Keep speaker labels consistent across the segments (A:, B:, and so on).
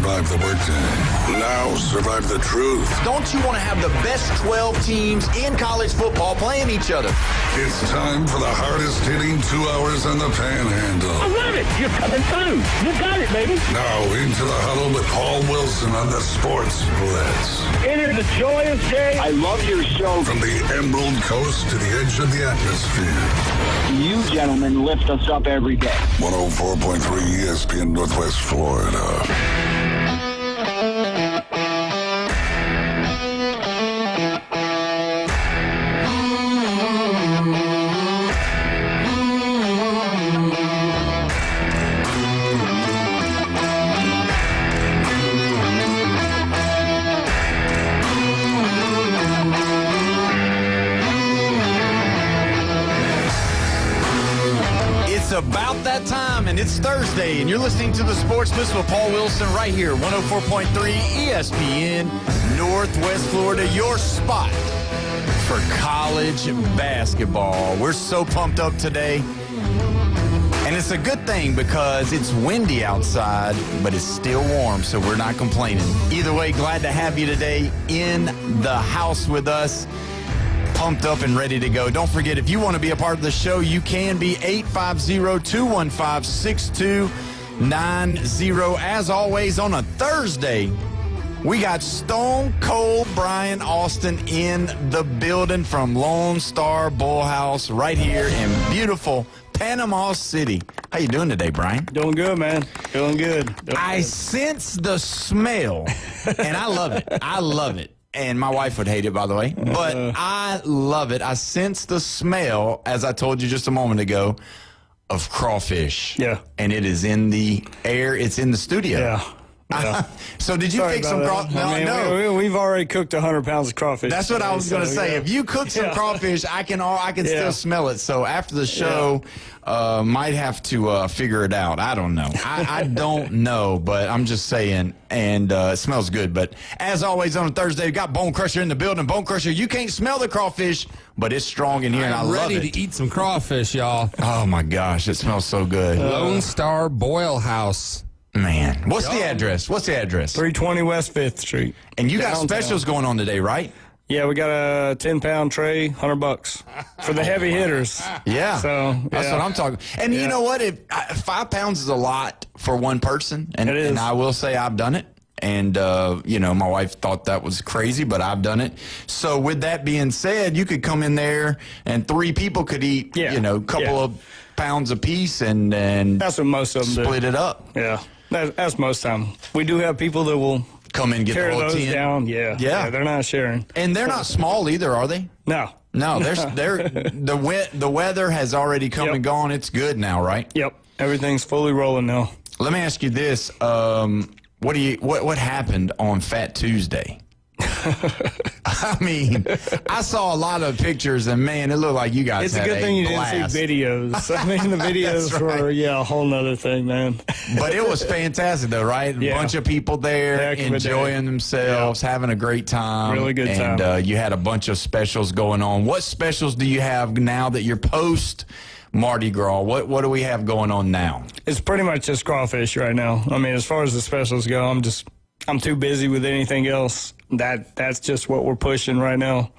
A: survive the workday. Now survive the truth.
B: Don't you want to have the best 12 teams in college football playing each other?
A: It's time for the hardest hitting 2 hours on the Panhandle.
C: I love it. You're coming through. You got it, baby.
A: Now into the huddle with Paul Wilson on the Sports Blitz.
C: It is a joyous day. I love your show.
A: From the Emerald Coast to the edge of the atmosphere.
C: You gentlemen lift us up every day.
A: 104.3 ESPN Northwest Florida.
B: It's about that time, and it's Thursday, and you're listening to the Sports Blitz with Paul Wilson right here, 104.3 ESPN, Northwest Florida, your spot for college basketball. We're so pumped up today, and it's a good thing because it's windy outside, but it's still warm, so we're not complaining. Either way, glad to have you today in the house with us. Pumped up and ready to go. Don't forget, if you want to be a part of the show, you can be 850-215-6290. As always, on a Thursday, we got Stone Cold Brian Austin in the building from Lone Star Bullhouse right here in beautiful Panama City. How you doing today, Brian?
D: Doing good, man. Feeling good.
B: I sense the smell, and I love it. I love it. And my wife would hate it, by the way. But I love it. I sense the smell, as I told you just a moment ago, of crawfish.
D: Yeah.
B: And it is in the air. It's in the studio.
D: Yeah.
B: So did you fix some crawfish?
D: No. We've already cooked 100 pounds of crawfish.
B: That's what I was going to say.
D: Yeah.
B: If you cook some crawfish, I can still smell it. So after the show, might have to figure it out. I don't know. I don't know, but I'm just saying. And it smells good. But as always on a Thursday, we got Bone Crusher in the building. Bone Crusher, you can't smell the crawfish, but it's strong in here, and I love it.
E: I'm ready to eat some crawfish, y'all.
B: Oh, my gosh. It smells so good.
E: Lone Star Boil House.
B: Man. What's the address?
D: 320 West 5th Street.
B: And you got
D: Downtown.
B: specials going on today, right?
D: Yeah, we got a 10-pound tray, $100 for the heavy hitters.
B: Yeah.
D: So
B: that's what I'm talking. And you know what? If 5 pounds is a lot for one person, and,
D: It is.
B: and I will say I've done it. And, my wife thought that was crazy, but I've done it. So with that being said, you could come in there and 3 people could eat, a couple of pounds apiece and
D: that's what most of them
B: split
D: do.
B: it up.
D: Yeah, that's most time. We do have people that will
B: Come in and get the
D: carry
B: whole
D: those
B: 10.
D: down. Yeah, they're not sharing.
B: And they're not small either, are they?
D: No.
B: No, the weather has already come and gone. It's good now, right?
D: Yep, everything's fully rolling now.
B: Let me ask you this: what happened on Fat Tuesday? I mean, I saw a lot of pictures, and man, it looked like you guys
D: It's a
B: had
D: good thing you
B: blast.
D: didn't see videos. I mean, the videos
B: That's right.
D: were a whole nother thing, man.
B: But it was fantastic, though, right? A bunch of people there
D: Heck of a day.
B: enjoying themselves, having a great time.
D: Really good time.
B: And you had a bunch of specials going on. What specials do you have now that you're post Mardi Gras? What do we have going on now?
D: It's pretty much just crawfish right now. I mean, as far as the specials go, I'm too busy with anything else. That's just what we're pushing right now.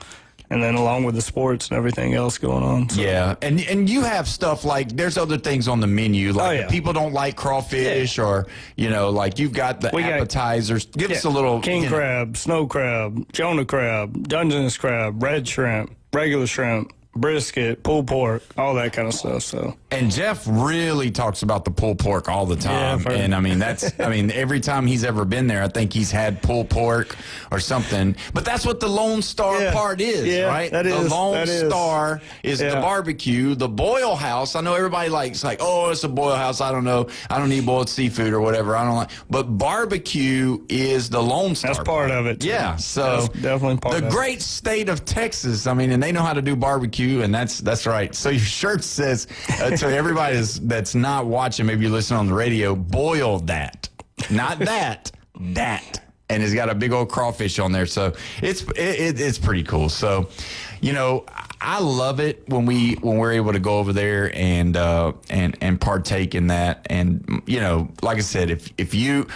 D: And then along with the sports and everything else going on. So.
B: Yeah, and you have stuff like there's other things on the menu. Like if people don't like crawfish or, like you've got the appetizers. Give us a little.
D: King crab, snow crab, Jonah crab, Dungeness crab, red shrimp, regular shrimp, brisket, pulled pork, all that kind of stuff. So.
B: And Jeff really talks about the pulled pork all the time.
D: Yeah,
B: and every time he's ever been there, I think he's had pulled pork or something. But that's what the Lone Star part is, right?
D: That
B: the
D: is.
B: Lone Star is the barbecue. The Boil House, I know everybody likes it's a Boil House. I don't know. I don't eat boiled seafood or whatever. I don't like. But barbecue is the Lone Star.
D: That's part of it.
B: Yeah. So
D: that's definitely part of it.
B: The great state of Texas. I mean, and they know how to do barbecue, and that's right. So your shirt says to everybody that's not watching, maybe you're listening on the radio, boil that. Not that, that. And it's got a big old crawfish on there. So it's pretty cool. So, I love it when we're able to go over there and partake in that. And, like I said, if you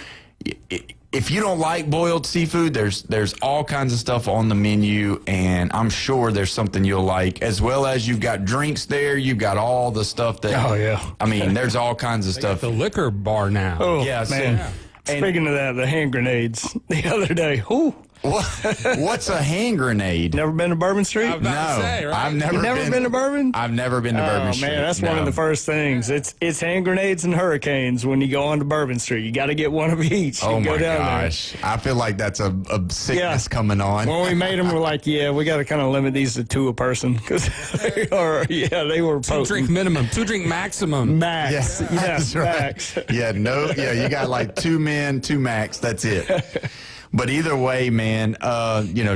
F: if you don't like boiled seafood, there's all kinds of stuff on the menu, and I'm sure there's something you'll like, as well as you've got drinks there. You've got all the stuff that.
D: Oh, yeah.
F: I mean, there's all kinds of stuff.
E: The liquor bar now.
D: Oh,
F: Yeah, so-
D: man.
F: And-
D: Speaking of that, the hand grenades the other day. Ooh,
F: What's a hand grenade?
D: never been to Bourbon Street?
E: I was about to say, right?
F: I've never,
D: You never been to Bourbon?
F: I've never been to Bourbon
D: Oh,
F: Street.
D: man, that's one
F: No.
D: of the first things. It's hand grenades and hurricanes when you go on to Bourbon Street. You got to get one of each.
F: Oh
D: and go
F: my
D: down
F: gosh! I feel like that's a sickness
D: Yeah.
F: coming on.
D: There. When we made them, we're like, yeah, we got to kind of limit these to 2 a person because they were
E: Two drink minimum, 2 drink maximum.
D: max.
F: Yeah,
D: Yes,
F: that's right.
D: max.
F: You got like 2 men, 2 max. That's it. But either way, man,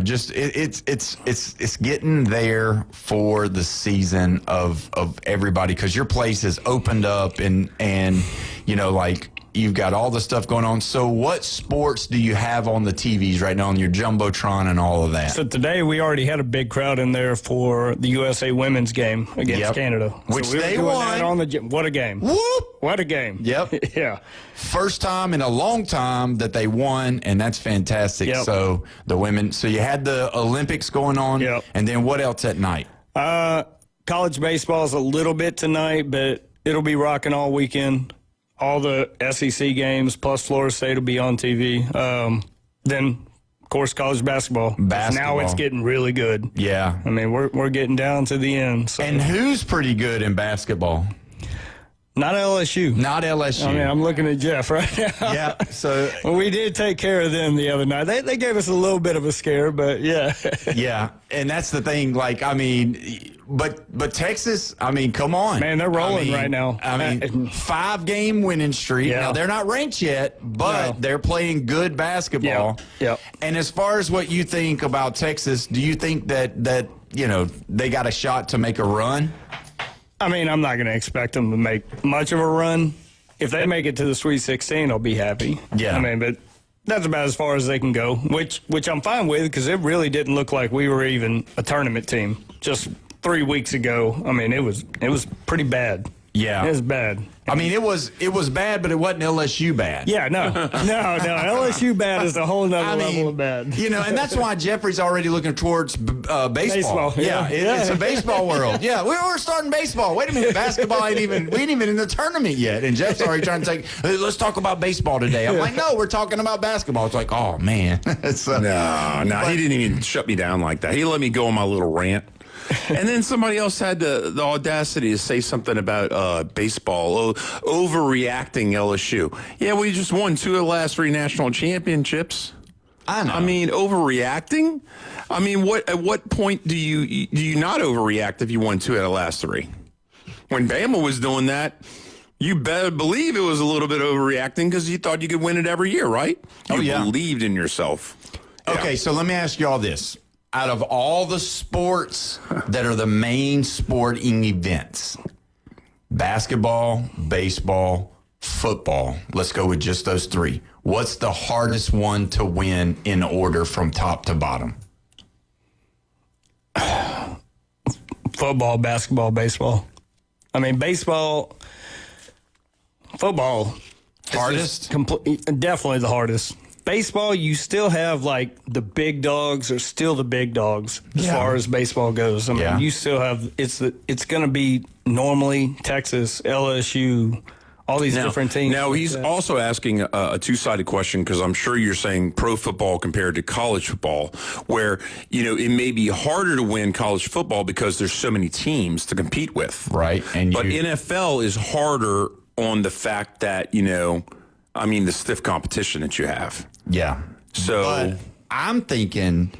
F: just it's getting there for the season of everybody, because your place has opened up and like you've got all the stuff going on. So what sports do you have on the TVs right now on your Jumbotron and all of that?
D: So today we already had a big crowd in there for the USA women's game against
F: Yep.
D: Canada.
F: Which
D: so we
F: they
D: were doing
F: won.
D: that on the what a game.
F: Whoop!
D: What a game.
F: Yep.
D: Yeah.
F: First time in a long time that they won, and that's fantastic.
D: Yep.
F: So the women, so you had the Olympics going on,
D: Yep.
F: and then what else at night?
D: College baseball is a little bit tonight, but it'll be rocking all weekend. All the SEC games plus Florida State will be on TV. Then, of course, college basketball. Now it's getting really good.
F: Yeah.
D: I mean, we're getting down to the end. So.
F: And who's pretty good in basketball?
D: Not LSU.
F: Not LSU.
D: I mean, I'm looking at Jeff right now.
F: Yeah. So
D: Well, we did take care of them the other night. They gave us a little bit of a scare, but yeah.
F: yeah, and that's the thing. Like, I mean, but Texas. I mean, come on,
D: Man, they're rolling right now.
F: I mean, 5-game winning streak.
D: Yeah.
F: Now they're not ranked yet, but
D: No.
F: they're playing good basketball.
D: Yep.
F: And as far as what you think about Texas, do you think that they got a shot to make a run?
D: I mean, I'm not going to expect them to make much of a run. If they make it to the Sweet 16, I'll be happy.
F: Yeah.
D: I mean, but that's about as far as they can go, which I'm fine with because it really didn't look like we were even a tournament team just 3 weeks ago. I mean, it was pretty bad.
F: Yeah.
D: It was bad.
F: I mean, it was bad, but it wasn't LSU bad.
D: Yeah, no. LSU bad is a whole nother level of bad.
F: And that's why Jeffrey's already looking towards baseball.
D: Baseball, yeah.
F: It's a baseball world. Yeah, we're starting baseball. Wait a minute, basketball we ain't even in the tournament yet. And Jeff's already trying to say, hey, let's talk about baseball today. I'm like, no, we're talking about basketball. It's like, oh, man.
G: No, he didn't even shut me down like that. He let me go on my little rant. And then somebody else had the audacity to say something about baseball, overreacting LSU. Yeah, we just won 2 of the last 3 national championships.
F: I know.
G: I mean, overreacting? I mean, at what point do you not overreact if you won 2 out of the last 3? When Bama was doing that, you better believe it was a little bit overreacting because you thought you could win it every year, right? You believed in yourself.
F: Okay, so let me ask you all this. Out of all the sports that are the main sporting events, basketball, baseball, football, let's go with just those 3. What's the hardest one to win in order from top to bottom?
D: Football, basketball, baseball. I mean, football.
F: Hardest?
D: Definitely the hardest. Baseball, you still have like the big dogs are still the big dogs as far as baseball goes. I mean, you still have it's going to be normally Texas, LSU, all these different teams.
G: Now, he's also asking a two-sided question because I'm sure you're saying pro football compared to college football, where, it may be harder to win college football because there's so many teams to compete with.
F: Right.
G: But NFL is harder on the fact that, the stiff competition that you have.
F: Yeah.
G: So
F: but I'm thinking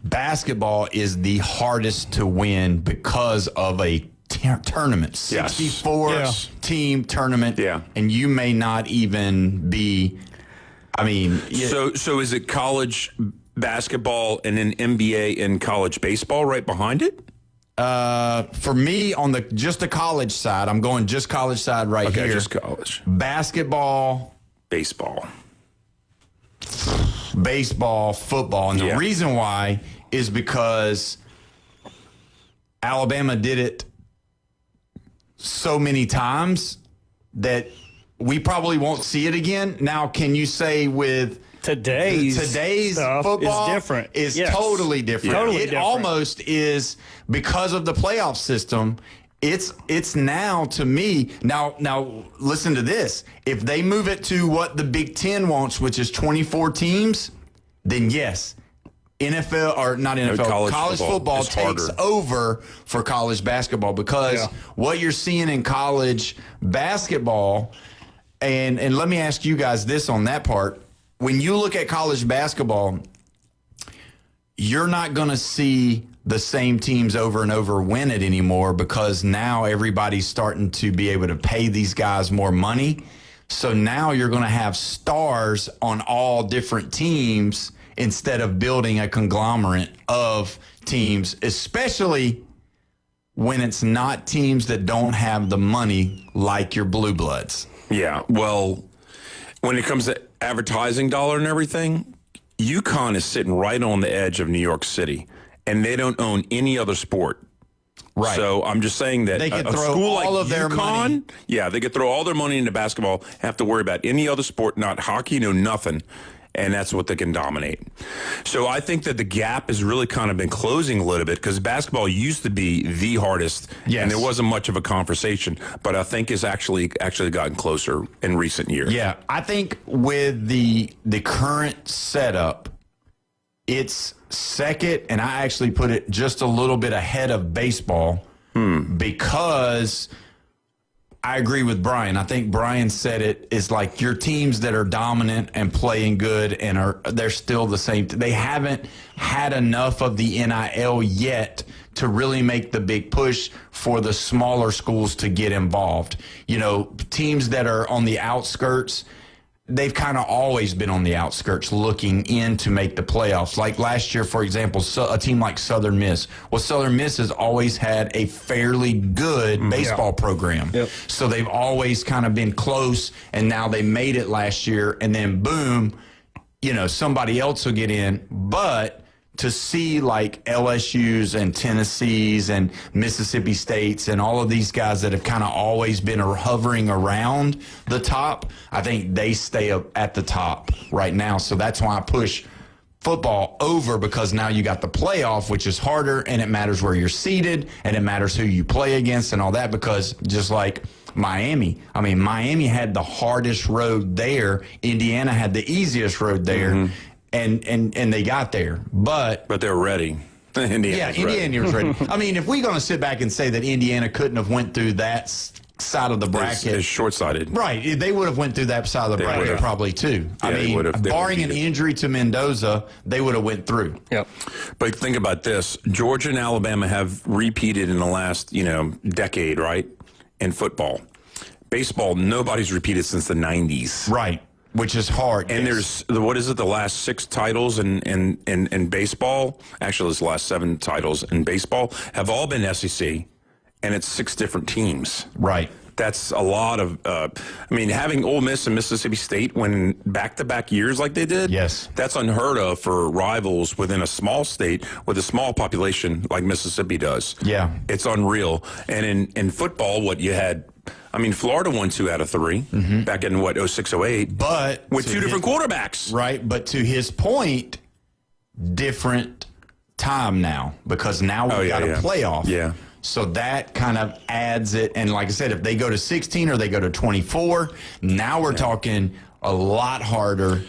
F: basketball is the hardest to win because of a tournament, 64 team tournament.
G: Yeah.
F: And you may not even be,
G: So is it college basketball and then NBA and college baseball right behind it?
F: For me, on just the college side, I'm going just college side here.
G: Okay, just college.
F: Basketball, baseball, football. And the reason why is because Alabama did it so many times that we probably won't see it again. Now, can you say with
D: today's stuff
F: football
D: is different.
F: Is
D: Yes.
F: totally different.
D: Totally
F: it
D: different.
F: almost is because of the playoff system. It's now to me now listen to this. If they move it to what the Big Ten wants, which is 24 teams, then yes, NFL or not NFL, college football takes over for college basketball because what you're seeing in college basketball, and let me ask you guys this on that part. When you look at college basketball, you're not going to see the same teams over and over win it anymore because now everybody's starting to be able to pay these guys more money. So now you're going to have stars on all different teams instead of building a conglomerate of teams, especially when it's not teams that don't have the money like your Blue Bloods.
G: Yeah, well, when it comes to advertising dollar and everything, UConn is sitting right on the edge of New York City, and they don't own any other sport.
F: Right.
G: So I'm just saying that
F: they could
G: a
F: throw
G: school
F: all
G: like
F: of their
G: UConn,
F: money.
G: Yeah, they could throw all their money into basketball, have to worry about any other sport, not hockey, no nothing. And that's what they can dominate. So I think that the gap has really kind of been closing a little bit because basketball used to be the hardest, and there wasn't much of a conversation. But I think it's actually gotten closer in recent years.
F: Yeah, I think with the current setup, it's second, and I actually put it just a little bit ahead of baseball because I agree with Brian. I think Brian said it is like your teams that are dominant and playing good and they're still the same. They haven't had enough of the NIL yet to really make the big push for the smaller schools to get involved. You know, teams that are on the outskirts, they've kind of always been on the outskirts looking in to make the playoffs. Like last year, for example, a team like Southern Miss. Well, Southern Miss has always had a fairly good baseball program. Yep. So they've always kind of been close, and now they made it last year, and then boom, you know, somebody else will get in. But to see like LSU's and Tennessee's and Mississippi State's and all of these guys that have kind of always been hovering around the top, I think they stay up at the top right now. So that's why I push football over, because now you got the playoff, which is harder, and it matters where you're seated, and it matters who you play against and all that, because just like Miami had the hardest road there. Indiana had the easiest road there. And they got there, but
G: they're ready.
F: Indiana was ready. I mean, if we're going to sit back and say that Indiana couldn't have went through that side of the bracket,
G: it's short-sighted.
F: Right? They would have went through that side of the bracket probably too.
G: Yeah,
F: I mean, barring an injury to Mendoza, they would have went through.
D: Yep.
G: But think about this: Georgia and Alabama have repeated in the last decade, right? In football, baseball, nobody's repeated since the '90s.
F: Right. Which is hard.
G: And there's, the last 6 titles in baseball, actually it's the last 7 titles in baseball, have all been SEC, and it's 6 different teams.
F: Right.
G: That's a lot of, having Ole Miss and Mississippi State win back-to-back years like they did,
F: yes,
G: that's unheard of for rivals within a small state with a small population like Mississippi does.
F: Yeah.
G: It's unreal. And in football, what you had, Florida won 2 out of 3 back in, 06, 08.
F: But
G: with 2 different quarterbacks.
F: Right, but to his point, different time now, because now we've got a playoff.
G: Yeah.
F: So that kind of adds it. And like I said, if they go to 16 or they go to 24, now we're talking a lot harder.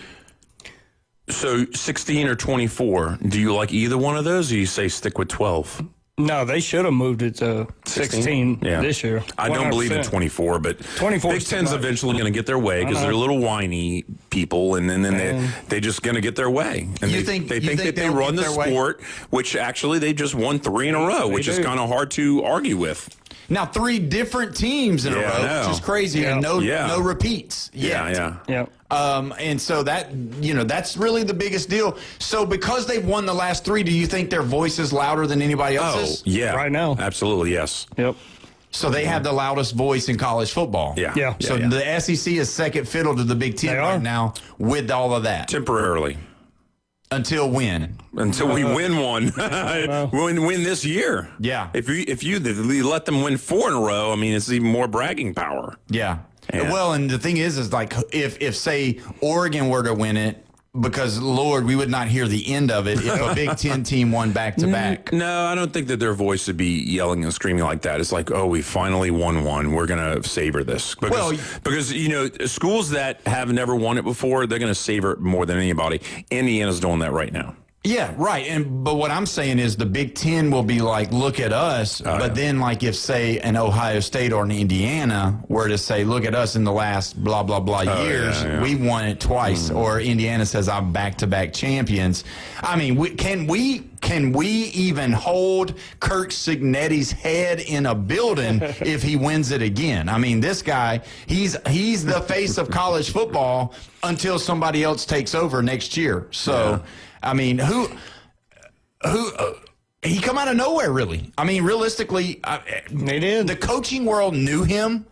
G: So 16 or 24, do you like either one of those, or you say stick with 12?
D: No, they should have moved it to 16 this year. 100%.
G: I don't believe in 24, but
D: 24
G: Big Ten's eventually going to get their way because they're a little whiny people, and then they're just going to get their way. And they think that they run the sport, which actually they just won 3 in a row, which is kind of hard to argue with.
F: Now 3 different teams in a row, which is crazy, and no repeats yet.
D: Yeah.
F: And so that, that's really the biggest deal. So because they've won the last 3, do you think their voice is louder than anybody else's?
G: Oh, yeah.
D: Right now.
G: Absolutely, yes.
D: Yep.
F: So they have the loudest voice in college football.
D: Yeah.
F: So the SEC is second fiddle to the Big Ten right now with all of that.
G: Temporarily.
F: Until when?
G: Until we win one. win this year.
F: Yeah.
G: If you let them win 4 in a row, it's even more bragging power.
F: Yeah. Well, and the thing is like if say Oregon were to win it because, Lord, we would not hear the end of it if a Big Ten team won back-to-back.
G: No, I don't think that their voice would be yelling and screaming like that. It's like, oh, we finally won one. We're going to savor this. Because, you know, schools that have never won it before, they're going to savor it more than anybody. Indiana's doing that right now.
F: Yeah, right. But what I'm saying is the Big Ten will be like, look at us. But then, like, if, say, an Ohio State or an Indiana were to say, look at us in the last blah, blah, blah years, we won it twice. Or Indiana says, I'm back-to-back champions. I mean, can we even hold Kirk Cignetti's head in a building if he wins it again? I mean, this guy, he's the face of college football until somebody else takes over next year. So... Yeah. I mean, he come out of nowhere, really. I mean, realistically,
D: they did.
F: The coaching world knew him,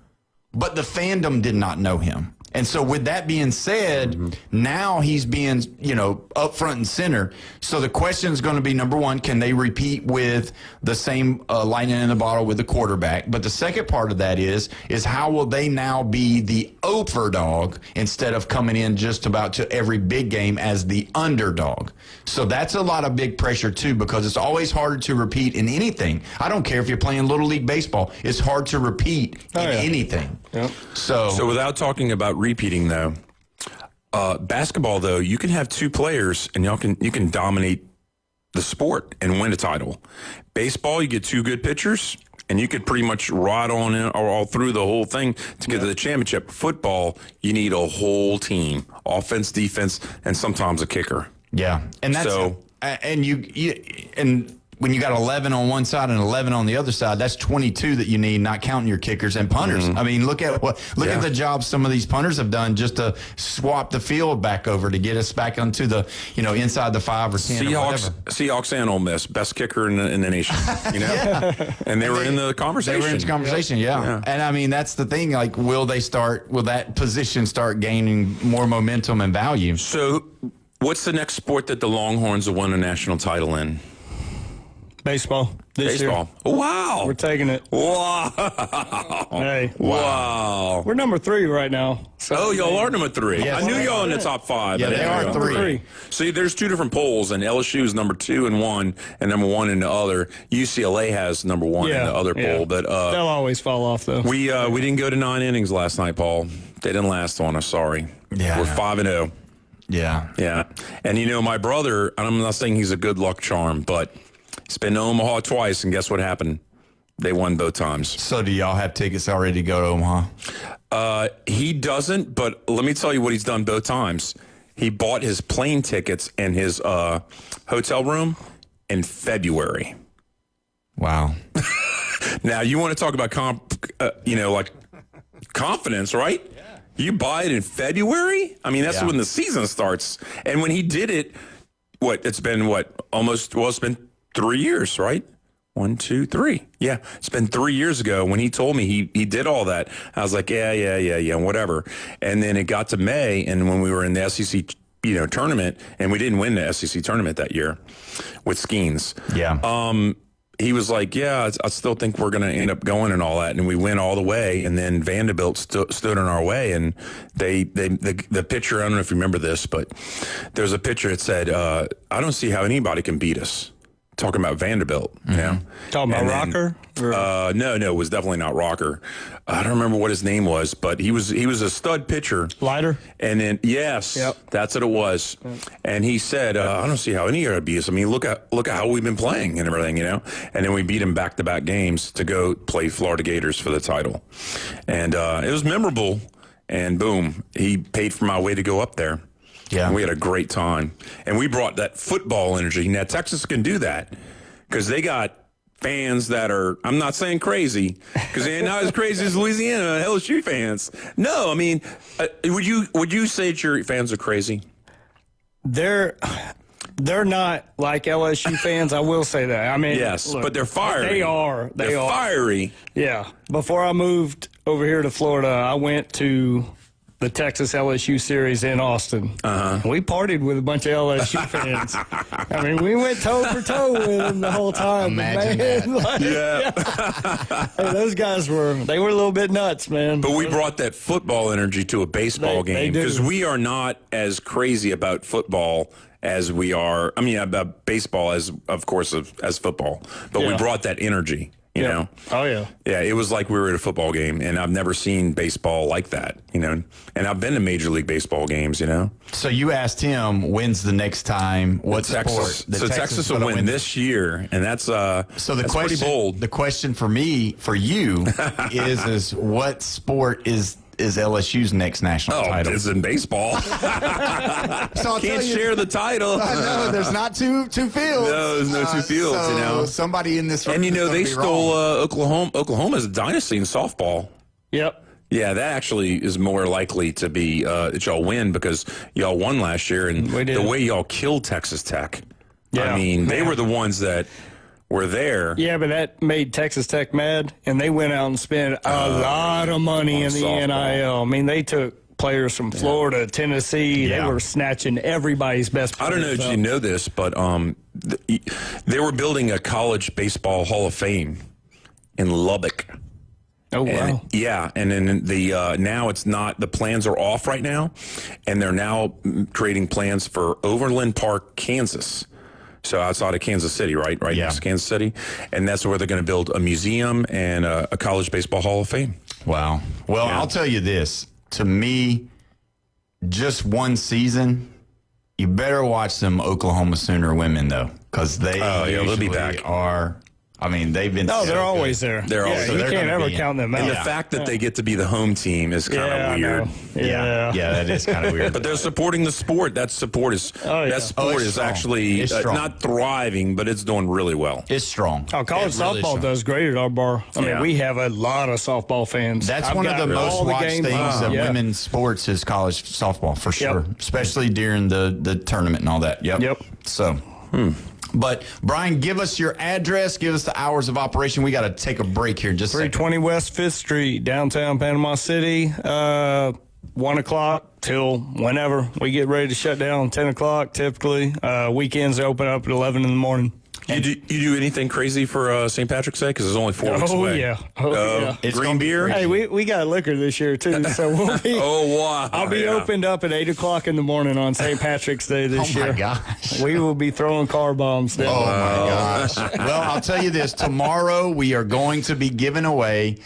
F: but the fandom did not know him. And so with that being said, now he's being, you know, up front and center. So the question is going to be, number one, can they repeat with the same lightning in the bottle with the quarterback? But the second part of that is how will they now be the overdog instead of coming in just about to every big game as the underdog? So that's a lot of big pressure, too, because it's always harder to repeat in anything. I don't care if you're playing Little League Baseball. It's hard to repeat in anything. Yep. So without talking about repeating, though, basketball, though, you can have two players and you can dominate the sport and win a title. Baseball, you get two good pitchers and you could pretty much ride on in, or all through the whole thing to get to the championship. Football, you need a whole team, offense, defense, and sometimes a kicker. Yeah, and that's and when you got 11 on one side and 11 on the other side, that's 22 that you need, not counting your kickers and punters. I mean, look at the job some of these punters have done just to swap the field back over to get us back onto the, you know, inside the 5 or 10 or whatever.
G: Seahawks and Ole Miss, best kicker in the nation, you know? And they were in the conversation.
F: They were in the conversation, yeah. And I mean, that's the thing, like, will that position start gaining more momentum and value?
G: So what's the next sport that the Longhorns will win a national title in?
D: Baseball.
G: Baseball.
D: Year.
G: Wow.
D: We're taking it.
G: Wow.
D: Hey.
G: Wow.
D: We're number 3 right now.
G: So y'all are number 3. Yes, I knew y'all in the top 5.
F: Yeah, they are 3.
G: See, there's 2 different polls, and LSU is number 2 in one, and number 1 in the other. UCLA has number 1 in the other poll, but
D: they'll always fall off though.
G: We didn't go to 9 innings last night, Paul. They didn't last on us. Sorry.
F: Yeah.
G: We're 5-0.
F: Yeah.
G: Yeah. And you know, my brother, and I'm not saying he's a good luck charm, but he's been to Omaha twice, and guess what happened? They won both times.
F: So do y'all have tickets already to go to Omaha?
G: He doesn't, but let me tell you what he's done both times. He bought his plane tickets and his hotel room in February.
F: Wow.
G: Now, you want to talk about confidence, right? Yeah. You buy it in February? I mean, that's when the season starts. And when he did it, it's been 3 years, right? 1, 2, 3. Yeah, it's been 3 years ago when he told me he did all that. I was like, yeah, whatever. And then it got to May, and when we were in the SEC, tournament, and we didn't win the SEC tournament that year with Skeens.
F: Yeah.
G: He was like, yeah, I still think we're going to end up going and all that. And we went all the way. And then Vanderbilt stood in our way. And the pitcher, I don't know if you remember this, but there's a pitcher that said, I don't see how anybody can beat us. Talking about Vanderbilt. Mm-hmm. Yeah.
D: Talking about Rocker?
G: No, it was definitely not Rocker. I don't remember what his name was, but he was a stud pitcher.
D: Leiter?
G: And then, yes, that's what it was. Yep. And he said, I don't see how any of beat us. I mean, look at how we've been playing and everything, And then we beat him back-to-back games to go play Florida Gators for the title. And it was memorable. And boom, he paid for my way to go up there. Yeah, and we had a great time, and we brought that football energy. Now Texas can do that because they got fans that are, I'm not saying crazy, because they're not as crazy as Louisiana LSU fans. No, I mean, would you say that your fans are crazy?
D: They're not like LSU fans. I will say that. I mean,
G: yes, but they're fiery.
D: They are. They're
G: fiery.
D: Yeah. Before I moved over here to Florida, I went to the Texas LSU series in Austin. We partied with a bunch of LSU fans. I mean, we went toe for toe with them the whole time.
F: Imagine
D: that. Hey, those guys were a little bit nuts, man.
G: But we brought that football energy to a baseball game because we are not as crazy about football as we are. I mean, about baseball as football. But we brought that energy. You know?
D: Oh, yeah.
G: Yeah, it was like we were at a football game, and I've never seen baseball like that, you know? And I've been to Major League Baseball games, you know?
F: So you asked him, when's the next time? What
G: Texas?
F: sport?
G: So Texas will win this year, and that's pretty bold.
F: The question for me, for you, is what sport is LSU's next national title?
G: It's in baseball.
F: So
G: Can't share the title.
F: I know, there's not two fields.
G: No, there's no two fields,
F: so
G: you know.
F: Somebody in this room.
G: And, you know, they stole Oklahoma. Oklahoma's a dynasty in softball.
D: Yep.
G: Yeah, that actually is more likely to be that y'all win because y'all won last year, and the way y'all killed Texas Tech.
D: Yeah.
G: I mean, they were the ones that were there.
D: Yeah, but that made Texas Tech mad, and they went out and spent a lot of money in the
G: softball.
D: NIL. I mean, they took players from Florida, Tennessee.
F: Yeah.
D: They were snatching everybody's best players.
G: I don't know if you know this, but they were building a college baseball Hall of Fame in Lubbock.
D: Oh, wow.
G: And then now it's not, the plans are off right now, and they're now creating plans for Overland Park, Kansas. So outside of Kansas City, right next to Kansas City. And that's where they're going to build a museum and a college baseball Hall of Fame.
F: Wow. Well, I'll tell you this. To me, just one season, you better watch them Oklahoma Sooner women, though, because they
G: they'll be back.
F: are. I mean, they've been.
D: No,
F: so
D: they're always
F: good.
D: there.
G: They're always
D: You
G: there.
D: can't ever count them out.
G: And the fact that they get to be the home team is kind of weird.
F: Yeah, that is kind of weird.
G: But they're supporting the sport. That support is
F: it's strong.
G: actually
F: It's strong.
G: not thriving, but it's doing really well.
F: It's strong.
D: Oh, college
F: It really
D: softball
F: strong.
D: does great at our bar. I mean, we have a lot of softball fans.
F: That's
D: I've
F: one of
D: got
F: the most
D: all
F: watched
D: games.
F: things of
D: Yeah.
F: women's sports is college softball, for sure.
D: Yep.
F: Especially during the tournament and all that. Yep. So, But, Brian, give us your address. Give us the hours of operation. We got to take a break here in just a second.
D: 320 West 5th Street, downtown Panama City. 1 o'clock till whenever. We get ready to shut down 10 o'clock typically. Weekends open up at 11 in the morning.
G: You do anything crazy for St. Patrick's Day? Because it's only 4 weeks away.
D: Yeah.
F: It's
G: green
F: gonna be
G: beer?
F: crazy.
D: Hey, we got liquor this year, too, so we'll be...
G: Wow.
D: I'll be opened up at 8 o'clock in the morning on St. Patrick's Day this year.
F: Oh, my gosh.
D: We will be throwing car bombs down.
F: Oh, my gosh. Well, I'll tell you this. Tomorrow, we are going to be giving away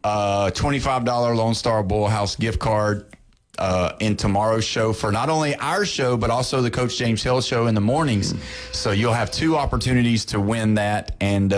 F: a $25 Lone Star Bull House gift card in tomorrow's show for not only our show, but also the Coach James Hill show in the mornings. So you'll have 2 opportunities to win that. And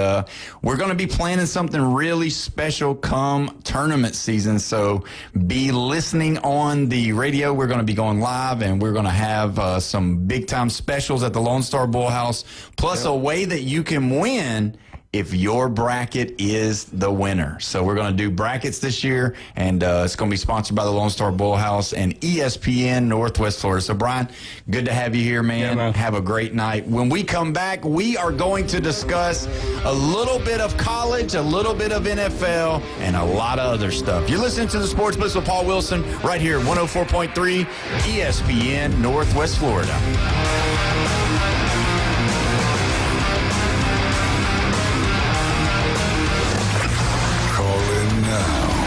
F: we're going to be planning something really special come tournament season. So be listening on the radio. We're going to be going live, and we're going to have some big-time specials at the Lone Star Bull House, plus a way that you can win if your bracket is the winner. So we're going to do brackets this year, and it's going to be sponsored by the Lone Star Bull House and ESPN Northwest Florida. So, Brian, good to have you here, man.
D: Yeah, man.
F: Have a great night. When we come back, we are going to discuss a little bit of college, a little bit of NFL, and a lot of other stuff. You're listening to the Sports Blitz with Paul Wilson right here at 104.3 ESPN Northwest Florida.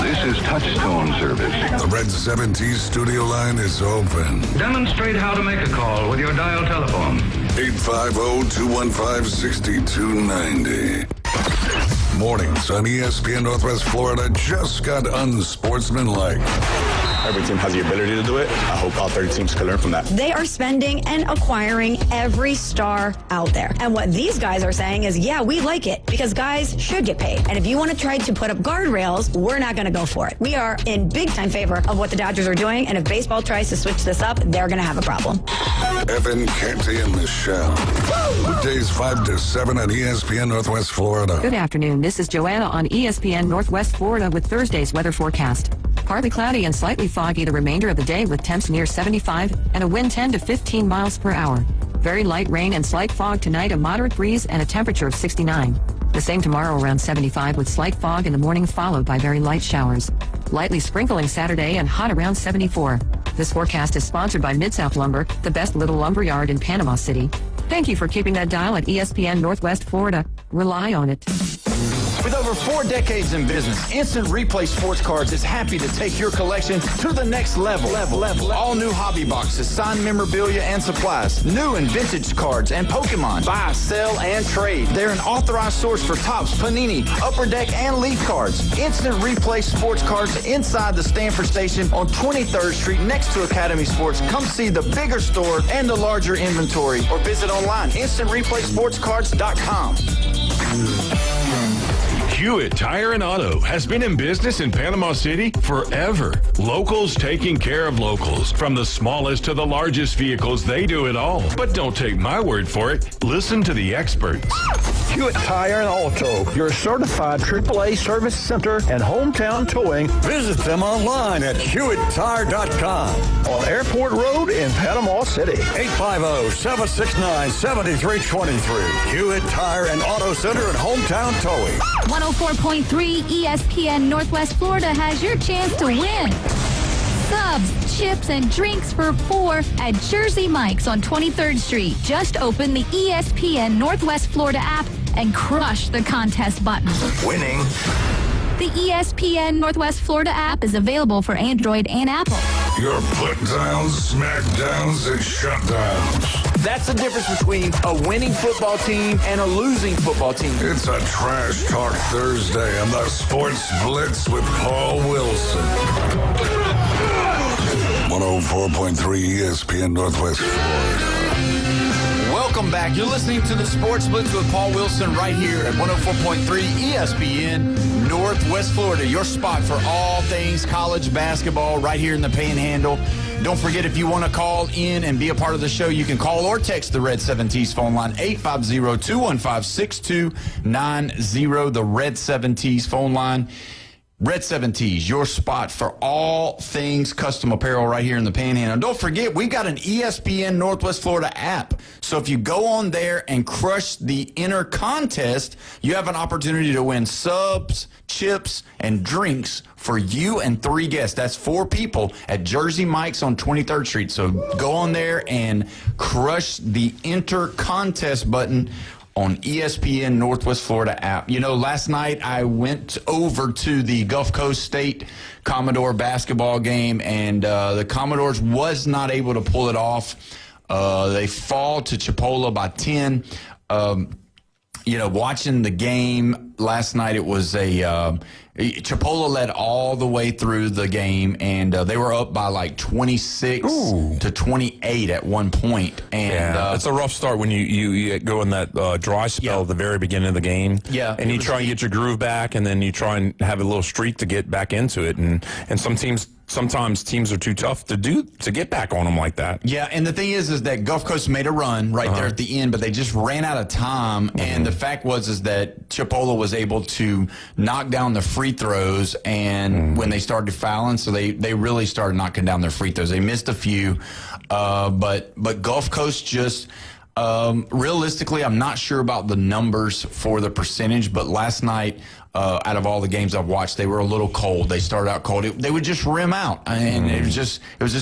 A: This
H: is Touchstone service.
A: The Red 70s studio line is open.
H: Demonstrate how to make a call with your dial telephone.
A: 850-215-6290. Mornings on ESPN Northwest Florida just got unsportsmanlike.
I: Every team has the ability to do it. I hope all 30 teams can learn from that.
J: They are spending and acquiring every star out there. And what these guys are saying is, yeah, we like it because guys should get paid. And if you want to try to put up guardrails, we're not going to go for it. We are in big time favor of what the Dodgers are doing. And if baseball tries to switch this up, they're going to have a problem.
A: Evan, Canty, and Michelle. Weekdays 5 to 7 on ESPN Northwest Florida.
K: Good afternoon. This is Joanna on ESPN Northwest Florida with Thursday's weather forecast. Partly cloudy and slightly foggy the remainder of the day with temps near 75 and a wind 10 to 15 miles per hour. Very light rain and slight fog tonight, a moderate breeze and a temperature of 69. The same tomorrow around 75 with slight fog in the morning followed by very light showers. lightly sprinkling Saturday and hot around 74. This forecast is sponsored by Mid-South Lumber, the best little lumber yard in Panama City. Thank you for keeping that dial at ESPN Northwest Florida. Rely on it.
B: With over 4 decades in business, Instant Replay Sports Cards is happy to take your collection to the next level. All new hobby boxes, signed memorabilia and supplies, new and vintage cards, and Pokemon. Buy, sell, and trade. They're an authorized source for Topps, Panini, Upper Deck, and Leaf cards. Instant Replay Sports Cards inside the Stanford Station on 23rd Street next to Academy Sports. Come see the bigger store and the larger inventory, or visit online, instantReplaySportsCards.com.
L: Hewitt Tire and Auto has been in business in Panama City forever. Locals taking care of locals. From the smallest to the largest vehicles, they do it all. But don't take my word for it. Listen to the experts.
M: Hewitt Tire and Auto, your certified AAA service center and hometown towing.
N: Visit them online at HewittTire.com.
M: On Airport Road in Panama City.
N: 850-769-7323. Hewitt Tire and Auto Center and hometown towing.
O: 104.3 ESPN Northwest Florida has your chance to win. Subs, chips, and drinks for 4 at Jersey Mike's on 23rd Street. Just open the ESPN Northwest Florida app and crush the contest button.
N: Winning.
O: The ESPN Northwest Florida app is available for Android and Apple.
A: Your put-downs, smackdowns, and shutdowns.
B: That's the difference between a winning football team and a losing football team.
A: It's a Trash Talk Thursday on the Sports Blitz with Paul Wilson. 104.3 ESPN Northwest Florida.
B: Welcome back. You're listening to the Sports Blitz with Paul Wilson right here at 104.3 ESPN Northwest Florida. Your spot for all things college basketball right here in the Panhandle. Don't forget, if you want to call in and be a part of the show, you can call or text the Red 7T's phone line, 850-215-6290, the Red 7T's phone line. Red 7T's, your spot for all things custom apparel right here in the Panhandle. And don't forget, we've got an ESPN Northwest Florida app. So if you go on there and crush the inner contest, you have an opportunity to win subs, chips, and drinks for you and 3 guests. That's 4 people at Jersey Mike's on 23rd Street. So go on there and crush the enter contest button on ESPN Northwest Florida app. You know, last night I went over to the Gulf Coast State Commodore basketball game, and the Commodores was not able to pull it off. They fall to Chipola by 10. You know, watching the game last night, it was Chipola led all the way through the game, and they were up by like 26 to 28 at one point. And
G: it's a rough start when you go in that dry spell at the very beginning of the game.
B: Yeah,
G: and you try and get your groove back, and then you try and have a little streak to get back into it. And sometimes teams are too tough to get back on them like that.
B: Yeah, and the thing is that Gulf Coast made a run right there at the end, but they just ran out of time. And the fact was that Chipola was able to knock down the free throws, and when they started fouling, so they really started knocking down their free throws. They missed a few, but Gulf Coast just realistically, I'm not sure about the numbers for the percentage, but last night, out of all the games I've watched, they were a little cold. They started out cold. They would just rim out, and it was just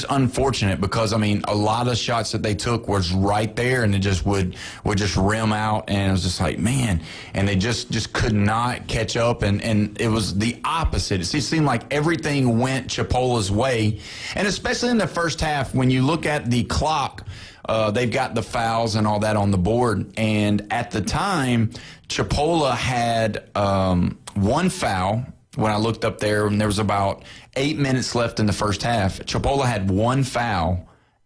B: unfortunate because, I mean, a lot of shots that they took was right there, and it just would just rim out, and it was just like, man, and they just could not catch up, and it was the opposite. It seemed like everything went Chipola's way, and especially in the first half, when you look at the clock, they've got the fouls and all that on the board, and at the time, Chipola had 1 foul when I looked up there, and there was about 8 minutes left in the first half. Chipola had 1 foul,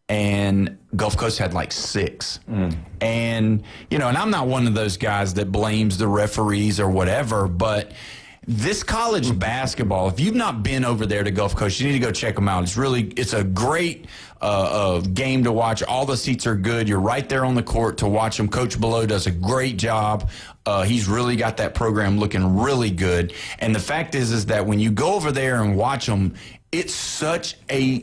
B: and Gulf Coast had like 6. And, you know, and I'm not one of those guys that blames the referees or whatever, but this college basketball, if you've not been over there to Gulf Coast, you need to go check them out. It's a great game to watch. All the seats are good. You're right there on the court to watch them. Coach Below does a great job. He's really got that program looking really good. And the fact is that when you go over there and watch them, it's such a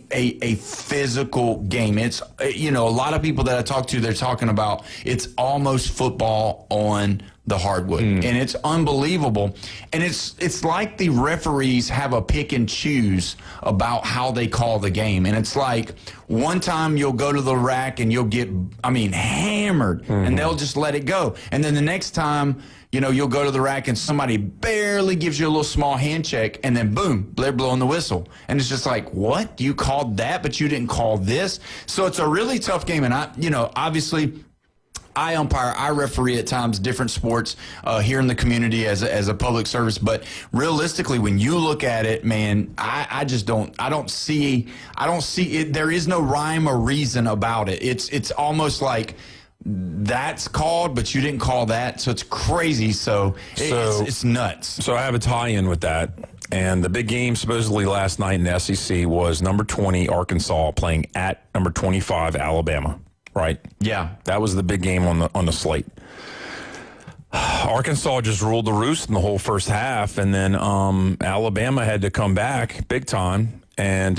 B: physical game. It's, you know, a lot of people that I talk to, they're talking about it's almost football on
F: the hardwood, and it's unbelievable. And it's like the referees have a pick and choose about how they call the game. And it's like one time you'll go to the rack and you'll get, hammered, and they'll just let it go. And then the next time, you'll go to the rack and somebody barely gives you a little small hand check, and then boom, they're blowing the whistle. And it's just like, what? You called that, but you didn't call this? So it's a really tough game. And obviously, I umpire, I referee at times different sports here in the community as a public service. But realistically, when you look at it, man, I don't see it. There is no rhyme or reason about it. It's almost like that's called, but you didn't call that. So it's crazy. So it's nuts.
P: So I have a tie-in with that. And the big game supposedly last night in the SEC was number 20 Arkansas playing at number 25 Alabama. Right.
F: Yeah.
P: That was the big game on the slate. Arkansas just ruled the roost in the whole first half, and then Alabama had to come back big time, and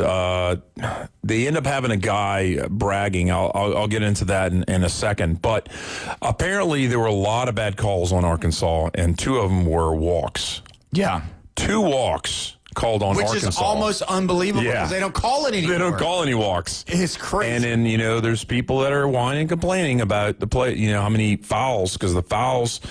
P: they end up having a guy bragging. I'll get into that in a second. But apparently there were a lot of bad calls on Arkansas, and 2 of them were walks.
F: Yeah.
P: 2 walks called on Arkansas.
F: Which is almost unbelievable because they don't call it anymore.
P: They don't call any walks.
F: It's crazy.
P: And then, there's people that are whining and complaining about the play, how many fouls, because the fouls,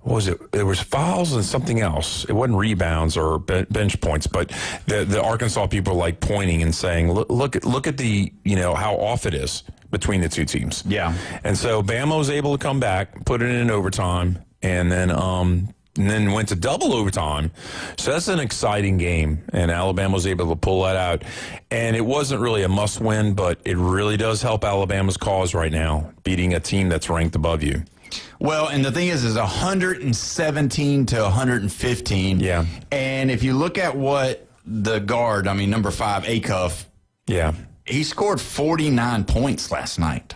P: what was it? There was fouls and something else. It wasn't rebounds or bench points, but the Arkansas people are like pointing and saying, look at the, how off it is between the 2 teams.
F: Yeah.
P: And so Bama was able to come back, put it in overtime, and then went to double overtime. So that's an exciting game, and Alabama was able to pull that out. And it wasn't really a must-win, but it really does help Alabama's cause right now, beating a team that's ranked above you.
F: Well, and the thing is 117 to 115.
P: Yeah.
F: And if you look at what the guard, number 5, Acuff, he scored 49 points last night.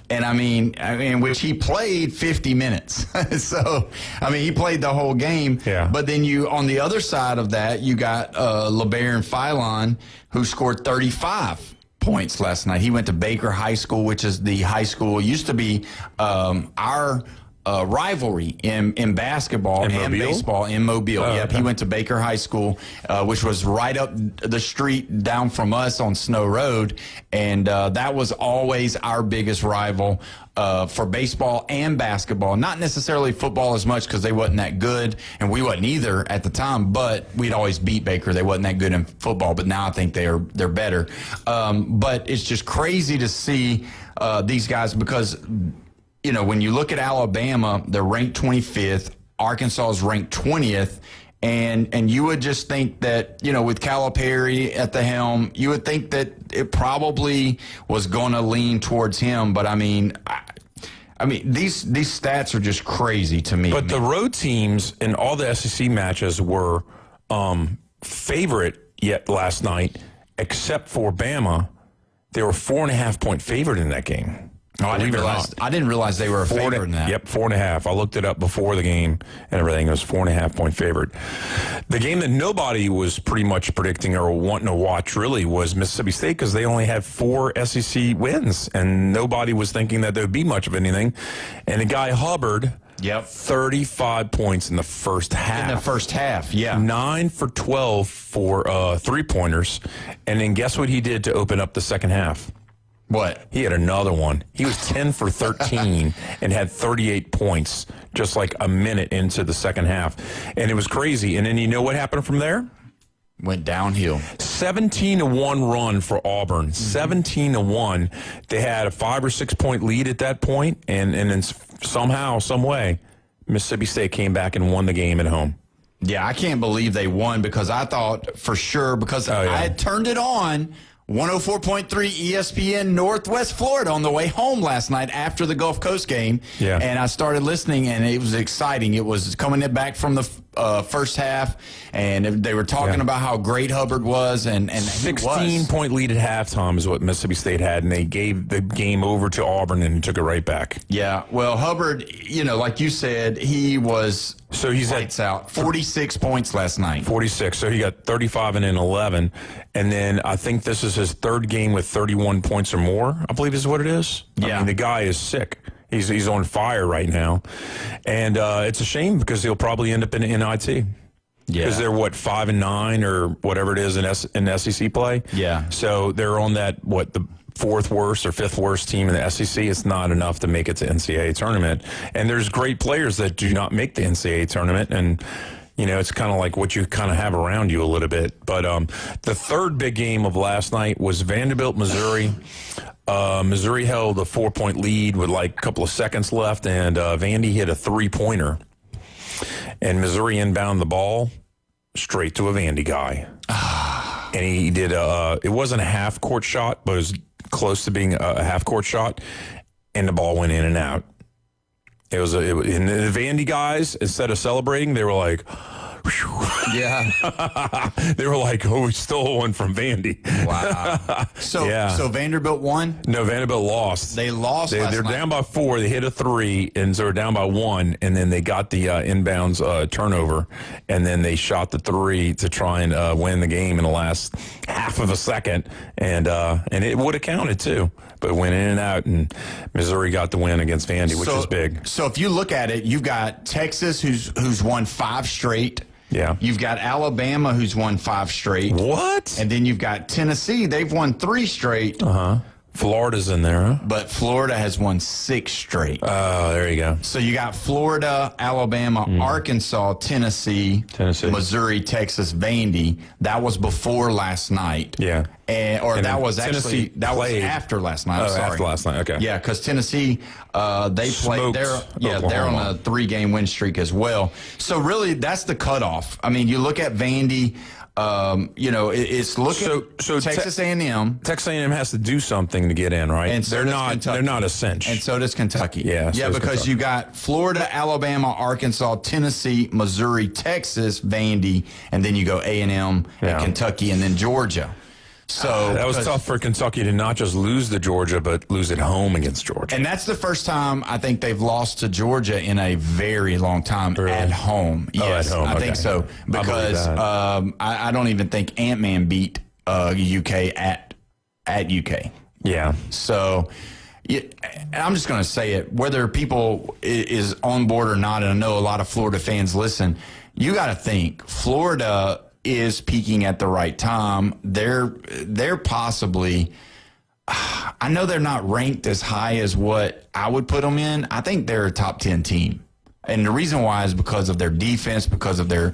F: And which he played 50 minutes. So, he played the whole game.
P: Yeah.
F: But then on the other side of that, you got LeBaron Philon, who scored 35 points last night. He went to Baker High School, which is the high school, used to be our rivalry in basketball and baseball in Mobile.
P: Okay.
F: He went to Baker High School, which was right up the street down from us on Snow Road, and that was always our biggest rival for baseball and basketball. Not necessarily football as much because they wasn't that good, and we wasn't either at the time, but we'd always beat Baker. They wasn't that good in football, but now I think they're better. But it's just crazy to see these guys because when you look at Alabama, they're ranked 25th. Arkansas is ranked 20th. And you would just think that, with Calipari at the helm, you would think that it probably was going to lean towards him. But, these stats are just crazy to me.
P: But the road teams in all the SEC matches were favorite yet last night, except for Bama. They were 4.5-point favorite in that game.
F: Oh, I didn't realize they were a favorite in that.
P: Yep, 4.5. I looked it up before the game and everything. It was 4.5-point favorite. The game that nobody was pretty much predicting or wanting to watch really was Mississippi State because they only had 4 SEC wins, and nobody was thinking that there would be much of anything. And the guy Hubbard, 35 points in the first half.
F: In the first half, yeah.
P: 9 for 12 for three-pointers. And then guess what he did to open up the second half?
F: What?
P: He had another one. He was 10 for 13 and had 38 points just like a minute into the second half. And it was crazy. And then you know what happened from there?
F: Went downhill.
P: 17-1 run for Auburn. 17-1. They had a 5 or 6 point lead at that point, and then somehow, some way, Mississippi State came back and won the game at home.
F: Yeah, I can't believe they won because I thought for sure because I had turned it on. 104.3 ESPN Northwest Florida on the way home last night after the Gulf Coast game.
P: Yeah.
F: And I started listening, and it was exciting. It was coming back from the first half, and they were talking about how great Hubbard was. And
P: 16-point lead at halftime is what Mississippi State had, and they gave the game over to Auburn and took it right back.
F: Yeah. Well, Hubbard, like you said, he was...
P: So he's
F: lights out. 46 points last night.
P: 46. So he got 35 and then 11. And then I think this is his third game with 31 points or more, I believe is what it is.
F: Yeah.
P: I mean, the guy is sick. He's on fire right now, and it's a shame because he'll probably end up in NIT.
F: Yeah,
P: because they're 5-9 or whatever it is in SEC play.
F: Yeah,
P: so they're on that the fourth worst or fifth worst team in the SEC. It's not enough to make it to NCAA tournament, and there's great players that do not make the NCAA tournament, and it's kind of like what you kind of have around you a little bit. But the third big game of last night was Vanderbilt, Missouri. Missouri held a 4-point lead with a couple of seconds left, and Vandy hit a 3-pointer. And Missouri inbound the ball straight to a Vandy guy. And he did it wasn't a half-court shot, but it was close to being a half-court shot, and the ball went in and out. And the Vandy guys, instead of celebrating, they were like,
F: yeah.
P: They were like, we stole one from Vandy.
F: Wow. So Vanderbilt won?
P: No, Vanderbilt lost.
F: They lost last
P: They're
F: night.
P: down by 4. They hit a 3, and so they're down by 1, and then they got the inbounds turnover, and then they shot the 3 to try and win the game in the last half of a second, and it would have counted too, but it went in and out, and Missouri got the win against Vandy, which is big.
F: So if you look at it, you've got Texas, who's won 5 straight.
P: Yeah.
F: You've got Alabama, who's won 5 straight.
P: What?
F: And then you've got Tennessee. They've won 3 straight.
P: Uh-huh. Florida's in there, huh?
F: But Florida has won 6 straight.
P: Oh, there you go.
F: So you got Florida, Alabama, Arkansas, Tennessee, Missouri, Texas, Vandy. That was before last night.
P: Yeah.
F: That was
P: Tennessee
F: was after last night.
P: Oh,
F: sorry.
P: after last night. Okay.
F: Yeah, because Tennessee, they played. They're on a 3-game win streak as well. So really, that's the cutoff. I mean, you look at Vandy. It's looking. So Texas A&M.
P: Texas A&M has to do something to get in, right?
F: And so
P: they're not a cinch.
F: And so does Kentucky.
P: Yeah.
F: Yeah, because you got Florida, Alabama, Arkansas, Tennessee, Missouri, Texas, Vandy, and then you go A&M and Kentucky, and then Georgia. So
P: that was tough for Kentucky to not just lose to Georgia, but lose at home against Georgia.
F: And that's the first time I think they've lost to Georgia in a very long time at home. Yes,
P: at home.
F: I think so. Because I don't even think Ant-Man beat UK at UK.
P: Yeah.
F: So I'm just going to say it, whether people is on board or not, and I know a lot of Florida fans listen, you got to think Florida is peaking at the right time. They're possibly, I know they're not ranked as high as what I would put them in. I think they're a top 10 team. And the reason why is because of their defense, because of their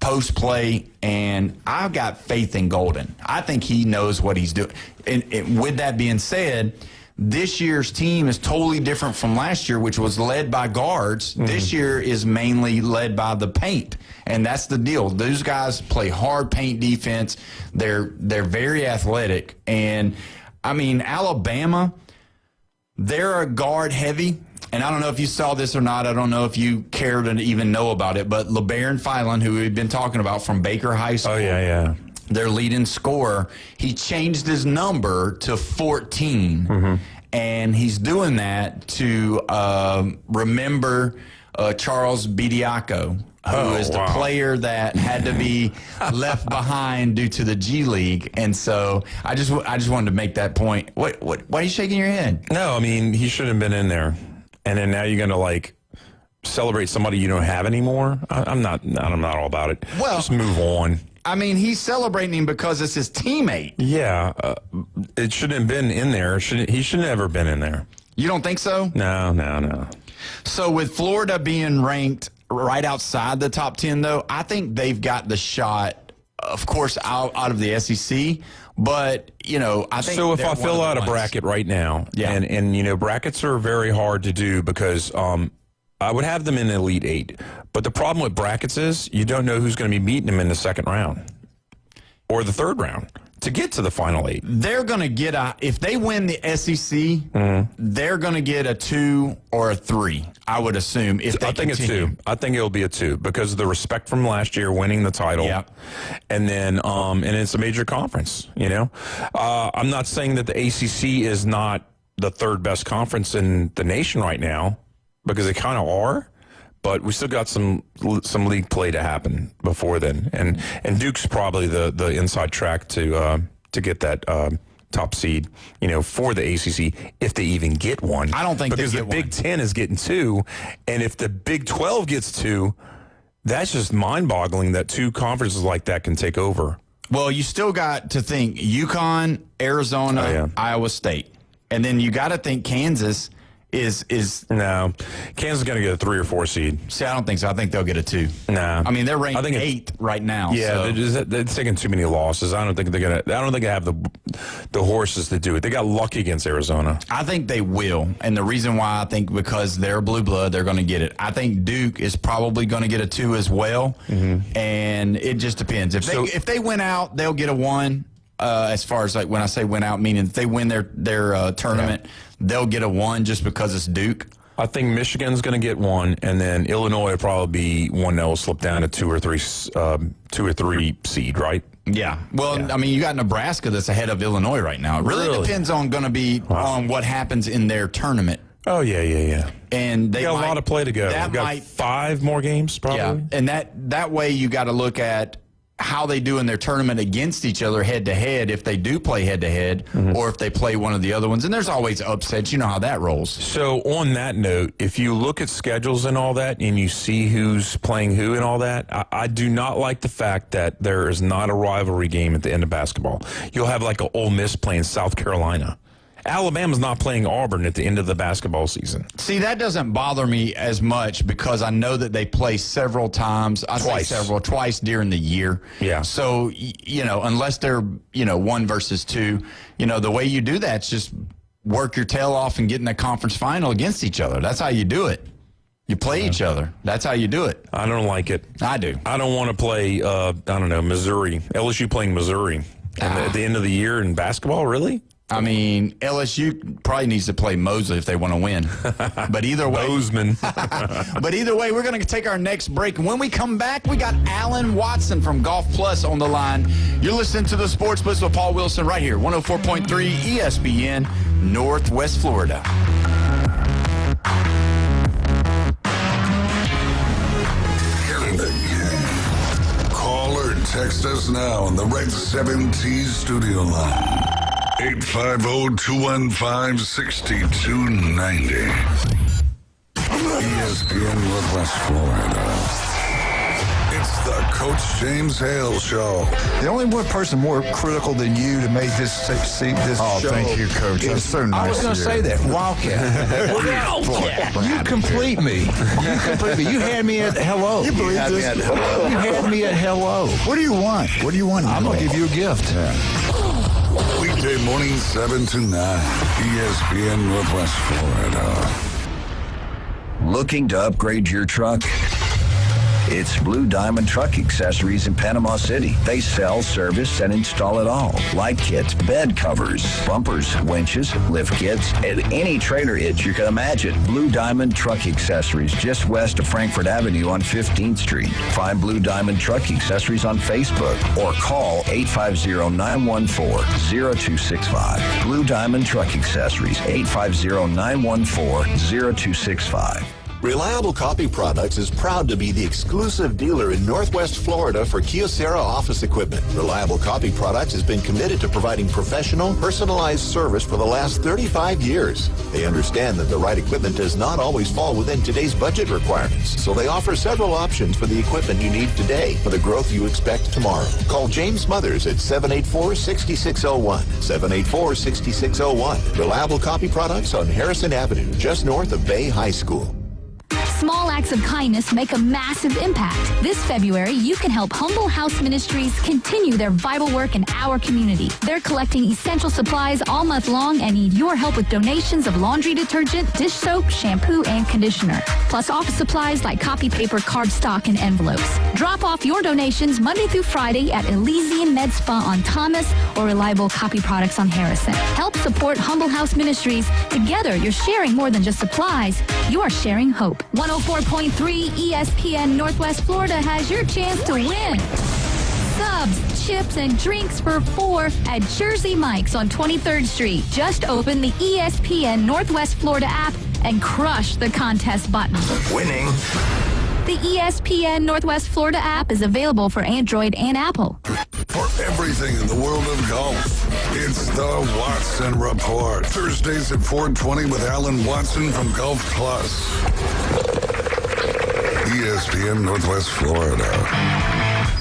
F: post play, and I've got faith in Golden. I think he knows what he's doing. And with that being said, this year's team is totally different from last year, which was led by guards. This year is mainly led by the paint, and that's the deal. Those guys play hard paint defense. They're very athletic, and I mean Alabama, they're a guard heavy. And I don't know if you saw this or not. I don't know if you care to even know about it, but LeBaron Filan, who we've been talking about from Baker High School.
P: Oh, yeah.
F: Their leading scorer, he changed his number to 14, and he's doing that to remember Charles Bediako, who is the player that had to be left behind due to the G League. And so I just wanted to make that point. Why are you shaking your head?
P: No, I mean, he shouldn't have been in there. And then now you're going to celebrate somebody you don't have anymore. I'm not all about it.
F: Well,
P: just move on.
F: I mean, he's celebrating him because it's his teammate.
P: Yeah, it shouldn't have been in there. He shouldn't have ever been in there.
F: You don't think so?
P: No.
F: So with Florida being ranked right outside the top 10, though, I think they've got the shot, of course, out of the SEC. But, I think
P: so. If I fill out a bracket right now, and brackets are very hard to do because I would have them in the Elite 8. But the problem with brackets is you don't know who's going to be beating them in the second round or the third round to get to the final 8.
F: They're going to get if they win the SEC, they're going to get a 2 or a 3, I would assume. I think
P: it's 2. I think it'll be a 2 because of the respect from last year winning the title.
F: Yeah.
P: And then, and it's a major conference, I'm not saying that the ACC is not the third best conference in the nation right now because they kind of are. But we still got some league play to happen before then, and Duke's probably the inside track to get that top seed, for the ACC if they even get one.
F: I don't think
P: because
F: they
P: the
F: get
P: Big
F: one.
P: 10 is getting 2, and if the Big 12 gets 2, that's just mind-boggling that 2 conferences like that can take over.
F: Well, you still got to think UConn, Arizona, Iowa State. And then you got to think Kansas is
P: No. Kansas is going to get a 3 or 4 seed.
F: See, I don't think so. I think they'll get a 2.
P: No.
F: I mean, they're ranked 8th right now.
P: Yeah,
F: so.
P: they're taking too many losses. I don't think they have the horses to do it. They got lucky against Arizona.
F: I think they will. And the reason why, I think because they're blue blood, they're going to get it. I think Duke is probably going to get a 2 as well.
P: Mm-hmm.
F: And it just depends. If they win out, they'll get a 1. As far as like when I say win out, meaning if they win their tournament, they'll get a 1 just because it's Duke.
P: I think Michigan's going to get 1, and then Illinois will probably be one that will slip down to 2 or 3 seed, right?
F: Yeah. Well, I mean, you got Nebraska that's ahead of Illinois right now. It really depends on on what happens in their tournament.
P: Oh yeah.
F: And they
P: got a lot of play to go. They've got 5 more games, probably.
F: Yeah, and that way you got to look at how they do in their tournament against each other head-to-head, if they do play head-to-head, or if they play one of the other ones. And there's always upsets. You know how that rolls.
P: So on that note, if you look at schedules and all that, and you see who's playing who and all that, I do not like the fact that there is not a rivalry game at the end of basketball. You'll have like an Ole Miss playing South Carolina. Alabama's not playing Auburn at the end of the basketball season.
F: See, that doesn't bother me as much because I know that they play several times. Twice during the year.
P: Yeah.
F: So, unless they're, 1 versus 2, the way you do that is just work your tail off and get in a conference final against each other. That's how you do it. You play each other. That's how you do it.
P: I don't like it.
F: I do.
P: I don't want to play, Missouri. LSU playing Missouri at the end of the year in basketball, really?
F: I mean, LSU probably needs to play Mosley if they want to win. But either way,
P: Bozeman.
F: But either way, we're going to take our next break. And when we come back, we got Alan Watson from Golf Plus on the line. You're listening to the Sports Blitz with Paul Wilson right here, 104.3 ESPN, Northwest Florida.
A: Call or text us now on the Red 7T studio line. 850-215-6290. ESPN Northwest Florida. It's the Coach James Hale Show.
Q: The only one person more critical than you to make this show.
N: Oh, thank you, Coach. That's so nice.
Q: I was going to say that. Wildcat. Wildcat. You complete me. You had me at hello.
N: You believe this?
Q: You had me at hello.
N: What do you want? What do you want?
Q: I'm going to give you a gift.
N: Yeah.
A: Weekday morning 7 to 9. ESPN Northwest Florida.
R: Looking to upgrade your truck? It's Blue Diamond Truck Accessories in Panama City. They sell, service, and install it all. Light kits, bed covers, bumpers, winches, lift kits, and any trailer hitch you can imagine. Blue Diamond Truck Accessories, just west of Frankfort Avenue on 15th Street. Find Blue Diamond Truck Accessories on Facebook or call 850-914-0265. Blue Diamond Truck Accessories, 850-914-0265.
S: Reliable Copy Products is proud to be the exclusive dealer in Northwest Florida for Kyocera office equipment. Reliable Copy Products has been committed to providing professional, personalized service for the last 35 years. They understand that the right equipment does not always fall within today's budget requirements, so they offer several options for the equipment you need today for the growth you expect tomorrow. Call James Smothers at 784-6601. 784-6601. Reliable Copy Products on Harrison Avenue, just north of Bay High School.
O: Small acts of kindness make a massive impact. This February, you can help Humble House Ministries continue their vital work in our community. They're collecting essential supplies all month long and need your help with donations of laundry detergent, dish soap, shampoo, and conditioner. Plus office supplies like copy paper, cardstock, and envelopes. Drop off your donations Monday through Friday at Elysian Med Spa on Thomas or Reliable Copy Products on Harrison. Help support Humble House Ministries. Together, you're sharing more than just supplies. You are sharing hope. 104.3 ESPN Northwest Florida has your chance to win. Subs, chips, and drinks for 4 at Jersey Mike's on 23rd Street. Just open the ESPN Northwest Florida app and crush the contest button.
N: Winning.
O: The ESPN Northwest Florida app is available for Android and Apple.
A: For everything in the world of golf, it's the Watson Report. Thursdays at 4:20 with Alan Watson from Golf Plus. ESPN Northwest Florida.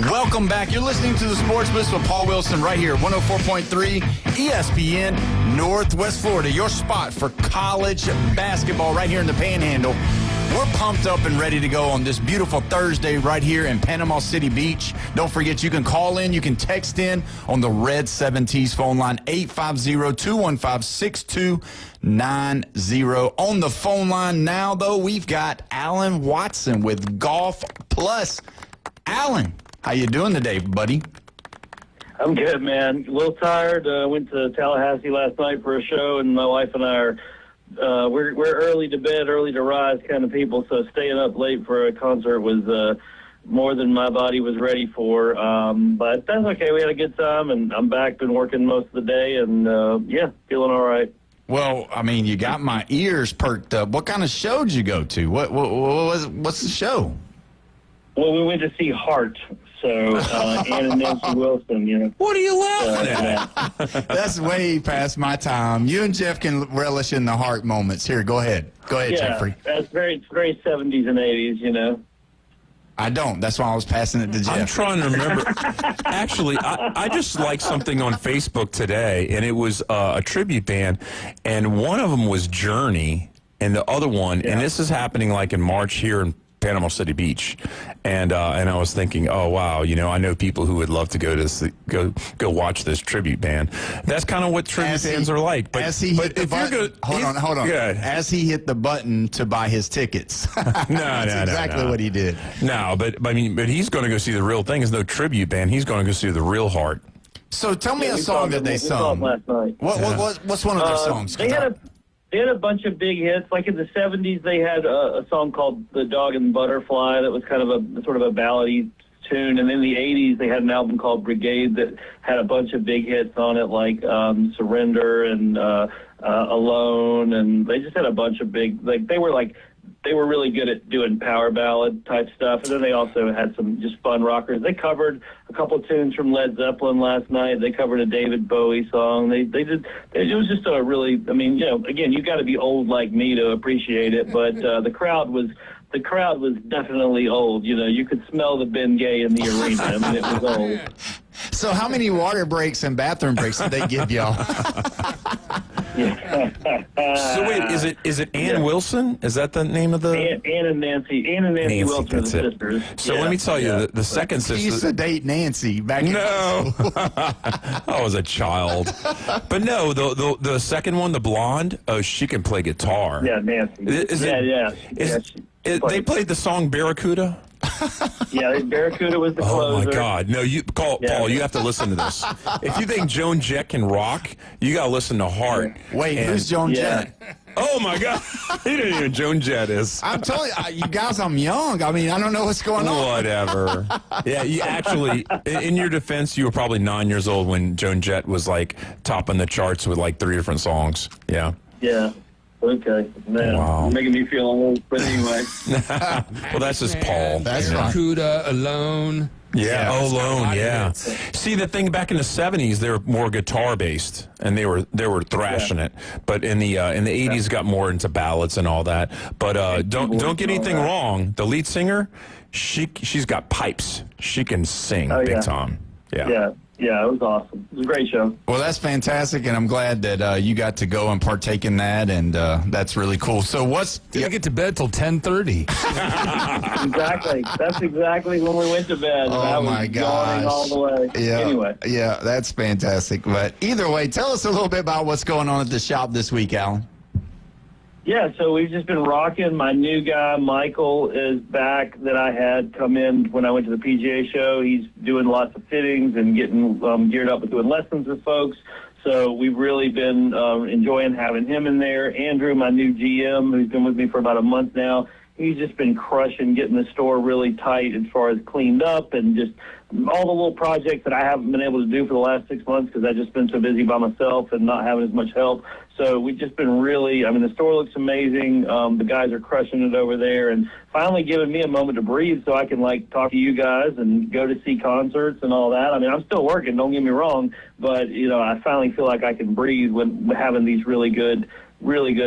B: Welcome back. You're listening to the Sports Blitz with Paul Wilson right here, 104.3 ESPN Northwest Florida. Your spot for college basketball right here in the Panhandle. We're pumped up and ready to go on this beautiful Thursday right here in Panama City Beach. Don't forget, you can call in, you can text in on the Red 7T's phone line, 850-215-6290. On the phone line now, though, we've got Alan Watson with Golf Plus. Alan, how you doing today, buddy?
T: I'm good, man. A little tired. Went to Tallahassee last night for a show, and my wife and I are we're early to bed, early to rise kind of people. So staying up late for a concert was more than my body was ready for. But that's okay. We had a good time, and I'm back. Been working most of the day, and yeah, feeling all right.
F: Well, I mean, you got my ears perked up. What kind of show did you go to? What's the show?
T: Well, we went to see Heart. So, Ann and Nancy Wilson, you know.
F: What are you laughing at? That's way past my time. You and Jeff can relish in the Heart moments. Here, go ahead. Go ahead, Jeffrey.
T: That's very 70s and 80s, you know.
F: I don't. That's why I was passing it to Jeff.
P: I'm trying to remember. Actually, I just liked something on Facebook today, and it was a tribute band, and one of them was Journey, and the other one, and this is happening like in March here in Panama City Beach, and I was thinking, oh wow, you know, I know people who would love to go to go watch this tribute band. That's kind of what tribute bands are like. But,
F: as he hit the button, hold on.
P: Good.
F: As he hit the button to buy his tickets, that's exactly what he did.
P: No, but he's going to go see the real thing. It's no tribute band. He's going to go see the real Heart.
F: So tell me a song that they sung.
T: Last night.
F: What's one of their songs?
T: They had a bunch of big hits. Like in the 70s, they had a song called The Dog and Butterfly that was kind of a sort of a ballady tune. And in the 80s, they had an album called Brigade that had a bunch of big hits on it, like Surrender and Alone. And they just had a bunch of big, they were really good at doing power ballad type stuff. And then they also had some just fun rockers. They covered a couple tunes from Led Zeppelin last night. They covered a David Bowie song. It was just a really, I mean, you know, again, you got to be old like me to appreciate it. But the crowd was definitely old. You know, you could smell the Ben Gay in the arena. I mean, it was old.
F: So how many water breaks and bathroom breaks did they give y'all?
P: So wait, is it Ann Wilson? Is that the name of the
T: Ann and Nancy Wilson are the sisters.
P: So let me tell you, the second sister.
F: He used to date Nancy back in
P: I was a child, but no, the second one, the blonde. Oh, she can play guitar.
T: Yeah, Nancy.
P: They played the song Barracuda.
T: Yeah, Barracuda was the closer.
P: Oh my God! No, Paul. You have to listen to this. If you think Joan Jett can rock, you got to listen to Heart.
F: Wait, who's Joan Jett?
P: Oh my God! You don't even know who Joan Jett is.
F: I'm telling you guys, I'm young. I mean, I don't know what's going on.
P: Whatever. Yeah, you actually, in your defense, you were probably 9 years old when Joan Jett was like topping the charts with like 3 different songs. Yeah.
T: Yeah. Okay, man, You're making me feel old, but anyway.
P: Well, that's just Paul.
E: That's Barracuda, Alone.
P: Yeah, Alone, yeah. See, the thing back in the 70s, they were more guitar based, and they were thrashing it. But in the 80s, got more into ballads and all that. But don't get anything wrong. The lead singer, she's got pipes. She can sing big time.
T: Yeah, it was awesome. It was a great show.
F: Well, that's fantastic, and I'm glad that you got to go and partake in that, and that's really cool. So
E: didn't get to bed till 10:30.
T: Exactly. That's exactly when we went to bed.
F: Oh, my gosh.
T: All the way.
F: Yeah.
T: Anyway.
F: Yeah, that's fantastic. But either way, tell us a little bit about what's going on at the shop this week, Alan.
T: Yeah, so we've just been rocking. My new guy, Michael, is back that I had come in when I went to the PGA show. He's doing lots of fittings and getting geared up with doing lessons with folks. So we've really been enjoying having him in there. Andrew, my new GM, who's been with me for about a month now, he's just been crushing, getting the store really tight as far as cleaned up and just all the little projects that I haven't been able to do for the last 6 months because I've just been so busy by myself and not having as much help. So we've just been really, I mean, the store looks amazing. The guys are crushing it over there and finally giving me a moment to breathe so I can, like, talk to you guys and go to see concerts and all that. I mean, I'm still working, don't get me wrong, but, you know, I finally feel like I can breathe when having these really good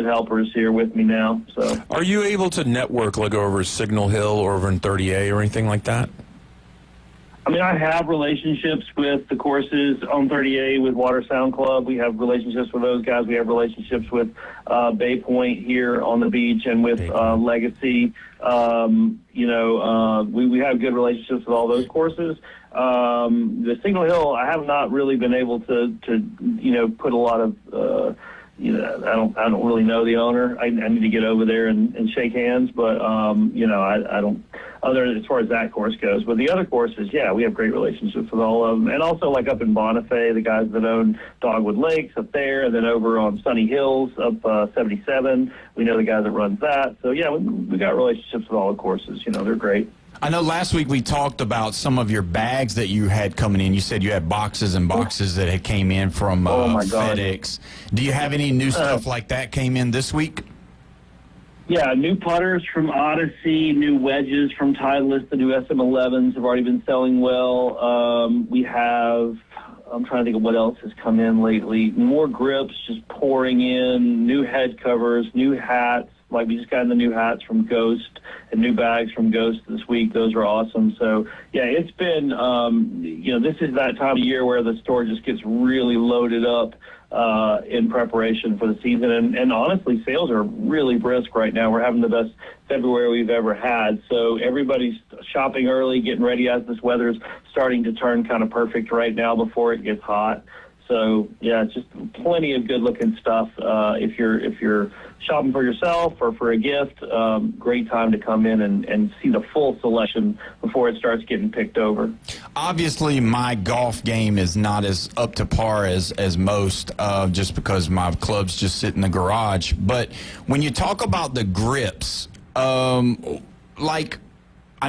T: helpers here with me now. So,
P: are you able to network like over Signal Hill or over in 30A or anything like that?
T: I mean, I have relationships with the courses on 30A with Water Sound Club. We have relationships with those guys. We have relationships with Bay Point here on the beach and with Legacy. We have good relationships with all those courses. The Signal Hill, I have not really been able to put a lot of I don't really know the owner. I need to get over there and shake hands, but I don't. Other as far as that course goes, but the other courses, yeah, we have great relationships with all of them, and also like up in Bonifay, the guys that own Dogwood Lakes up there, and then over on Sunny Hills up 77, we know the guy that runs that. So yeah, we got relationships with all the courses. You know, they're great.
F: I know last week we talked about some of your bags that you had coming in. You said you had boxes and boxes that had came in from FedEx. Do you have any new stuff like that came in this week?
T: Yeah, new putters from Odyssey, new wedges from Titleist, the new SM11s have already been selling well. We have, I'm trying to think of what else has come in lately. More grips just pouring in, new head covers, new hats. Like we just got in the new hats from Ghost and new bags from Ghost this week. Those are awesome. So, yeah, it's been, this is that time of year where the store just gets really loaded up in preparation for the season. And honestly, sales are really brisk right now. We're having the best February we've ever had. So everybody's shopping early, getting ready as this weather's starting to turn kind of perfect right now before it gets hot. So, yeah, it's just plenty of good-looking stuff. If you're shopping for yourself or for a gift, great time to come in and see the full selection before it starts getting picked over.
F: Obviously, my golf game is not as up to par as most, just because my clubs just sit in the garage. But when you talk about the grips, I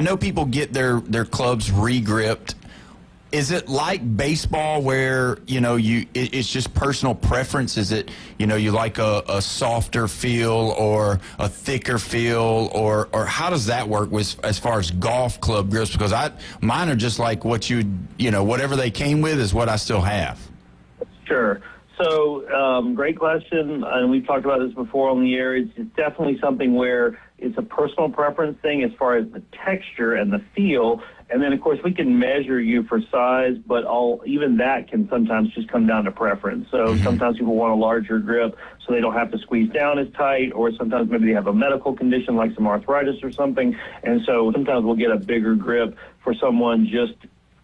F: know people get their clubs re-gripped. Is it like baseball where, it's just personal preference? Is it, you like a softer feel or a thicker feel, or how does that work as far as golf club grips? Because mine are just like whatever they came with is what I still have.
T: Sure. So, great question, and we've talked about this before on the air. It's definitely something where it's a personal preference thing as far as the texture and the feel. And then, of course, we can measure you for size, but even that can sometimes just come down to preference. So sometimes people want a larger grip so they don't have to squeeze down as tight, or sometimes maybe they have a medical condition like some arthritis or something. And so sometimes we'll get a bigger grip for someone just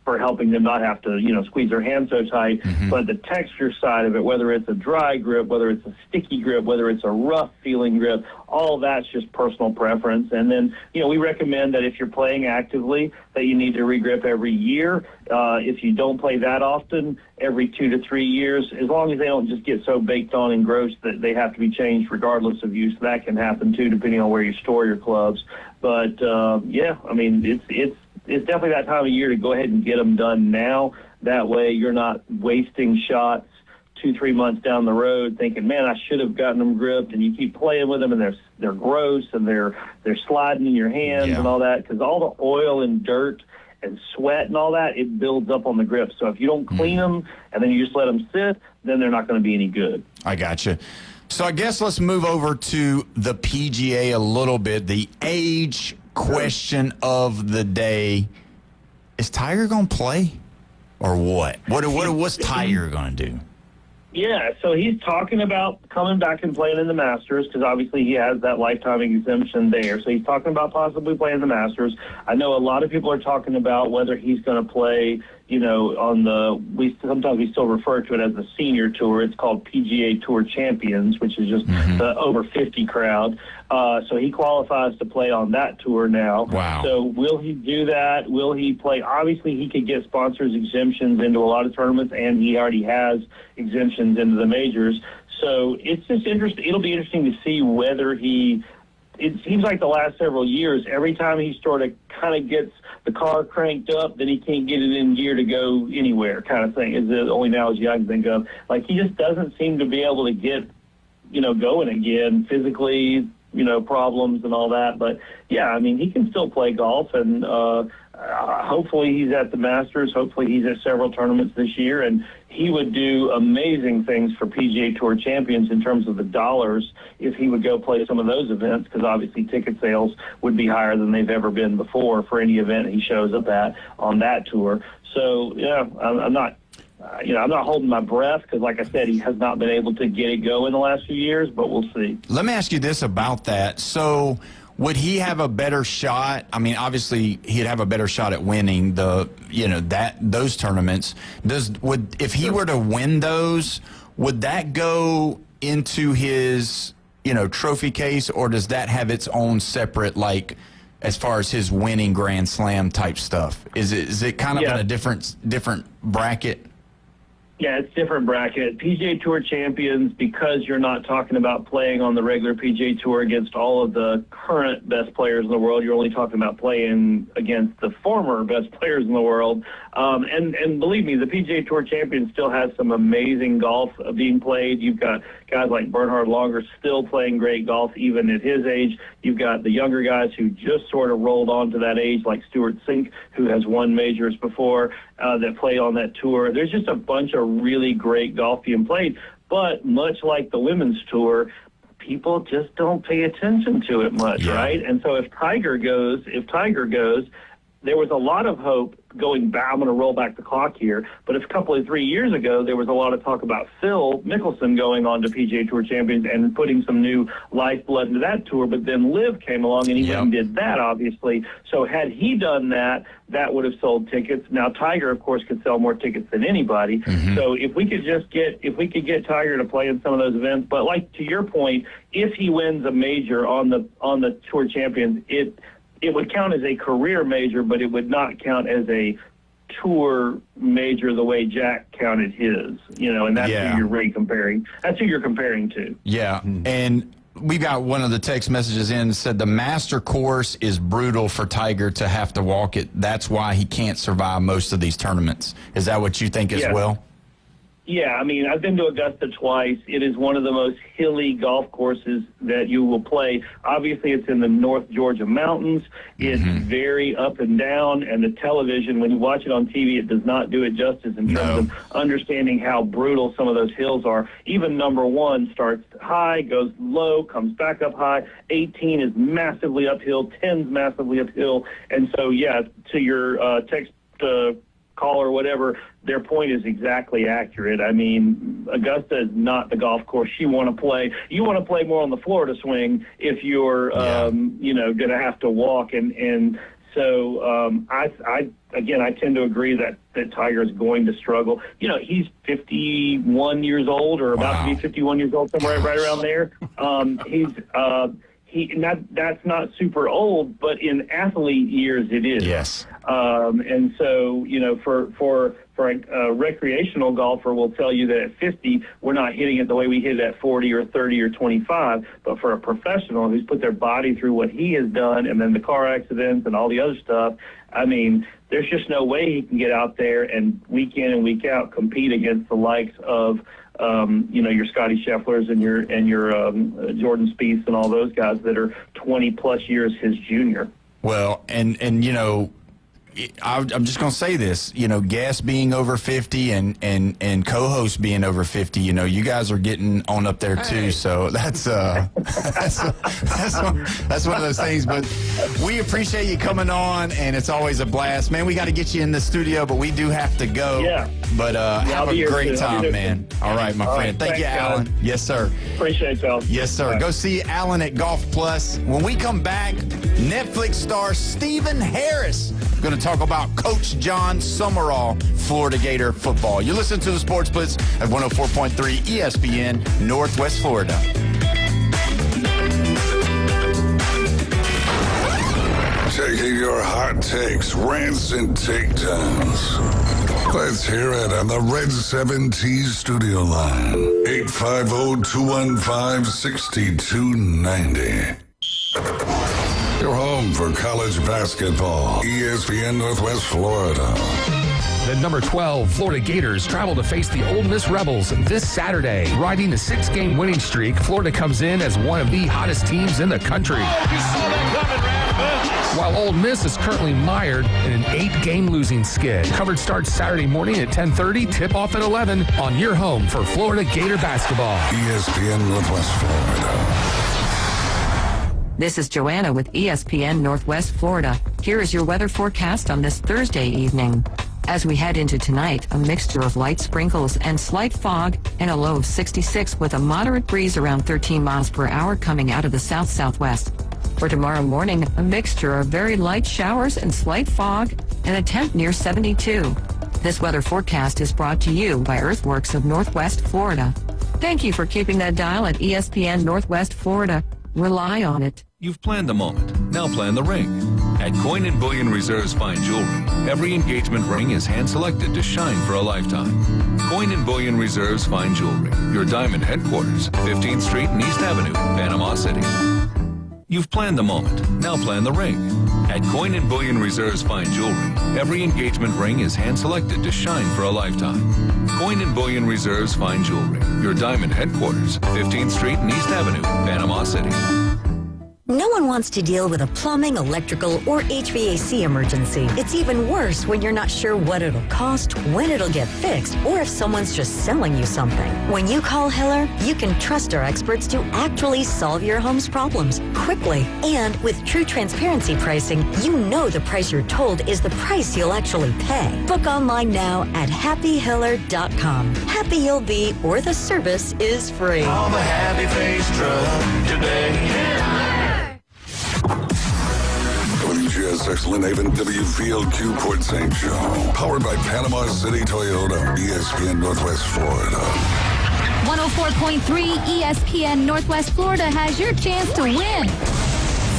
T: for helping them not have to, squeeze their hand so tight. But the texture side of it, whether it's a dry grip, whether it's a sticky grip, whether it's a rough feeling grip, all that's just personal preference. And then, we recommend that if you're playing actively, that you need to regrip every year. If you don't play that often, every 2 to 3 years, as long as they don't just get so baked on and gross that they have to be changed regardless of use. That can happen too, depending on where you store your clubs. But it's definitely that time of year to go ahead and get them done now. That way you're not wasting shots 2-3 months down the road thinking, man, I should have gotten them gripped, and you keep playing with them and they're gross and they're sliding in your hands and all that, because all the oil and dirt and sweat and all that, it builds up on the grips. So if you don't clean them and then you just let them sit, then they're not going to be any good.
F: I gotcha. So I guess let's move over to the PGA a little bit. The age question of the day: is Tiger going to play, or what? What's Tiger going to do?
T: Yeah, so he's talking about coming back and playing in the Masters, because obviously he has that lifetime exemption there. So he's talking about possibly playing the Masters. I know a lot of people are talking about whether he's going to play, sometimes we still refer to it as the senior tour. It's called PGA Tour Champions, which is just the over 50 crowd. So he qualifies to play on that tour now.
F: Wow.
T: So will he do that? Will he play? Obviously, he could get sponsors exemptions into a lot of tournaments, and he already has exemptions into the majors. So it's just interesting. It'll be interesting to see whether he it seems like the last several years, every time he sort of kind of gets the car cranked up, then he can't get it in gear to go anywhere, kind of thing, is the only analogy I can think of. Like, he just doesn't seem to be able to get, going again physically, problems and all that. But, yeah, I mean, he can still play golf, and hopefully he's at the Masters. Hopefully he's at several tournaments this year, and he would do amazing things for PGA Tour champions in terms of the dollars if he would go play some of those events, because obviously ticket sales would be higher than they've ever been before for any event he shows up at on that tour. So, I'm not holding my breath because, like I said, he has not been able to get it going the last few years, but we'll see.
F: Let me ask you this about that. So would he have a better shot? I mean, obviously he'd have a better shot at winning those tournaments. If he were to win those, would that go into his, trophy case, or does that have its own separate, like, as far as his winning Grand Slam type stuff? Is it kind of in a different bracket?
T: Yeah, it's different bracket. PGA Tour champions, because you're not talking about playing on the regular PGA Tour against all of the current best players in the world. You're only talking about playing against the former best players in the world. And believe me, the PGA Tour champion still has some amazing golf being played. You've got guys like Bernhard Langer still playing great golf even at his age. You've got the younger guys who just sort of rolled on to that age, like Stuart Sink, who has won majors before, that play on that tour. There's just a bunch of really great golf being played. But much like the women's tour, people just don't pay attention to it much, right? And so if Tiger goes, there was a lot of hope going back. I'm going to roll back the clock here, but a couple of 3 years ago, there was a lot of talk about Phil Mickelson going on to PGA Tour champions and putting some new lifeblood into that tour. But then Liv came along and he went and did that, obviously. So had he done that, that would have sold tickets. Now Tiger, of course, could sell more tickets than anybody. Mm-hmm. So if we could get Tiger to play in some of those events, but like to your point, if he wins a major on the Tour Champions, it would count as a career major, but it would not count as a tour major the way Jack counted his, and that's who you're really comparing. That's who you're comparing to.
F: Yeah, and we got one of the text messages in that said the master course is brutal for Tiger to have to walk it. That's why he can't survive most of these tournaments. Is that what you think as well?
T: Yeah, I mean, I've been to Augusta twice. It is one of the most hilly golf courses that you will play. Obviously, it's in the North Georgia mountains. It's very up and down, and the television, when you watch it on TV, it does not do it justice in terms of understanding how brutal some of those hills are. Even number 1 starts high, goes low, comes back up high. 18 is massively uphill, 10's massively uphill. And so, to your text call or whatever, their point is exactly accurate. I mean, Augusta is not the golf course you want to play. You want to play more on the Florida swing if you're, going to have to walk. And so I tend to agree that Tiger is going to struggle. He's 51 years old or about to be 51 years old, somewhere right around there. That's not super old, but in athlete years it is.
F: Yes.
T: And so, for a recreational golfer will tell you that at 50, we're not hitting it the way we hit it at 40 or 30 or 25. But for a professional who's put their body through what he has done and then the car accidents and all the other stuff, I mean, there's just no way he can get out there and week in and week out compete against the likes of your Scotty Schefflers and your Jordan Spieth and all those guys that are 20 plus years his junior.
F: Well, and I'm just going to say this, guests being over 50 and co-hosts being over 50, you guys are getting on up there too. So that's one of those things. But we appreciate you coming on, and it's always a blast, man. We got to get you in the studio, but we do have to go.
T: Yeah.
F: But have a great time, man. All right, my friend. Thank you, Alan. Yes, sir.
T: Appreciate it, y'all.
F: Yes, sir. Go see Alan at Golf Plus. When we come back, Netflix star Stephen Harris going to talk about Coach John Summerall, Florida Gator football. You listen to the Sports Blitz at 104.3 ESPN, Northwest Florida.
A: Taking your hot takes, rants, and takedowns. Let's hear it on the Red 7T studio line. 850-215-6290. Your home for college basketball. ESPN Northwest Florida.
U: The number 12 Florida Gators travel to face the Ole Miss Rebels this Saturday. Riding a 6-game winning streak, Florida comes in as one of the hottest teams in the country. While Ole Miss is currently mired in an 8-game losing skid. Coverage starts Saturday morning at 10:30, tip-off at 11 on your home for Florida Gator basketball.
A: ESPN Northwest Florida.
K: This is Joanna with ESPN Northwest Florida. Here is your weather forecast on this Thursday evening. As we head into tonight, a mixture of light sprinkles and slight fog and a low of 66 with a moderate breeze around 13 miles per hour coming out of the south-southwest. For tomorrow morning, a mixture of very light showers and slight fog and a temp near 72. This weather forecast is brought to you by Earthworks of Northwest Florida. Thank you for keeping that dial at ESPN Northwest Florida. Rely on it.
V: You've planned the moment. Now plan the ring. At Coin and Bullion Reserve's Fine Jewelry, every engagement ring is hand-selected to shine for a lifetime. Coin and Bullion Reserve's Fine Jewelry, your diamond headquarters, 15th Street and East Avenue, Panama City. You've planned the moment. Now plan the ring. At Coin and Bullion Reserve's Fine Jewelry, every engagement ring is hand-selected to shine for a lifetime. Coin and Bullion Reserve's Fine Jewelry, your diamond headquarters, 15th Street and East Avenue, Panama City.
W: No one wants to deal with a plumbing, electrical, or HVAC emergency. It's even worse when you're not sure what it'll cost, when it'll get fixed, or if someone's just selling you something. When you call Hiller, you can trust our experts to actually solve your home's problems quickly. And with true transparency pricing, you know the price you're told is the price you'll actually pay. Book online now at happyhiller.com. Happy you'll be, or the service is free.
X: Call the Happy Face Truck today.
A: WGSX Lynn Haven, WVLQ Port St. Joe. Powered by Panama City Toyota, ESPN Northwest Florida.
O: 104.3 ESPN Northwest Florida has your chance to win.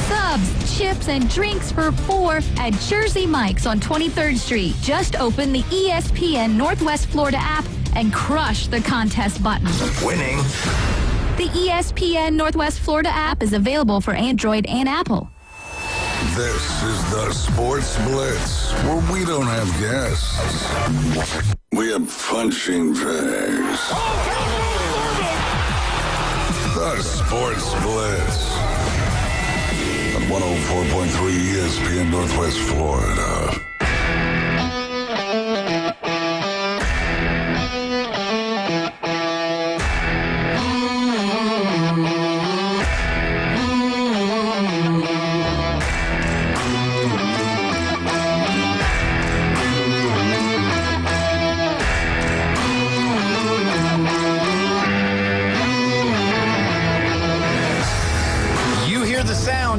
O: Subs, chips, and drinks for $4 at Jersey Mike's on 23rd Street. Just open the ESPN Northwest Florida app and crush the contest button.
X: Winning.
O: The ESPN Northwest Florida app is available for Android and Apple.
A: This is the Sports Blitz, where we don't have guests. We have punching bags. The Sports Blitz on 104.3 ESPN Northwest Florida.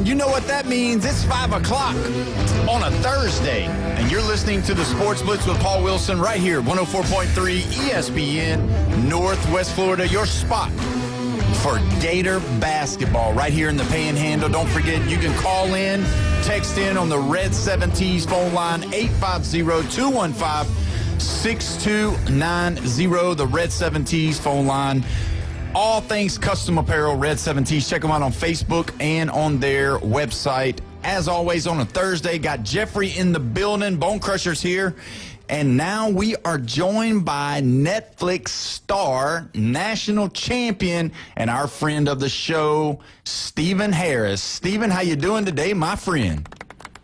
B: You know what that means. It's 5 o'clock on a Thursday, and you're listening to the Sports Blitz with Paul Wilson right here, 104.3 ESPN, Northwest Florida, your spot for Gator basketball right here in the Panhandle. Don't forget, you can call in, text in on the Red 7T's phone line, 850-215-6290, the Red 7T's phone line. All things custom apparel, Red 7T's. Check them out on Facebook and on their website. As always, on a Thursday, got Jeffrey in the building. Bone Crusher's here. And now we are joined by Netflix star, national champion, and our friend of the show, Stephen Harris. Stephen, how you doing today, my friend?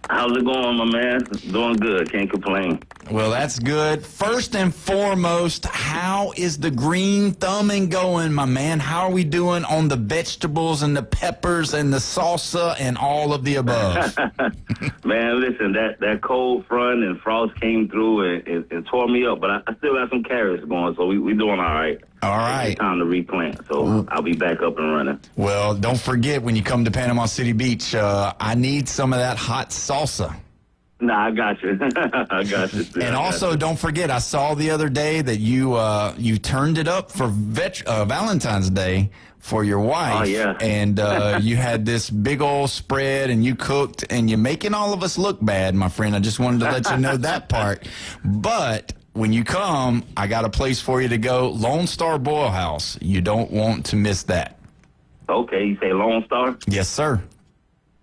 Y: How's it going, my man? Doing good. Can't complain.
B: Well, that's good. First and foremost, how is the green thumbing going, my man? How are we doing on the vegetables and the peppers and the salsa and all of the above?
Y: Man, listen, that cold front and frost came through and it tore me up, but I still got some carrots going, so we doing all right.
B: All right.
Y: It's time to replant, so I'll be back up and running.
B: Well, don't forget when you come to Panama City Beach, I need some of that hot salsa.
Y: Nah, I got you. I got you.
B: And also, don't forget, I saw the other day that you turned it up for Valentine's Day for your wife.
Y: Oh, yeah.
B: And you had this big old spread, and you cooked, and you're making all of us look bad, my friend. I just wanted to let you know that part. But when you come, I got a place for you to go, Lone Star Boil House. You don't want to miss that.
Y: Okay, you say Lone Star?
B: Yes, sir.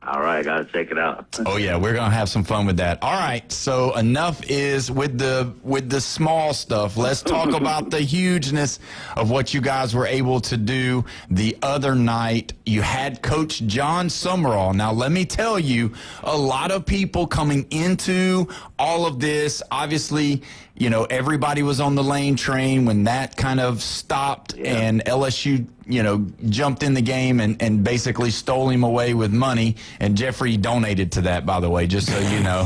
Y: All right, gotta check it out.
F: Oh yeah, we're gonna have some fun with that. All right, so enough is with the small stuff. Let's talk about the hugeness of what you guys were able to do the other night. You had Coach John Summerall. Now let me tell you, a lot of people coming into all of this, obviously, you know, everybody was on the Lane train when that kind of stopped and LSU, you know, jumped in the game and basically stole him away with money. And Jeffrey donated to that, by the way, just so you know.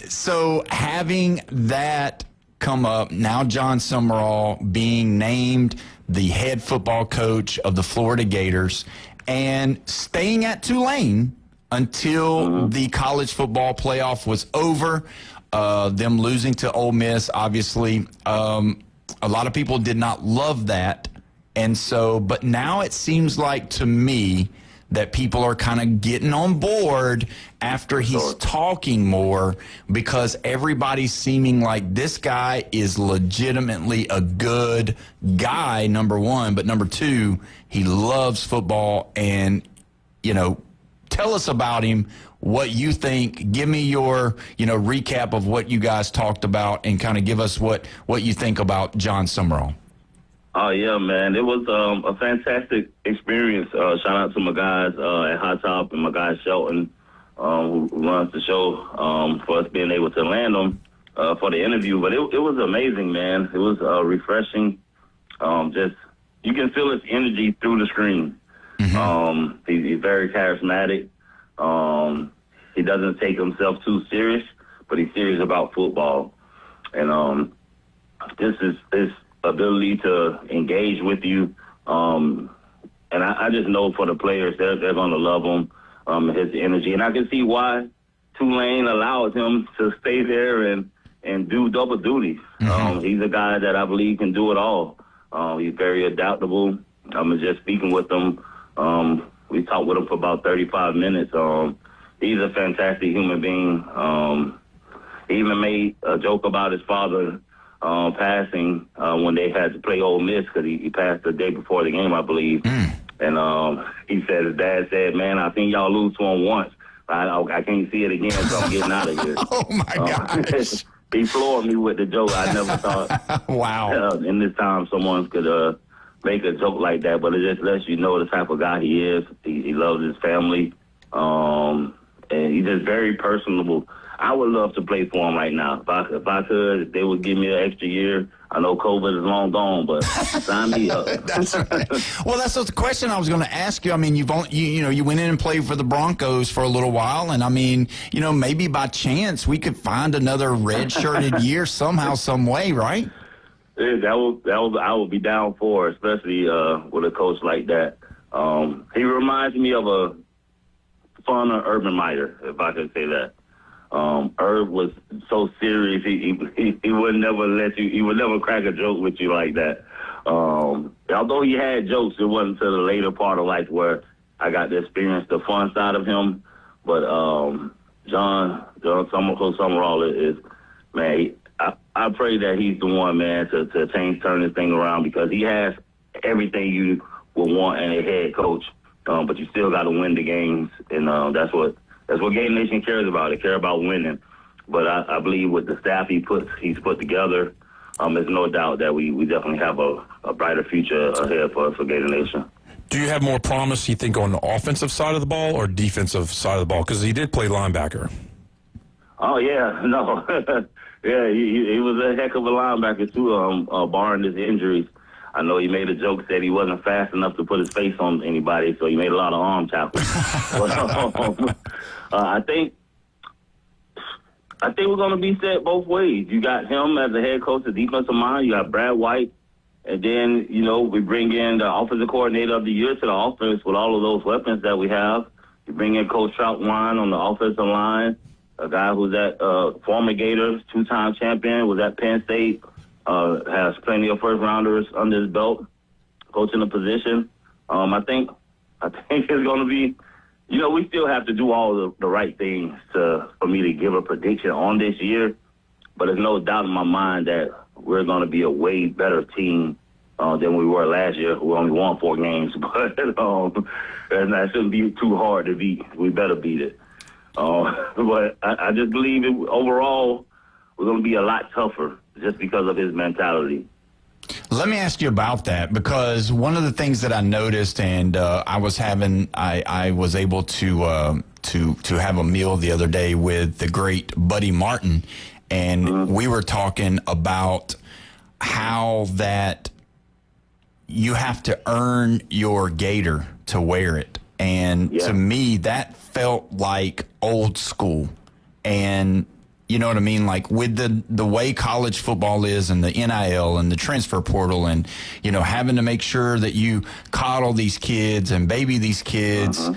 F: So having that come up, now John Summerall being named the head football coach of the Florida Gators and staying at Tulane until the college football playoff was over. Them losing to Ole Miss, obviously, a lot of people did not love that. And so, but now it seems like to me that people are kind of getting on board after he's talking more, because everybody's seeming like this guy is legitimately a good guy, number one, but number two, he loves football. And, you know, tell us about him, what you think. Give me your, you know, recap of what you guys talked about and kind of give us what you think about John Summerall.
Y: Oh, yeah, man. It was a fantastic experience. Shout out to my guys at Hot Top and my guy Shelton, who runs the show, for us being able to land them for the interview. But it was amazing, man. It was refreshing. Just you can feel his energy through the screen. He's very charismatic. He doesn't take himself too serious, but he's serious about football. And this is his ability to engage with you. And I just know for the players, they're going to love him, his energy. And I can see why Tulane allowed him to stay there and do double duty. He's a guy that I believe can do it all. He's very adaptable. Just speaking with him, we talked with him for about 35 minutes. He's a fantastic human being. He even made a joke about his father passing when they had to play Ole Miss, because he passed the day before the game, I believe. And he said, his dad said, man, I think y'all lose to him once. I can't see it again, so I'm getting out of here.
F: Oh, my gosh.
Y: He floored me with the joke. I never thought
F: wow.
Y: In this time someone could make a joke like that, but it just lets you know the type of guy he is. He loves his family, and he's just very personable. I would love to play for him right now. If I could, if they would give me an extra year. I know COVID is long gone, but sign me up.
F: That's right. Well, that's the question I was going to ask you. I mean, you went in and played for the Broncos for a little while, and I mean, you know, maybe by chance we could find another red-shirted year somehow, some way, right?
Y: Yeah, I would be down for, especially with a coach like that. He reminds me of a funner Urban Meyer, if I could say that. Herb was so serious. He would never let you. He would never crack a joke with you like that. Although he had jokes, it wasn't until the later part of life where I got to experience the fun side of him. But John Summerall is, man. I pray that he's the one, man, to turn this thing around, because he has everything you would want in a head coach. But you still got to win the games, and that's what Gator Nation cares about. They care about winning. But I believe with the staff he's put together, there's no doubt that we definitely have a brighter future ahead for Gator Nation.
P: Do you have more promise, you think, on the offensive side of the ball or defensive side of the ball? Because he did play linebacker.
Y: Oh, yeah. No. Yeah, he was a heck of a linebacker, too, barring his injuries. I know he made a joke, said he wasn't fast enough to put his face on anybody, so he made a lot of arm tackles. But, I think we're going to be set both ways. You got him as the head coach of defensive mind. You got Brad White. And then, you know, we bring in the offensive coordinator of the year to the offense with all of those weapons that we have. You bring in Coach Troutwine on the offensive line, a guy who's at former Gators, two-time champion, was at Penn State, has plenty of first-rounders under his belt, coaching the position. I think it's going to be, you know, we still have to do all the right things for me to give a prediction on this year, but there's no doubt in my mind that we're going to be a way better team than we were last year. We only won 4 games, but and that shouldn't be too hard to beat. We better beat it. But I just believe overall we're going to be a lot tougher just because of his mentality.
F: Let me ask you about that, because one of the things that I noticed, and I was able to have a meal the other day with the great Buddy Martin, and we were talking about how that you have to earn your gator to wear it. And to me, that felt like old school. And you know what I mean? Like with the way college football is and the NIL and the transfer portal and, you know, having to make sure that you coddle these kids and baby these kids.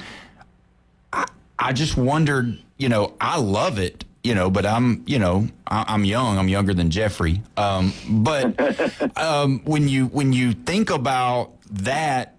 F: I just wondered, you know, I love it, you know, but I'm young. I'm younger than Jeffrey. But when you think about that,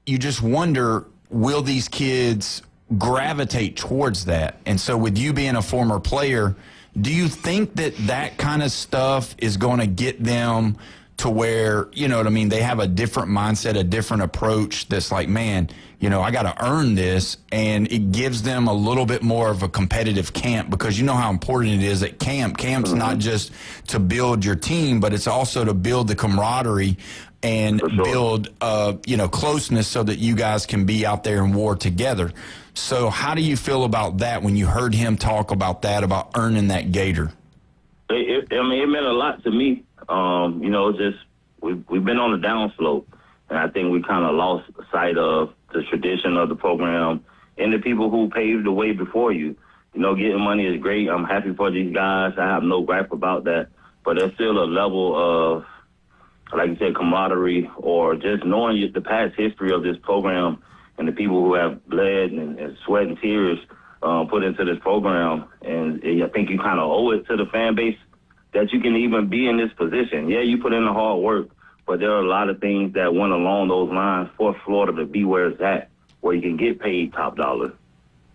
F: you just wonder, will these kids gravitate towards that? And so with you being a former player, do you think that kind of stuff is going to get them to where, you know what I mean, they have a different mindset, a different approach that's like, man, you know, I got to earn this, and it gives them a little bit more of a competitive camp, because you know how important it is at camp. Camp's not just to build your team, but it's also to build the camaraderie and build, closeness so that you guys can be out there in war together. So how do you feel about that when you heard him talk about that, about earning that gator?
Y: It meant a lot to me. We've been on the downslope, and I think we kind of lost sight of the tradition of the program and the people who paved the way before you. You know, getting money is great. I'm happy for these guys. I have no gripe about that. But there's still a level of, like you said, camaraderie, or just knowing the past history of this program and the people who have bled and sweat and tears put into this program. And I think you kind of owe it to the fan base that you can even be in this position. Yeah, you put in the hard work, but there are a lot of things that went along those lines for Florida to be where it's at, where you can get paid top dollar.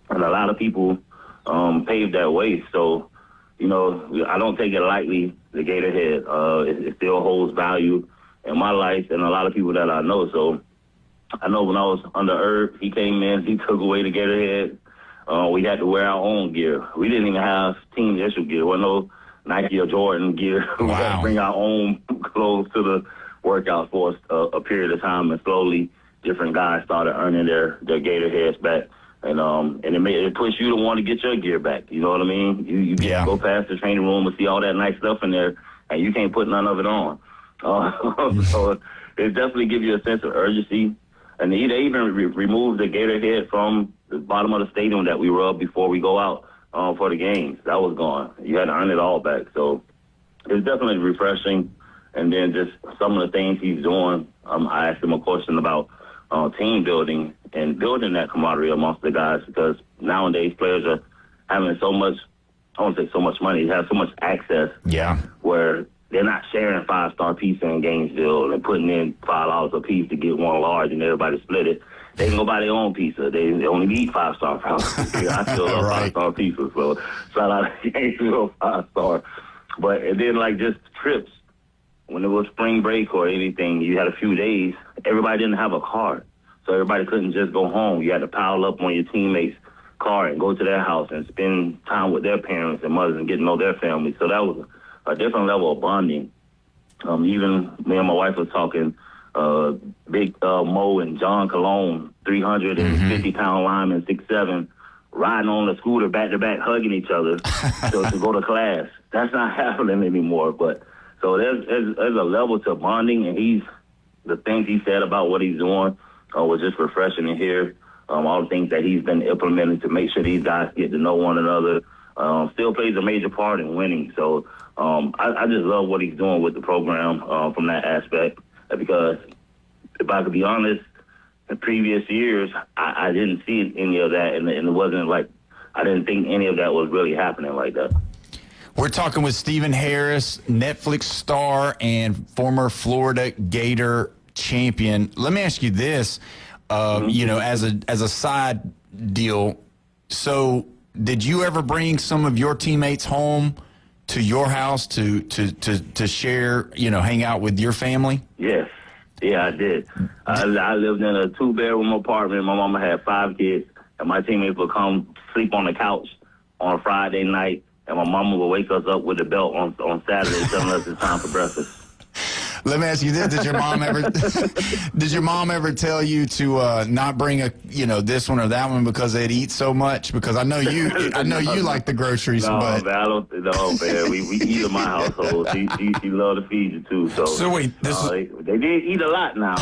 Y: And a lot of people paved that way. So, you know, I don't take it lightly, the Gatorhead. It still holds value in my life and a lot of people that I know. So I know when I was under Herb, he came in, he took away the Gatorhead. We had to wear our own gear. We didn't even have team issue gear. There was no Nike or Jordan gear. We had to bring our own clothes to the workouts for a period of time, and slowly different guys started earning their Gatorheads back. And it pushed you to want to get your gear back. You know what I mean? You go past the training room and see all that nice stuff in there, and you can't put none of it on. So it definitely gives you a sense of urgency. And they even removed the Gatorhead from the bottom of the stadium that we rub before we go out for the games. That was gone. You had to earn it all back. So it's definitely refreshing. And then just some of the things he's doing. I asked him a question about team building and building that camaraderie amongst the guys, because nowadays players are having so much, I won't say so much money, they have so much access where they're not sharing 5-star pizza in Gainesville and putting in $5 a piece to get one large and everybody split it. They can go buy their own pizza. They only need 5-star pizza. I still love 5-star pizza, so shout out to Gainesville 5-star. But and then like just trips, when it was spring break or anything, you had a few days, everybody didn't have a car. So everybody couldn't just go home. You had to pile up on your teammates' car and go to their house and spend time with their parents and mothers and get to know their family. So that was a different level of bonding. Even me and my wife was talking, Big Mo and John Cologne, 350-pound lineman, 6'7", riding on the scooter back-to-back, hugging each other to go to class. That's not happening anymore. But so there's a level to bonding, and the things he said about what he's doing was just refreshing to hear. All the things that he's been implementing to make sure these guys get to know one another still plays a major part in winning. So I just love what he's doing with the program from that aspect, because if I could be honest, in previous years, I didn't see any of that, and it wasn't like I didn't think any of that was really happening like that.
F: We're talking with Stephen Harris, Netflix star and former Florida Gator champion. Let me ask you this, you know, as a side deal. So did you ever bring some of your teammates home to your house to share, you know, hang out with your family?
Y: Yes. Yeah, I did. I lived in a 2-bedroom apartment. My mama had 5 kids, and my teammates would come sleep on the couch on a Friday night, and my mama would wake us up with a belt on Saturday telling us it's time for breakfast.
F: Let me ask you this: Did your mom ever tell you to not bring this one or that one because they'd eat so much? Because I know you like the groceries.
Y: No,
F: but
Y: man, I don't. No, man, we eat in my household. She loved to feed you too. So
P: wait,
Y: they did eat a lot now.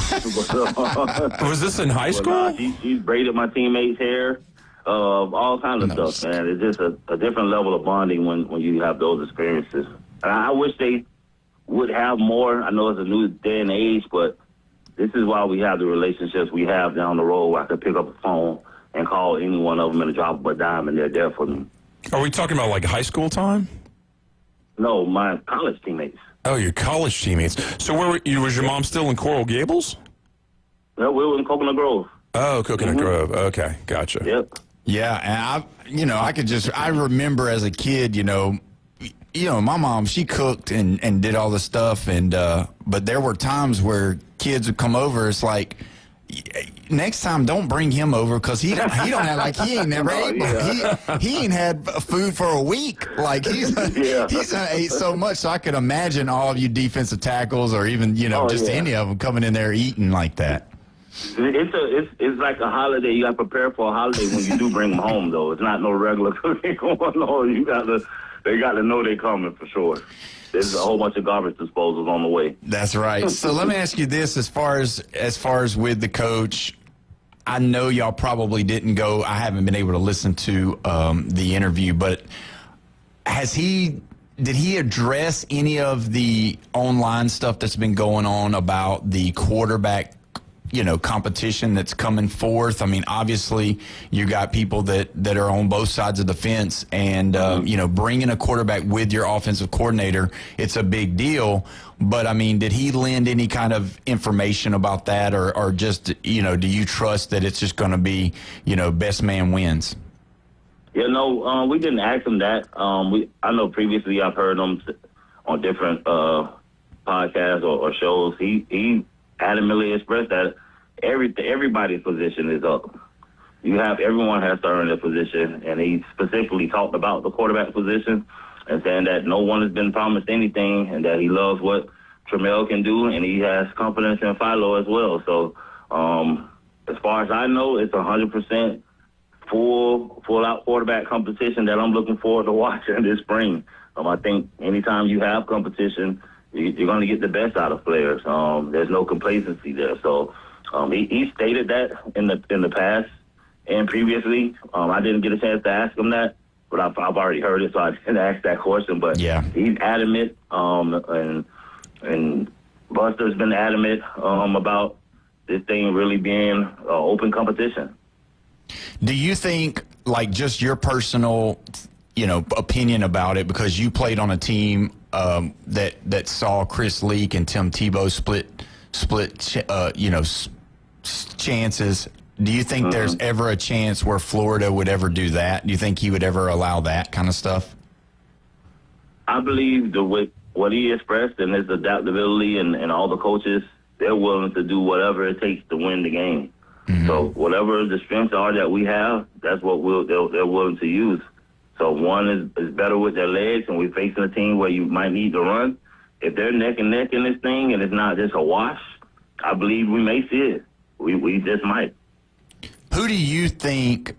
P: Was this in high school?
Y: She's braided my teammates' hair. All kinds of stuff, man. It's just a different level of bonding when you have those experiences. And I wish they would have more. I know it's a new day and age, but this is why we have the relationships we have down the road where I could pick up a phone and call any one of them and drop them a dime, and they're there for me.
P: Are we talking about like high school time?
Y: No, my college teammates.
P: Oh, your college teammates. So where was your mom still in Coral Gables?
Y: No, we were in Coconut Grove.
P: Oh, Coconut Grove. Okay, gotcha.
Y: Yep.
F: Yeah, and I remember as a kid, my mom, she cooked and did all the stuff, and but there were times where kids would come over. It's like, next time don't bring him over because he don't have, like, he ain't never ate. He ain't had food for a week. Like he's ate so much. So I could imagine all of you defensive tackles or even any of them coming in there eating like that.
Y: It's like a holiday. You got to prepare for a holiday when you do bring them home, though. It's not no regular cooking going on. They got to know they're coming for sure. There's a whole bunch of garbage disposals on the way.
F: That's right. So let me ask you this: as far as with the coach, I know y'all probably didn't go. I haven't been able to listen to the interview, but did he address any of the online stuff that's been going on about the quarterback competition that's coming forth? I mean, obviously you got people that are on both sides of the fence, and bringing a quarterback with your offensive coordinator, it's a big deal. But I mean, did he lend any kind of information about that, or just do you trust that it's just going to be best man wins?
Y: Yeah, no, we didn't ask him that. I know previously I've heard him on different podcasts or shows. He adamantly expressed that everybody's position is up. Everyone has to earn their position, and he specifically talked about the quarterback position and saying that no one has been promised anything, and that he loves what Tramel can do, and he has confidence in Philo as well. So, as far as I know, it's 100% full out quarterback competition that I'm looking forward to watching this spring. I think anytime you have competition, you're going to get the best out of players. There's no complacency there. So he stated that in the past and previously. I didn't get a chance to ask him that, but I've already heard it, so I didn't ask that question. But
F: yeah,
Y: he's adamant, and Buster's been adamant about this thing really being open competition.
F: Do you think, like, just your personal opinion about it, because you played on a team that saw Chris Leak and Tim Tebow split chances? Do you think there's ever a chance where Florida would ever do that? Do you think he would ever allow that kind of stuff?
Y: I believe what he expressed and his adaptability and all the coaches, they're willing to do whatever it takes to win the game. Mm-hmm. So whatever the strengths are that we have, that's what they're willing to use. So one is better with their legs, and we're facing a team where you might need to run. If they're neck and neck in this thing and it's not just a wash, I believe we may see it. We just might.
F: Who do you think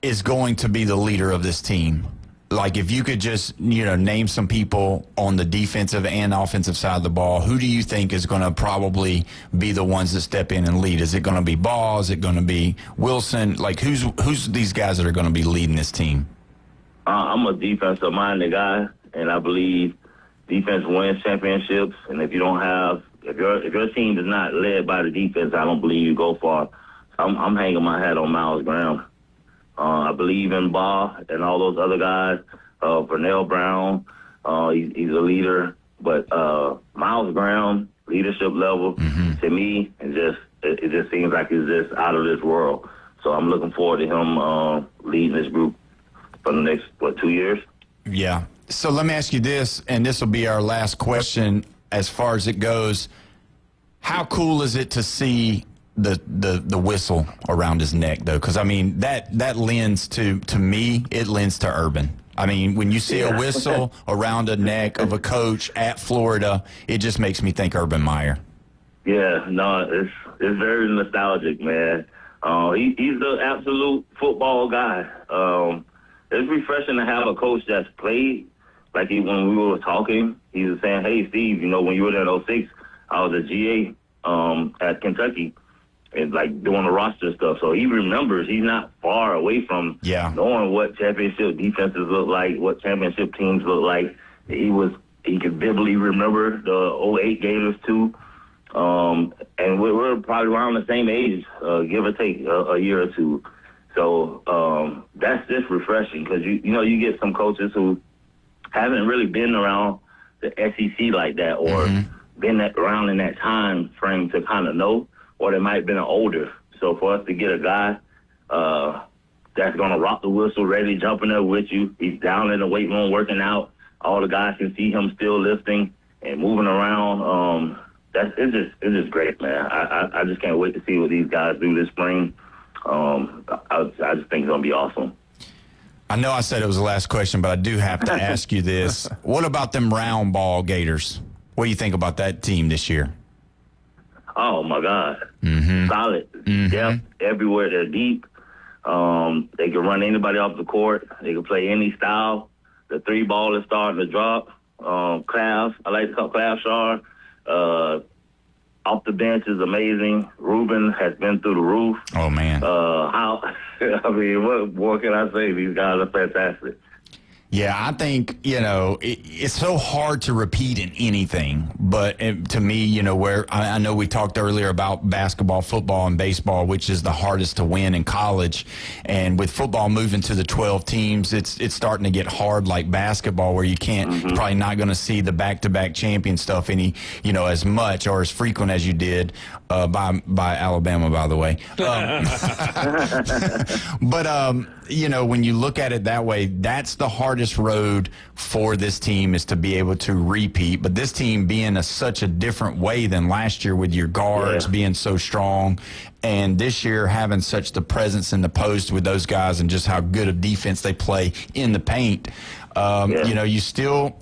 F: is going to be the leader of this team? Like, if you could just, name some people on the defensive and offensive side of the ball, who do you think is going to probably be the ones that step in and lead? Is it going to be Ball? Is it going to be Wilson? Like, who's these guys that are going to be leading this team?
Y: I'm a defensive-minded guy, and I believe defense wins championships. And if your team is not led by the defense, I don't believe you go far. I'm hanging my hat on Miles Graham. I believe in Ball and all those other guys. Vernell Brown, he's a leader. But Miles Graham, leadership level, to me, it just seems like he's just out of this world. So I'm looking forward to him leading this group for the next, 2 years?
F: Yeah. So let me ask you this, and this will be our last question as far as it goes. How cool is it to see the whistle around his neck, though? Because, I mean, that lends to me, it lends to Urban. I mean, when you see a whistle around a neck of a coach at Florida, it just makes me think Urban Meyer.
Y: Yeah, no, it's very nostalgic, man. He's the absolute football guy. It's refreshing to have a coach that's played. Like when we were talking, he was saying, "Hey, Steve, you know, when you were there in 06, I was a GA at Kentucky and like doing the roster stuff." So he remembers. He's not far away from knowing what championship defenses look like, what championship teams look like. He could vividly remember the 08 Gators too. And we're probably around the same age, give or take a year or two. So that's just refreshing because you get some coaches who haven't really been around the SEC like that or been around in that time frame to kind of know, or they might have been older. So for us to get a guy that's going to rock the whistle, ready to jump in there with you, he's down in the weight room working out. All the guys can see him still lifting and moving around. It's just great, man. I just can't wait to see what these guys do this spring. I just think it's going to be awesome.
F: I know I said it was the last question, but I do have to ask you this. What about them round ball Gators? What do you think about that team this year?
Y: Oh, my God. Solid. Depth everywhere. They're deep. They can run anybody off the court. They can play any style. The three ball is starting to drop. Class, I like to call Class Shar. Off the bench is amazing. Ruben has been through the roof.
F: Oh, man.
Y: What more can I say? These guys are fantastic.
F: Yeah, I think, it's so hard to repeat in anything. But to me, where I know we talked earlier about basketball, football, and baseball, which is the hardest to win in college. And with football moving to the 12 teams, it's starting to get hard like basketball, where you can't, you're probably not going to see the back-to-back champion stuff as much or as frequent as you did by Alabama, by the way. But when you look at it that way, that's the hardest road for this team, is to be able to repeat. But this team being such a different way than last year, with your guards being so strong, and this year having such the presence in the post with those guys and just how good a defense they play in the paint. You still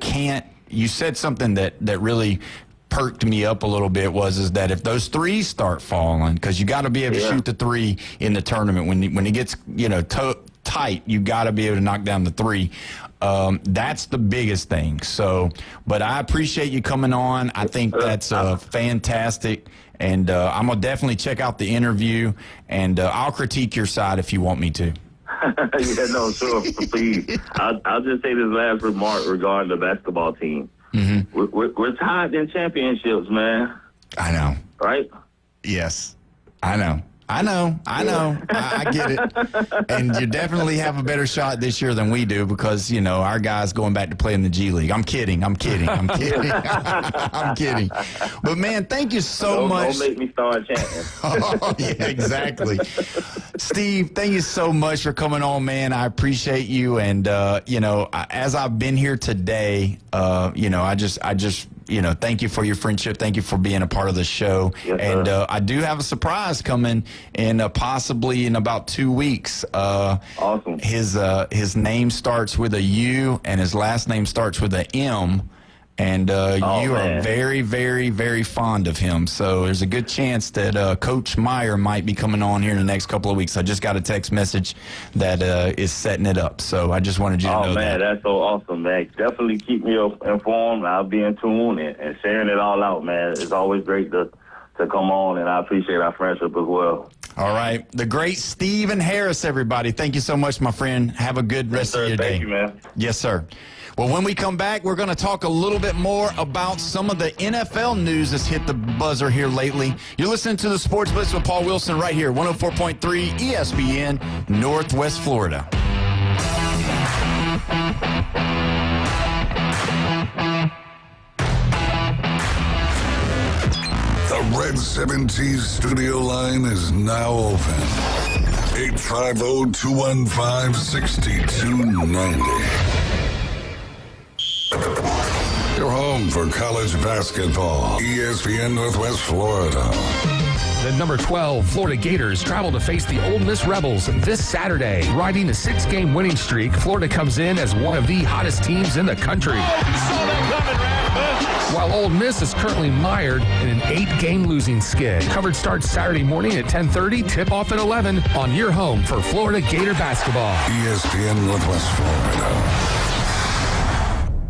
F: can't. You said something that really perked me up a little bit is that if those threes start falling, because you got to be able to shoot the three in the tournament when it gets tight, you got to be able to knock down the three. That's the biggest thing. So, but I appreciate you coming on. I think that's fantastic, and I'm gonna definitely check out the interview, and I'll critique your side if you want me to.
Y: Yeah, no, sure, please. I'll just say this last remark regarding the basketball team. We're tied in championships, man.
F: I know.
Y: Right?
F: Yes. I know. I get it. And you definitely have a better shot this year than we do because, our guys going back to play in the G League. I'm kidding. I'm kidding. I'm kidding. But, man, thank you so much.
Y: Don't make me start chanting.
F: Oh, yeah, exactly. Steve, thank you so much for coming on, man. I appreciate you. And, as I've been here today, I just thank you for your friendship. Thank you for being a part of the show. Yes, and I do have a surprise coming in possibly in about 2 weeks.
Y: Awesome.
F: His name starts with a U and his last name starts with an M. And you are very, very, very fond of him. So there's a good chance that Coach Meyer might be coming on here in the next couple of weeks. I just got a text message that is setting it up. So I just wanted you to know that. Oh, man,
Y: that's so awesome, man. Definitely keep me informed. I'll be in tune and sharing it all out, man. It's always great to come on, and I appreciate our friendship as well.
F: All right. The great Stephen Harris, everybody. Thank you so much, my friend. Have a good rest of your day.
Y: Thank you, man.
F: Yes, sir. Well, when we come back, we're going to talk a little bit more about some of the NFL news that's hit the buzzer here lately. You're listening to the Sports Blitz with Paul Wilson right here, 104.3 ESPN, Northwest Florida.
A: The Red 70s studio line is now open. 850-215-6290. Your home for college basketball. ESPN Northwest Florida.
U: The number 12 Florida Gators travel to face the Ole Miss Rebels this Saturday. Riding a 6-game winning streak, Florida comes in as one of the hottest teams in the country. While Ole Miss is currently mired in an 8-game losing skid. Coverage starts Saturday morning at 10:30, tip-off at 11 on your home for Florida Gator basketball.
A: ESPN Northwest Florida.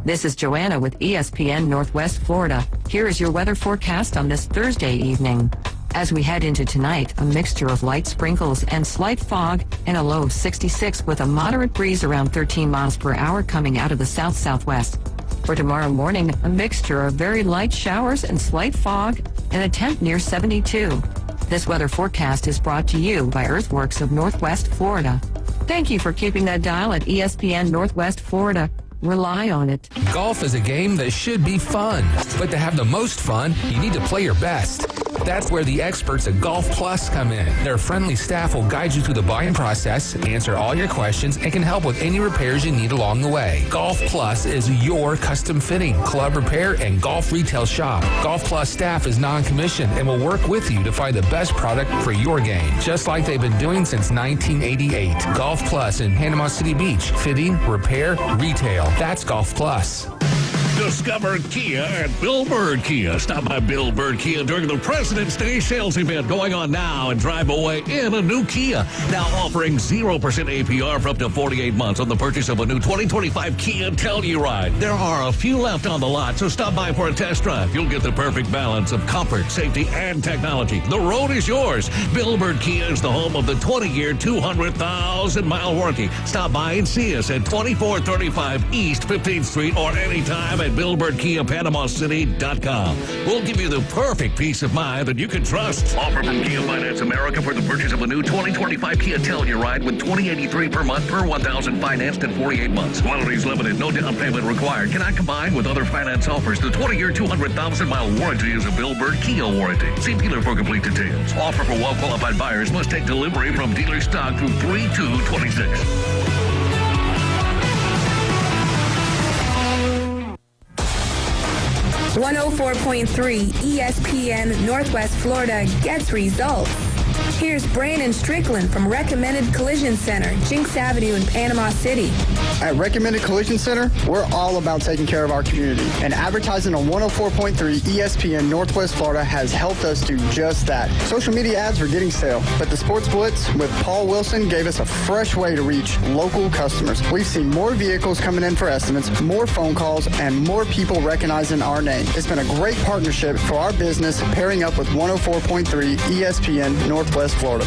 K: This is Joanna with ESPN Northwest Florida. Here is your weather forecast on this Thursday evening. As we head into tonight, a mixture of light sprinkles and slight fog and a low of 66 with a moderate breeze around 13 miles per hour coming out of the south-southwest. For tomorrow morning, a mixture of very light showers and slight fog and a temp near 72. This weather forecast is brought to you by Earthworks of Northwest Florida. Thank you for keeping that dial at ESPN Northwest Florida. Rely on it.
U: Golf is a game that should be fun, but to have the most fun, you need to play your best. That's where the experts at Golf Plus come in. Their friendly staff will guide you through the buying process, answer all your questions, and can help with any repairs you need along the way. Golf Plus is your custom fitting, club repair, and golf retail shop. Golf Plus staff is non-commissioned and will work with you to find the best product for your game, just like they've been doing since 1988. Golf Plus in Panama City Beach. Fitting, repair, retail. That's Golf Plus.
C: Discover Kia at Bill Bird Kia. Stop by Bill Bird Kia during the President's Day sales event going on now and drive away in a new Kia. Now offering 0% APR for up to 48 months on the purchase of a new 2025 Kia Telluride. There are a few left on the lot, so stop by for a test drive. You'll get the perfect balance of comfort, safety, and technology. The road is yours. Bill Bird Kia is the home of the 20-year, 200,000-mile warranty. Stop by and see us at 2435 East 15th Street or anytime at BillBirdKiaPanamaCity.com. We'll give you the perfect peace of mind that you can trust. Offer from Kia Finance America for the purchase of a new 2025 Kia Telluride with $2,083 per month per $1,000 financed in 48 months. Quantities limited, no down payment required. Cannot combine with other finance offers. The 20-year, 200,000-mile warranty is a Bill Bird Kia warranty. See dealer for complete details. Offer for well-qualified buyers must take delivery from dealer stock through 3/2/26.
D: 104.3 ESPN Northwest Florida gets results. Here's Brandon Strickland from Recommended Collision Center, Jinx Avenue in Panama City.
H: At Recommended Collision Center, we're all about taking care of our community. And advertising on 104.3 ESPN Northwest Florida has helped us do just that. Social media ads were getting stale, but the Sports Blitz with Paul Wilson gave us a fresh way to reach local customers. We've seen more vehicles coming in for estimates, more phone calls, and more people recognizing our name. It's been a great partnership for our business, pairing up with 104.3 ESPN Northwest Florida.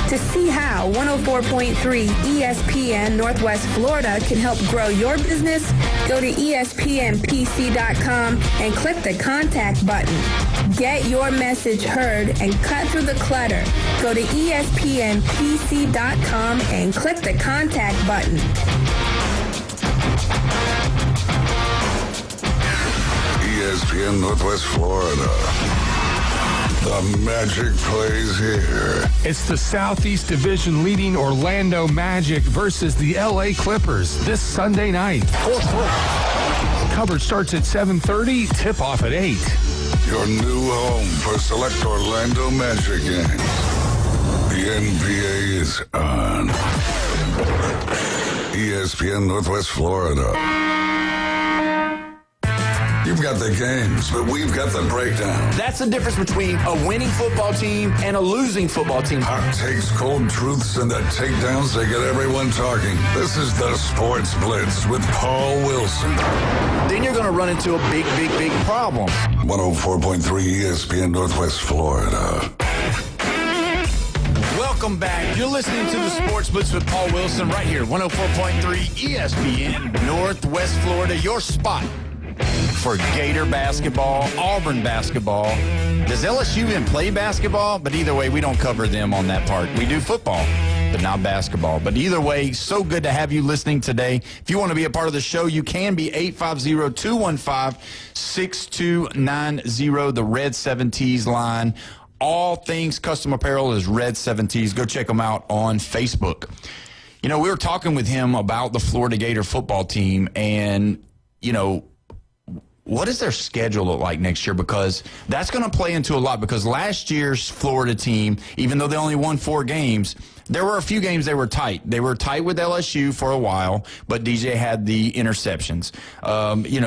D: To see how 104.3 ESPN Northwest Florida can help grow your business, go to ESPNPC.com and click the contact button. Get your message heard and cut through the clutter. Go to ESPNPC.com and click the contact button.
A: ESPN Northwest Florida. The magic plays here.
U: It's the Southeast Division leading Orlando Magic versus the LA Clippers this Sunday night. Coverage starts at 7:30, tip-off at 8.
A: Your new home for select Orlando Magic games. The NBA is on. ESPN Northwest Florida. You've got the games, but we've got the breakdown.
B: That's the difference between a winning football team and a losing football team.
A: Hot takes, cold truths, and the takedowns that get everyone talking. This is the Sports Blitz with Paul Wilson.
B: Then you're going to run into a big problem.
A: 104.3 ESPN Northwest Florida.
B: Welcome back. You're listening to the Sports Blitz with Paul Wilson right here, 104.3 ESPN Northwest Florida, your spot for Gator basketball, Auburn basketball. Does LSU even play basketball? But either way, we don't cover them on that part. We do football, but not basketball. But either way, so good to have you listening today. If you want to be a part of the show, you can be 850-215-6290, the Red 7Ts line. All things custom apparel is Red 7Ts. Go check them out on Facebook. You know, we were talking with him about the Florida Gator football team, and, you know,
F: what does their schedule look like next year? Because that's going to play into a lot. Because last year's Florida team, even though they only won 4 games, there were a few games they were tight. They were tight with LSU for a while, but DJ had the interceptions.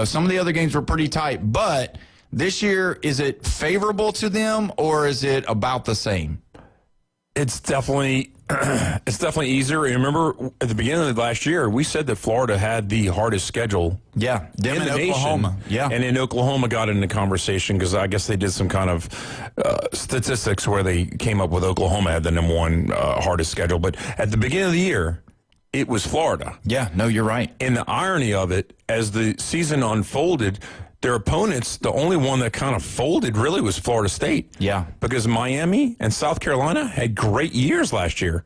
F: Some of the other games were pretty tight. But this year, is it favorable to them, or is it about the same?
P: It's definitely easier. Remember, at the beginning of last year, we said that Florida had the hardest schedule.
F: Yeah, them
P: in the
F: Oklahoma.
P: nation.
F: Yeah,
P: and then Oklahoma got in the conversation because I guess they did some kind of statistics where they came up with Oklahoma had the number 1 hardest schedule. But at the beginning of the year, it was Florida.
F: Yeah, no, you're right.
P: And the irony of it, as the season unfolded, their opponents, the only one that kind of folded really was Florida State.
F: Yeah.
P: Because Miami and South Carolina had great years last year.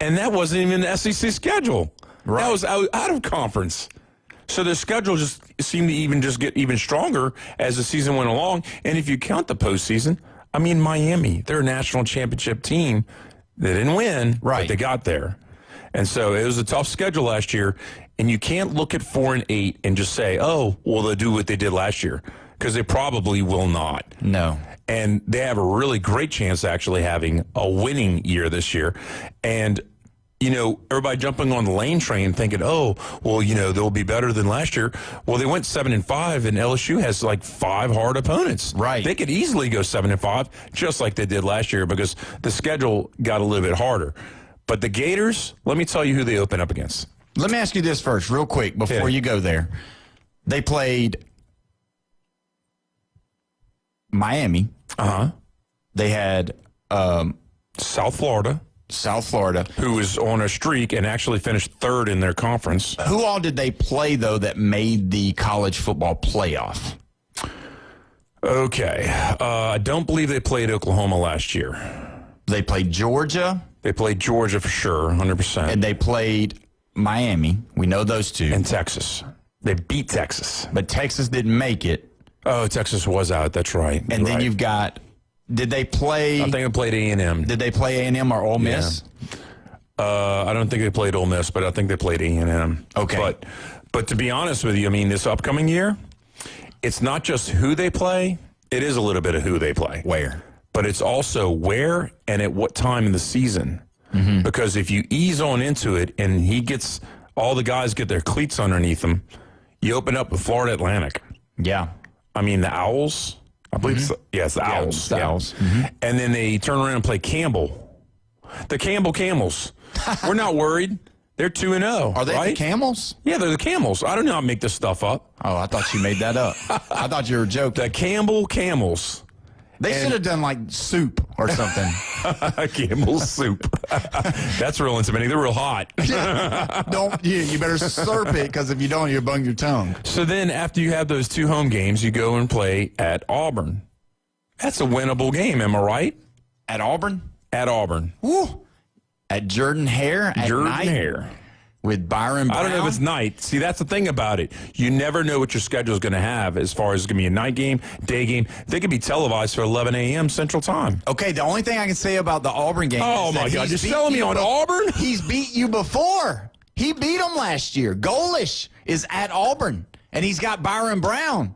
P: And that wasn't even the SEC schedule. Right. That was out of conference. So their schedule just seemed to even just get even stronger as the season went along. And if you count the postseason, I mean, Miami, they're a national championship team. They didn't win, but they got there. And so it was a tough schedule last year. And you can't look at 4-8 and just say, oh, well, they'll do what they did last year, because they probably will not.
F: No.
P: And they have a really great chance actually having a winning year this year. And, everybody jumping on the Lane train thinking, oh, well, they'll be better than last year. Well, they went 7-5, and LSU has like 5 hard opponents.
F: Right.
P: They could easily go 7-5, just like they did last year, because the schedule got a little bit harder. But the Gators, let me tell you who they open up against.
F: Let me ask you this first, real quick, before you go there. They played Miami.
P: Uh-huh.
F: They had
P: South Florida.
F: Who
P: was on a streak and actually finished 3rd in their conference.
F: Who all did they play, though, that made the college football playoff?
P: Okay. I don't believe they played Oklahoma last year.
F: They played Georgia.
P: They played Georgia for sure, 100%.
F: And they played Miami. We know those 2.
P: And Texas. They beat Texas.
F: But Texas didn't make it.
P: Oh, Texas was out. That's right.
F: And then you've got, did they play?
P: I think they played A&M.
F: Did they play A&M or Ole Miss?
P: Yeah. I don't think they played Ole Miss, but I think they played A&M.
F: Okay.
P: But to be honest with you, I mean, this upcoming year, it's not just who they play. It is a little bit of who they play.
F: Where?
P: But it's also where and at what time in the season. Mm-hmm. Because if you ease on into it and all the guys get their cleats underneath them, you open up with Florida Atlantic.
F: Yeah.
P: I mean, the Owls. I believe it's the Owls.
F: It's the Owls. Mm-hmm.
P: And then they turn around and play Campbell. The Campbell Camels. We're not worried. They're 2-0.
F: Are they
P: right?
F: the Camels?
P: Yeah, they're the Camels. I don't know how to make this stuff up.
F: Oh, I thought you made that up. I thought you were joking.
P: The Campbell Camels.
F: They should have done like soup or something.
P: Camel soup. That's real intimidating. They're real hot.
F: You better slurp it, because if you don't, you'll bung your tongue.
P: So then after you have those 2 home games, you go and play at Auburn. That's a winnable game, am I right?
F: At Auburn?
P: At Auburn.
F: Woo. At Jordan Hare at night?
P: Hare.
F: With Byron Brown?
P: I don't know if it's night. See, that's the thing about it. You never know what your schedule is going to have as far as it's going to be a night game, day game. They could be televised for 11 a.m. Central Time.
F: Okay, the only thing I can say about the Auburn game
P: is my God, you're selling me on Auburn?
F: He's beat you before. He beat them last year. Golish is at Auburn, and he's got Byron Brown.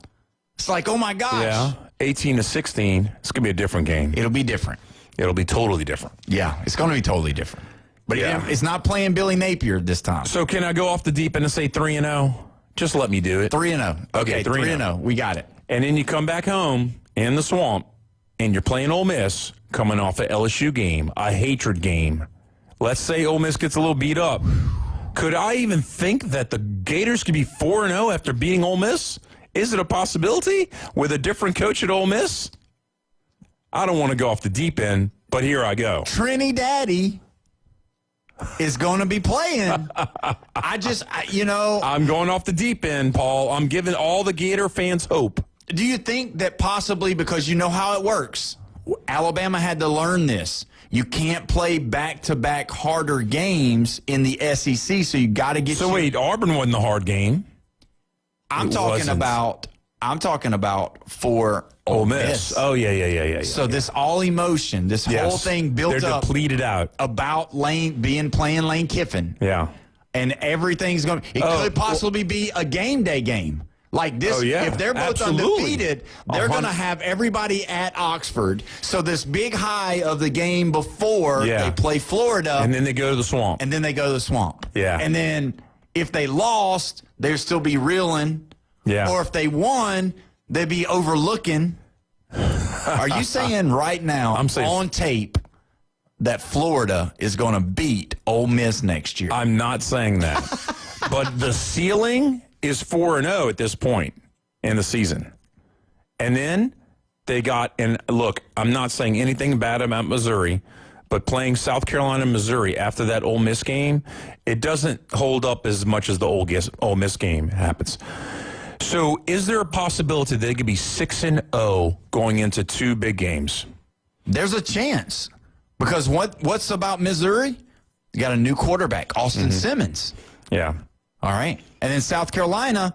F: It's like, oh, my gosh.
P: Yeah, 18-16. It's going to be a different game.
F: It'll be different.
P: It'll be totally different.
F: Yeah, it's going to be totally different. But it's not playing Billy Napier this time.
P: So can I go off the deep end and say 3-0? Just let me do it.
F: 3-0. Okay, 3-0. We got it.
P: And then you come back home in the swamp, and you're playing Ole Miss coming off an LSU game, a hatred game. Let's say Ole Miss gets a little beat up. Could I even think that the Gators could be 4-0 after beating Ole Miss? Is it a possibility with a different coach at Ole Miss? I don't want to go off the deep end, but here I go.
F: Trinity Daddy is going to be playing. I'm
P: going off the deep end, Paul. I'm giving all the Gator fans hope.
F: Do you think that possibly, because you know how it works, Alabama had to learn this. You can't play back-to-back harder games in the SEC, so you got to get.
P: So wait, Auburn wasn't the hard game.
F: I'm talking about for
P: Ole Miss. Oh yeah.
F: So this all emotion, this whole thing built
P: They're
F: up,
P: depleted out
F: about playing Lane Kiffin.
P: Yeah,
F: and everything's going. It could possibly be a game day game. Like this, if they're both undefeated, they're going to have everybody at Oxford. So this big high of the game before they play Florida.
P: And then they go to the Swamp.
F: Yeah. And then if they lost, they'd still be reeling.
P: Yeah.
F: Or if they won, they'd be overlooking. Are you saying right now on tape that Florida is going to beat Ole Miss next year?
P: I'm not saying that. But the ceiling is 4-0 at this point in the season. And then they got, and look, I'm not saying anything bad about Missouri, but playing South Carolina and Missouri after that Ole Miss game, it doesn't hold up as much as the Ole Miss game happens. So is there a possibility they could be 6-0 going into 2 big games?
F: There's a chance. Because what's about Missouri? You got a new quarterback, Austin Simmons.
P: Yeah.
F: All right. And then South Carolina,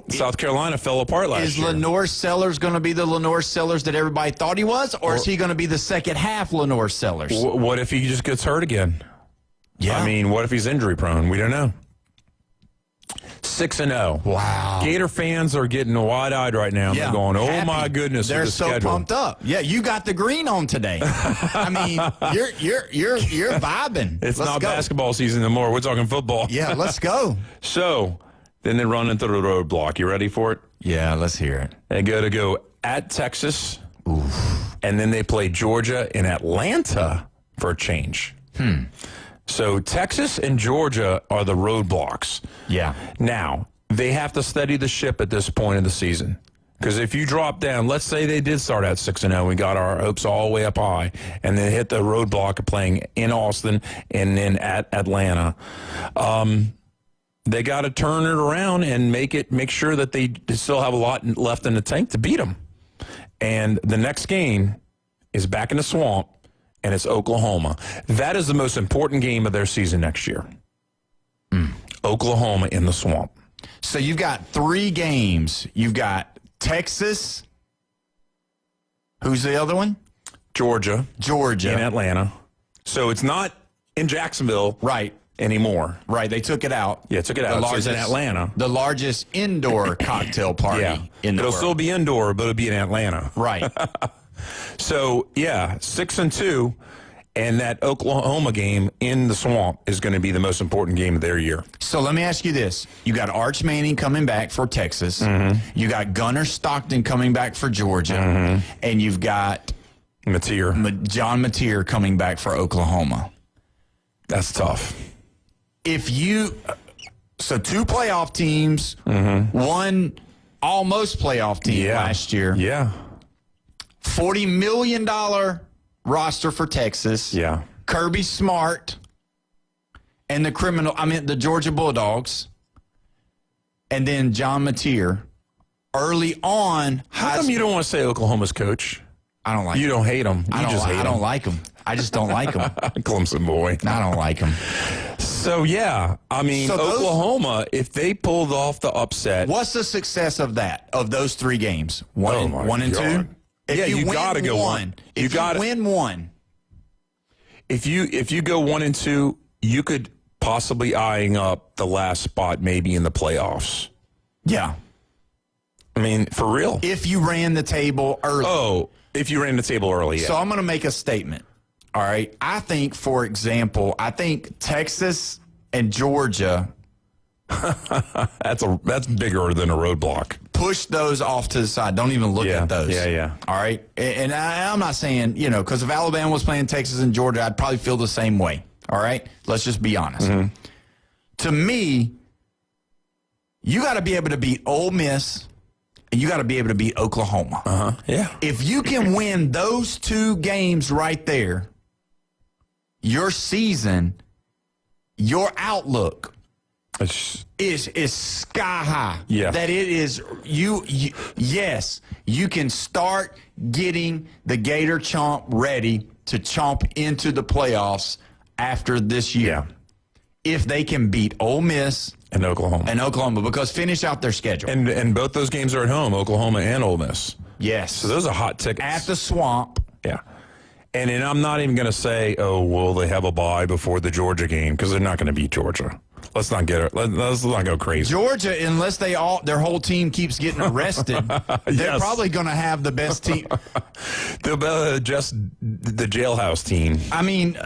P: South Carolina fell apart last year.
F: Is Lenore Sellers going to be the Lenore Sellers that everybody thought he was? Or is he going to be the second half Lenore Sellers?
P: What if he just gets hurt again?
F: Yeah.
P: I mean, what if he's injury prone? We don't know. 6-0.
F: Wow.
P: Gator fans are getting wide-eyed right now.
F: Yeah.
P: They're going, oh,
F: Happy.
P: my goodness.
F: They're
P: with the
F: so
P: schedule.
F: pumped up. Yeah, you got the green on today. I mean, you're vibing.
P: It's
F: Let's
P: not
F: go.
P: basketball season anymore. We're talking football.
F: Yeah, let's go.
P: So, then they run into the roadblock. You ready for it?
F: Yeah, let's hear it.
P: They go at Texas. Oof. And then they play Georgia in Atlanta for a change. So Texas and Georgia are the roadblocks.
F: Yeah.
P: Now, they have to steady the ship at this point in the season. Because if you drop down, let's say they did start at 6-0, we got our hopes all the way up high, and then hit the roadblock of playing in Austin and then at Atlanta. They got to turn it around and make sure that they still have a lot left in the tank to beat them. And the next game is back in the Swamp, and it's Oklahoma. That is the most important game of their season next year. Oklahoma in the Swamp.
F: So you've got 3 games. You've got Texas. Who's the other one?
P: Georgia.
F: In
P: Atlanta. So it's not in Jacksonville anymore.
F: Right. They took it out.
P: Yeah, took it out. So it's in Atlanta.
F: The largest indoor cocktail party in the world.
P: It'll still be indoor, but it'll be in Atlanta.
F: Right.
P: So, 6-2, and that Oklahoma game in the Swamp is going to be the most important game of their year.
F: So let me ask you this. You got Arch Manning coming back for Texas. You got Gunnar Stockton coming back for Georgia. And you've got John Mateer coming back for Oklahoma.
P: That's tough.
F: So 2 playoff teams, 1 almost playoff team last year.
P: Yeah.
F: $40 million roster for Texas.
P: Yeah.
F: Kirby Smart and the Georgia Bulldogs. And then John Mateer. Early on.
P: How come you don't want to say Oklahoma's coach?
F: I don't like
P: him. You don't hate him.
F: I don't like him. I just don't like him.
P: Clemson boy.
F: I don't like him.
P: So, Oklahoma, if they pulled off the upset.
F: What's the success of those 3 games? 1 and 2?
P: You got to go 1.
F: If you win 1.
P: If you go 1 and 2, you could possibly eyeing up the last spot maybe in the playoffs.
F: Yeah.
P: I mean, for real.
F: If you ran the table early.
P: Oh, if you ran the table early, yeah.
F: So I'm going to make a statement. All right. I think, for example, Texas and Georgia.
P: That's bigger than a roadblock.
F: Push those off to the side. Don't even look at those.
P: Yeah.
F: All right. And I'm not saying, because if Alabama was playing Texas and Georgia, I'd probably feel the same way. All right. Let's just be honest. To me, you got to be able to beat Ole Miss. And you got to be able to beat Oklahoma.
P: Yeah.
F: If you can win those 2 games right there, your season, your outlook is sky high.
P: Yeah.
F: That it is yes, you can start getting the Gator Chomp ready to chomp into the playoffs after this year.
P: Yeah.
F: If they can beat Ole Miss
P: and Oklahoma,
F: because finish out their schedule.
P: And both those games are at home, Oklahoma and Ole Miss.
F: Yes.
P: So those are hot tickets.
F: At the Swamp.
P: Yeah. And I'm not even going to say, will they have a bye before the Georgia game, because they're not going to beat Georgia. Let's not go crazy.
F: Georgia, unless their whole team keeps getting arrested, they're probably going to have the best team.
P: They'll just the jailhouse team.
F: I mean,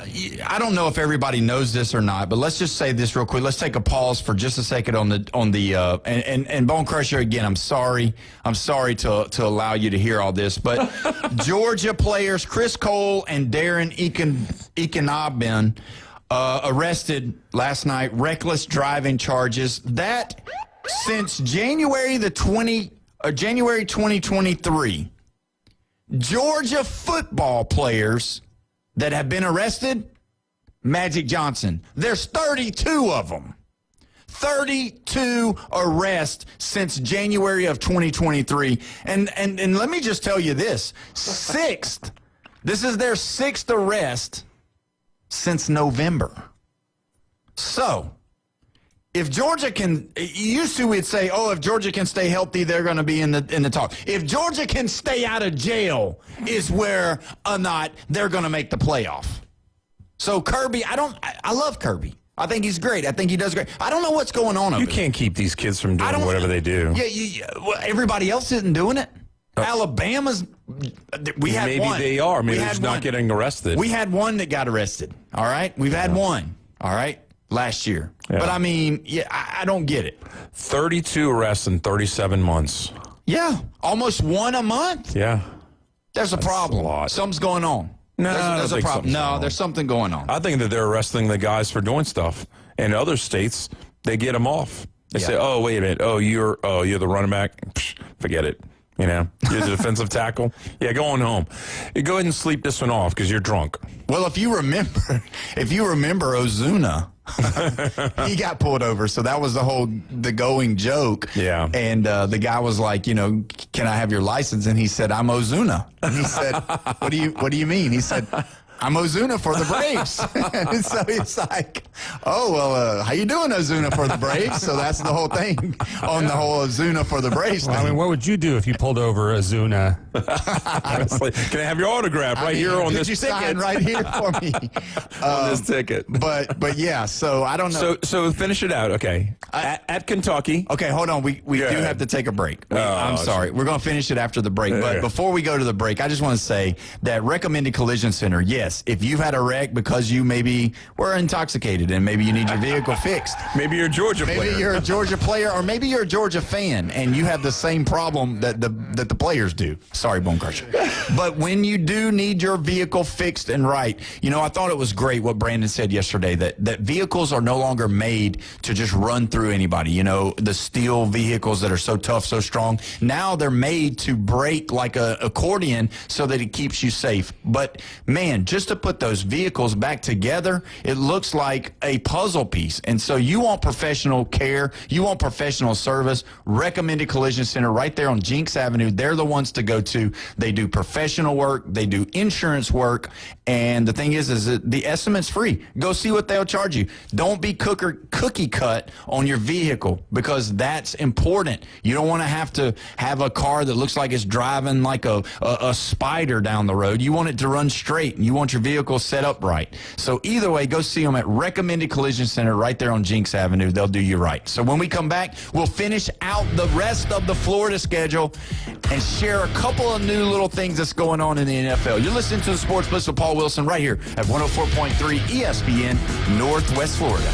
F: I don't know if everybody knows this or not, but let's just say this real quick. Let's take a pause for just a second on the and Bone Crusher again. I'm sorry to allow you to hear all this, but Georgia players Chris Cole and Darren Ekanabin arrested last night, reckless driving charges. That since January 2023, Georgia football players that have been arrested, Magic Johnson. There's 32 of them. 32 arrests since January of 2023. And let me just tell you this. This is their 6th arrest since November. So, if Georgia can, used to we'd say, if Georgia can stay healthy, they're going to be in the talk. If Georgia can stay out of jail is where or not they're going to make the playoff. So Kirby, I love Kirby. I think he's great. I think he does great. I don't know what's going on over there.
P: You can't keep these kids from doing whatever they do.
F: Yeah, well, everybody else isn't doing it. Alabama's, we had
P: maybe
F: one.
P: Maybe they are. Maybe they're just not getting arrested.
F: We had one that got arrested, all right? We've had one, all right, last year. Yeah. But, I mean, I don't get it.
P: 32 arrests in 37 months.
F: Yeah, almost one a month.
P: Yeah.
F: There's a problem. Something's going on.
P: No,
F: there's a problem. No, there's something going on.
P: I think that they're arresting the guys for doing stuff. In other states, they get them off. They say, "Oh, wait a minute. You're the running back. Psh, forget it. You know, you're the defensive tackle. Yeah, go on home. You go ahead and sleep this one off because you're drunk."
F: Well, if you remember Ozuna, he got pulled over. So that was the going joke.
P: Yeah.
F: And the guy was like, can I have your license? And he said, "I'm Ozuna." And he said, what do you mean? He said, "I'm Ozuna for the Braves." And so it's like, how you doing, Ozuna for the Braves? So that's the whole thing on the whole Ozuna for the Braves thing.
E: I mean, what would you do if you pulled over Ozuna?
P: Honestly, can I have your autograph here on this ticket?
F: Sign right here for me
P: on this ticket.
F: But yeah, so I don't know.
P: So finish it out, okay? At Kentucky.
F: Okay, hold on. We do have to take a break. I'm sorry. We're going to finish it after the break. But before we go to the break, I just want to say that Recommended Collision Center, yes, if you've had a wreck because you maybe were intoxicated and maybe you need your vehicle fixed.
P: Maybe you're a Georgia player.
F: Maybe you're a Georgia player, or maybe you're a Georgia fan and you have the same problem that the players do. Sorry, Bone Crusher. But when you do need your vehicle fixed and right, I thought it was great what Brandon said yesterday, that vehicles are no longer made to just run through anybody. The steel vehicles that are so tough, so strong. Now they're made to brake like an accordion so that it keeps you safe. But, man, just to put those vehicles back together, it looks like a puzzle piece. And so you want professional care, you want professional service, Recommended Collision Center right there on Jinx Avenue. They're the ones to go to. They do professional work, they do insurance work, and the thing is that the estimate's free. Go see what they'll charge you. Don't be cookie cut on your vehicle, because that's important. You don't want to have a car that looks like it's driving like a spider down the road. You want it to run straight, and you want your vehicle set up right. So either way, go see them at Recommended Collision Center right there on Jinx Avenue. They'll do you right. So when we come back, we'll finish out the rest of the Florida schedule and share a couple of new little things that's going on in the NFL. You're listening to the Sports Blitz with Paul Wilson right here at 104.3 ESPN, Northwest Florida.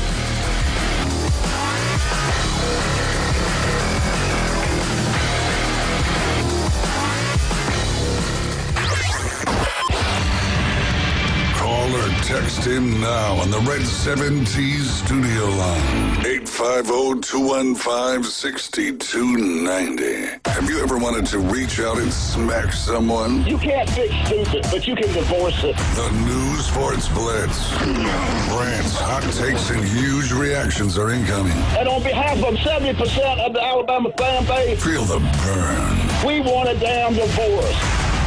A: Text in now on the Red 7T studio line. 850-215-6290. Have you ever wanted to reach out and smack someone?
G: You can't fix stupid, but you can divorce it.
A: The new Sports Blitz. Rants, hot takes, and huge reactions are incoming.
G: And on behalf of 70% of the Alabama fan base,
A: feel the burn.
G: We want a damn divorce.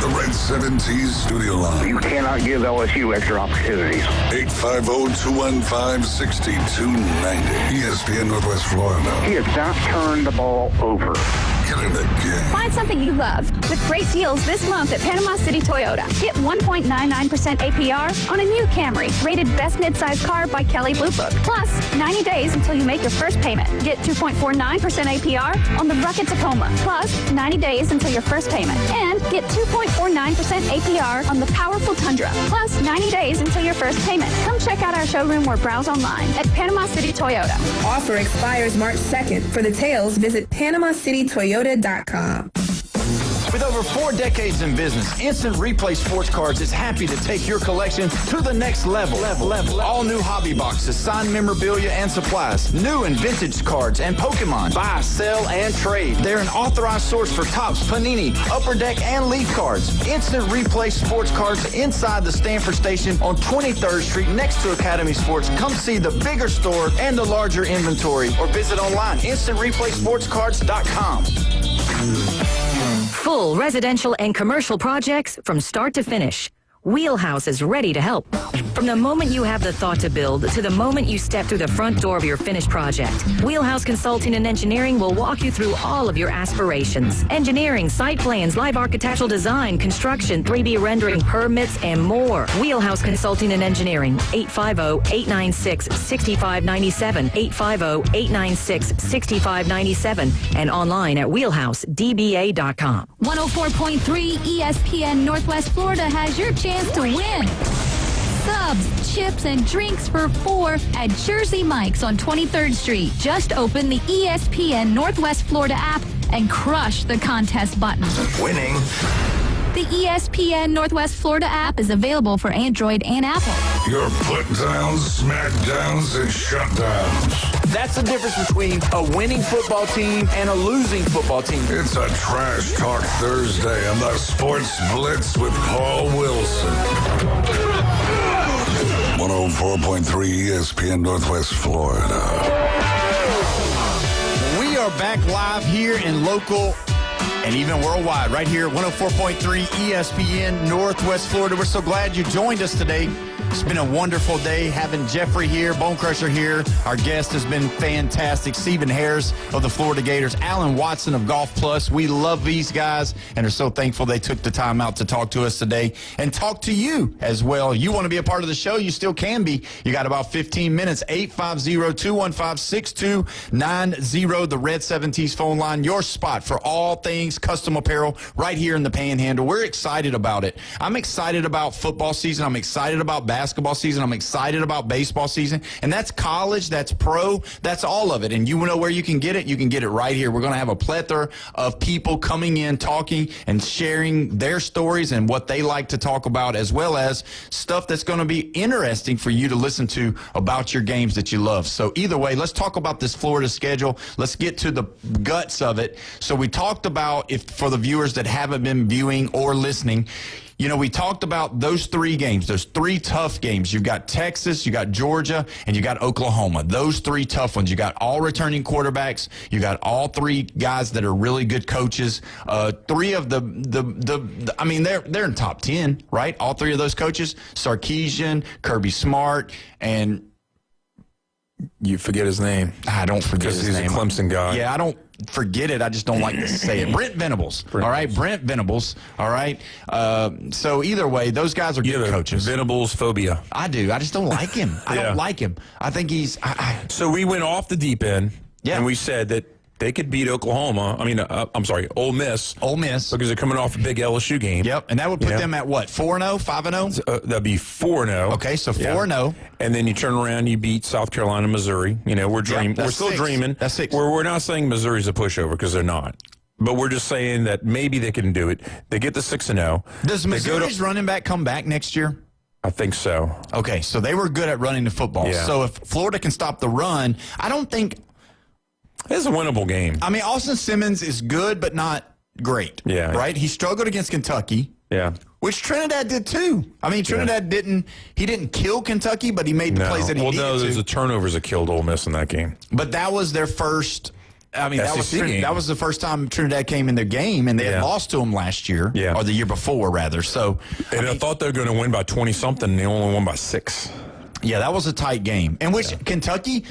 A: The Red 7T studio line.
G: You cannot give LSU extra opportunities.
A: 850-215-6290. ESPN Northwest Florida.
G: He has not turned the ball over.
A: in the game.
I: Find something you love with great deals this month at Panama City Toyota. Get 1.99% APR on a new Camry, rated best midsize car by Kelley Blue Book. Plus, 90 days until you make your first payment. Get 2.49% APR on the Rocket Tacoma. Plus, 90 days until your first payment. And get 2.49% APR on the powerful Tundra. Plus, 90 days until your first payment. Come check out our showroom or browse online at Panama City Toyota.
D: Offer expires March 2nd. For details, visit PanamaCityToyota.com.
B: With over 4 decades in business, Instant Replay Sports Cards is happy to take your collection to the next level. All new hobby boxes, signed memorabilia, and supplies. New and vintage cards and Pokemon. Buy, sell, and trade. They're an authorized source for Topps, Panini, Upper Deck, and Leaf cards. Instant Replay Sports Cards inside the Stanford Station on 23rd Street next to Academy Sports. Come see the bigger store and the larger inventory or visit online, InstantReplaySportsCards.com.
K: Full residential and commercial projects from start to finish. Wheelhouse is ready to help. From the moment you have the thought to build to the moment you step through the front door of your finished project, Wheelhouse Consulting and Engineering will walk you through all of your aspirations. Engineering, site plans, live architectural design, construction, 3D rendering, permits, and more. Wheelhouse Consulting and Engineering, 850-896-6597, 850-896-6597, and online at wheelhousedba.com.
O: 104.3 ESPN Northwest Florida has your chance to win. Subs, chips, and drinks for 4 at Jersey Mike's on 23rd Street. Just open the ESPN Northwest Florida app and crush the contest button.
N: Winning.
O: The ESPN Northwest Florida app is available for Android and Apple.
A: Your put-downs, smackdowns, and shutdowns.
B: That's the difference between a winning football team and a losing football team.
A: It's a Trash Talk Thursday on the Sports Blitz with Paul Wilson. 104.3 ESPN Northwest Florida.
B: We are back live here in local and even worldwide, right here at 104.3 ESPN Northwest Florida. We're so glad you joined us today. It's been a wonderful day having Jeffrey here, Bone Crusher here. Our guest has been fantastic. Stephen Harris of the Florida Gators, Alan Watson of Golf Plus. We love these guys and are so thankful they took the time out to talk to us today and talk to you as well. You want to be a part of the show? You still can be. You got about 15 minutes. 850-215-6290, the Red 7T's phone line. Your spot for all things custom apparel right here in the Panhandle. We're excited about it. I'm excited about football season. I'm excited about basketball season. I'm excited about baseball season. And that's college, that's pro, that's all of it. And you know where you can get it? You can get it right here. We're going to have a plethora of people coming in, talking and sharing their stories and what they like to talk about, as well as stuff that's going to be interesting for you to listen to about your games that you love. So either way, let's talk about this Florida schedule. Let's get to the guts of it. So we talked about, if for the viewers that haven't been viewing or listening, you know, we talked about those 3 games, those 3 tough games. You've got Texas, you got Georgia, and you got Oklahoma. Those 3 tough ones. You got all returning quarterbacks. You got all 3 guys that are really good coaches. 3 of the I mean, they're in top 10, right? All 3 of those coaches, Sarkisian, Kirby Smart, and
P: you forget his name.
B: I don't forget his name.
P: He's a Clemson guy.
B: Yeah, I don't forget it. I just don't like to say it. Brent Venables. All right, Brent Venables. All right. So either way, those guys are good coaches.
P: Venables phobia.
B: I do. I just don't like him. I don't like him. I think he's.
P: So we went off the deep end, and we said that they could beat Oklahoma. I mean, I'm sorry, Ole Miss.
B: Ole Miss.
P: Because they're coming off a big LSU game.
B: Yep, and that would put them at what, 4-0, 5-0?
P: That'd be 4-0.
B: Okay, so 4-0.
P: And then you turn around, you beat South Carolina, Missouri. You know, we're dreaming. We're still dreaming.
B: That's 6.
P: We're not saying Missouri's a pushover, because they're not. But we're just saying that maybe they can do it. They get the 6-0.
B: Does Missouri's running back come back next year?
P: I think so.
B: Okay, so they were good at running the football.
P: Yeah.
B: So if Florida can stop the run, I don't think
P: it's a winnable game.
B: I mean, Austin Simmons is good, but not great.
P: Yeah.
B: Right? He struggled against Kentucky.
P: Yeah.
B: Which Trinidad did too. I mean, Trinidad didn't kill Kentucky, but he made the plays that he needed to.
P: Well, no, there's the turnovers that killed Ole Miss in that game.
B: But that was their first. I mean, that was the first time Trinidad came in their game, and they had lost to them last year, or the year before, rather. So,
P: I thought they were going to win by 20-something, and they only won by 6.
F: Yeah, that was a tight game. In which Kentucky,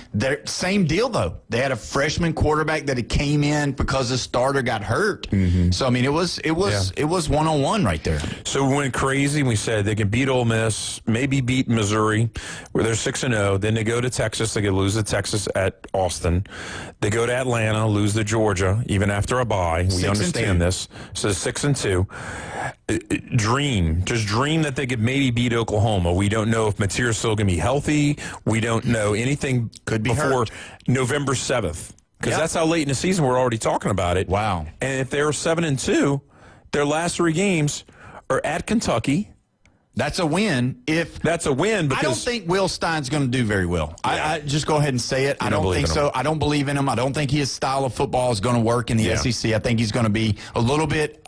F: same deal, though. They had a freshman quarterback that came in because the starter got hurt. So, I mean, it was one-on-one right there.
P: So we went crazy. We said they can beat Ole Miss, maybe beat Missouri, where they're 6-0. Then they go to Texas. They could lose to Texas at Austin. They go to Atlanta, lose to Georgia, even after a bye. We understand this. So 6-2. Dream that they could maybe beat Oklahoma. We don't know if Material's still going to be healthy. We don't know anything before November 7th, because that's how late in the season we're already talking about it.
F: Wow. And
P: if they're 7-2, their last 3 games are at Kentucky.
F: That's a win.
P: That's a win, because
F: I don't think Will Stein's going to do very well. I just go ahead and say it. I don't think so. I don't believe in him. I don't think his style of football is going to work in the SEC. I think he's going to be a little bit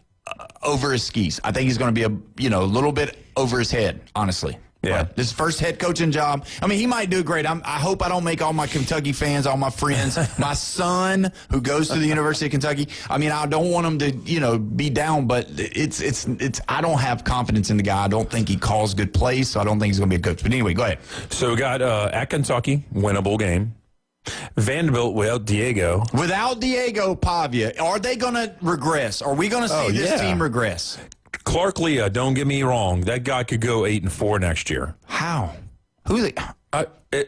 F: over his skis. I think he's going to be a little bit over his head, honestly. Yeah. But this first head coaching job, I mean, he might do great. I hope I don't make all my Kentucky fans, all my friends, my son who goes to the University of Kentucky. I mean, I don't want him to, be down, but it's. I don't have confidence in the guy. I don't think he calls good plays, so I don't think he's going to be a coach. But anyway, go ahead.
P: So we got at Kentucky, winnable game. Vanderbilt without Diego.
F: Without Diego Pavia, are they going to regress? Are we going to see this team regress?
P: Clark Leah, don't get me wrong. That guy could go 8-4 next year.
F: How? Who they?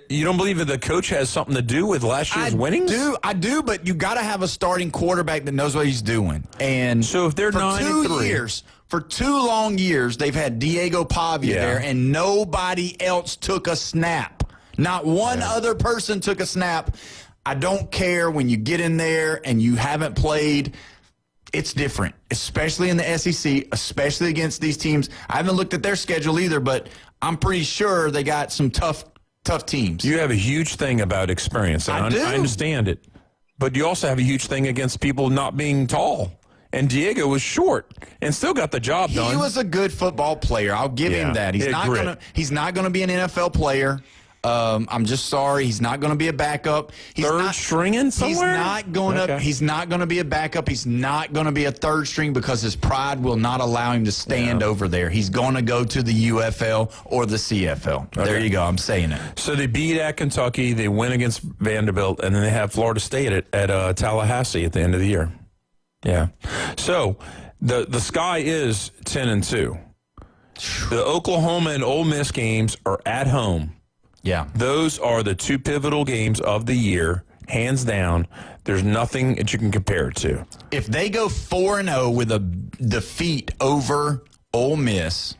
P: You don't believe that the coach has something to do with last year's winnings?
F: I do, but you got to have a starting quarterback that knows what he's doing. And
P: so if they're
F: 9-3, for 2 long years, they've had Diego Pavia there, and nobody else took a snap. Not one other person took a snap. I don't care when you get in there and you haven't played. It's different, especially in the SEC, especially against these teams. I haven't looked at their schedule either, but I'm pretty sure they got some tough teams.
P: You have a huge thing about experience, and I understand it. But you also have a huge thing against people not being tall. And Diego was short and still got the job done.
F: He was a good football player. I'll give him that. He's not gonna be an NFL player. I'm just sorry. He's not going to be a backup.
P: Third stringing somewhere?
F: He's not going to be a backup. He's not going to be a third string because his pride will not allow him to stand over there. He's going to go to the UFL or the CFL. Okay. There you go. I'm saying it.
P: So they beat at Kentucky. They win against Vanderbilt, and then they have Florida State at Tallahassee at the end of the year. Yeah. So the sky is 10-2. The Oklahoma and Ole Miss games are at home.
F: Yeah.
P: Those are the 2 pivotal games of the year, hands down. There's nothing that you can compare it to.
F: If they go 4-0 with a defeat over Ole Miss,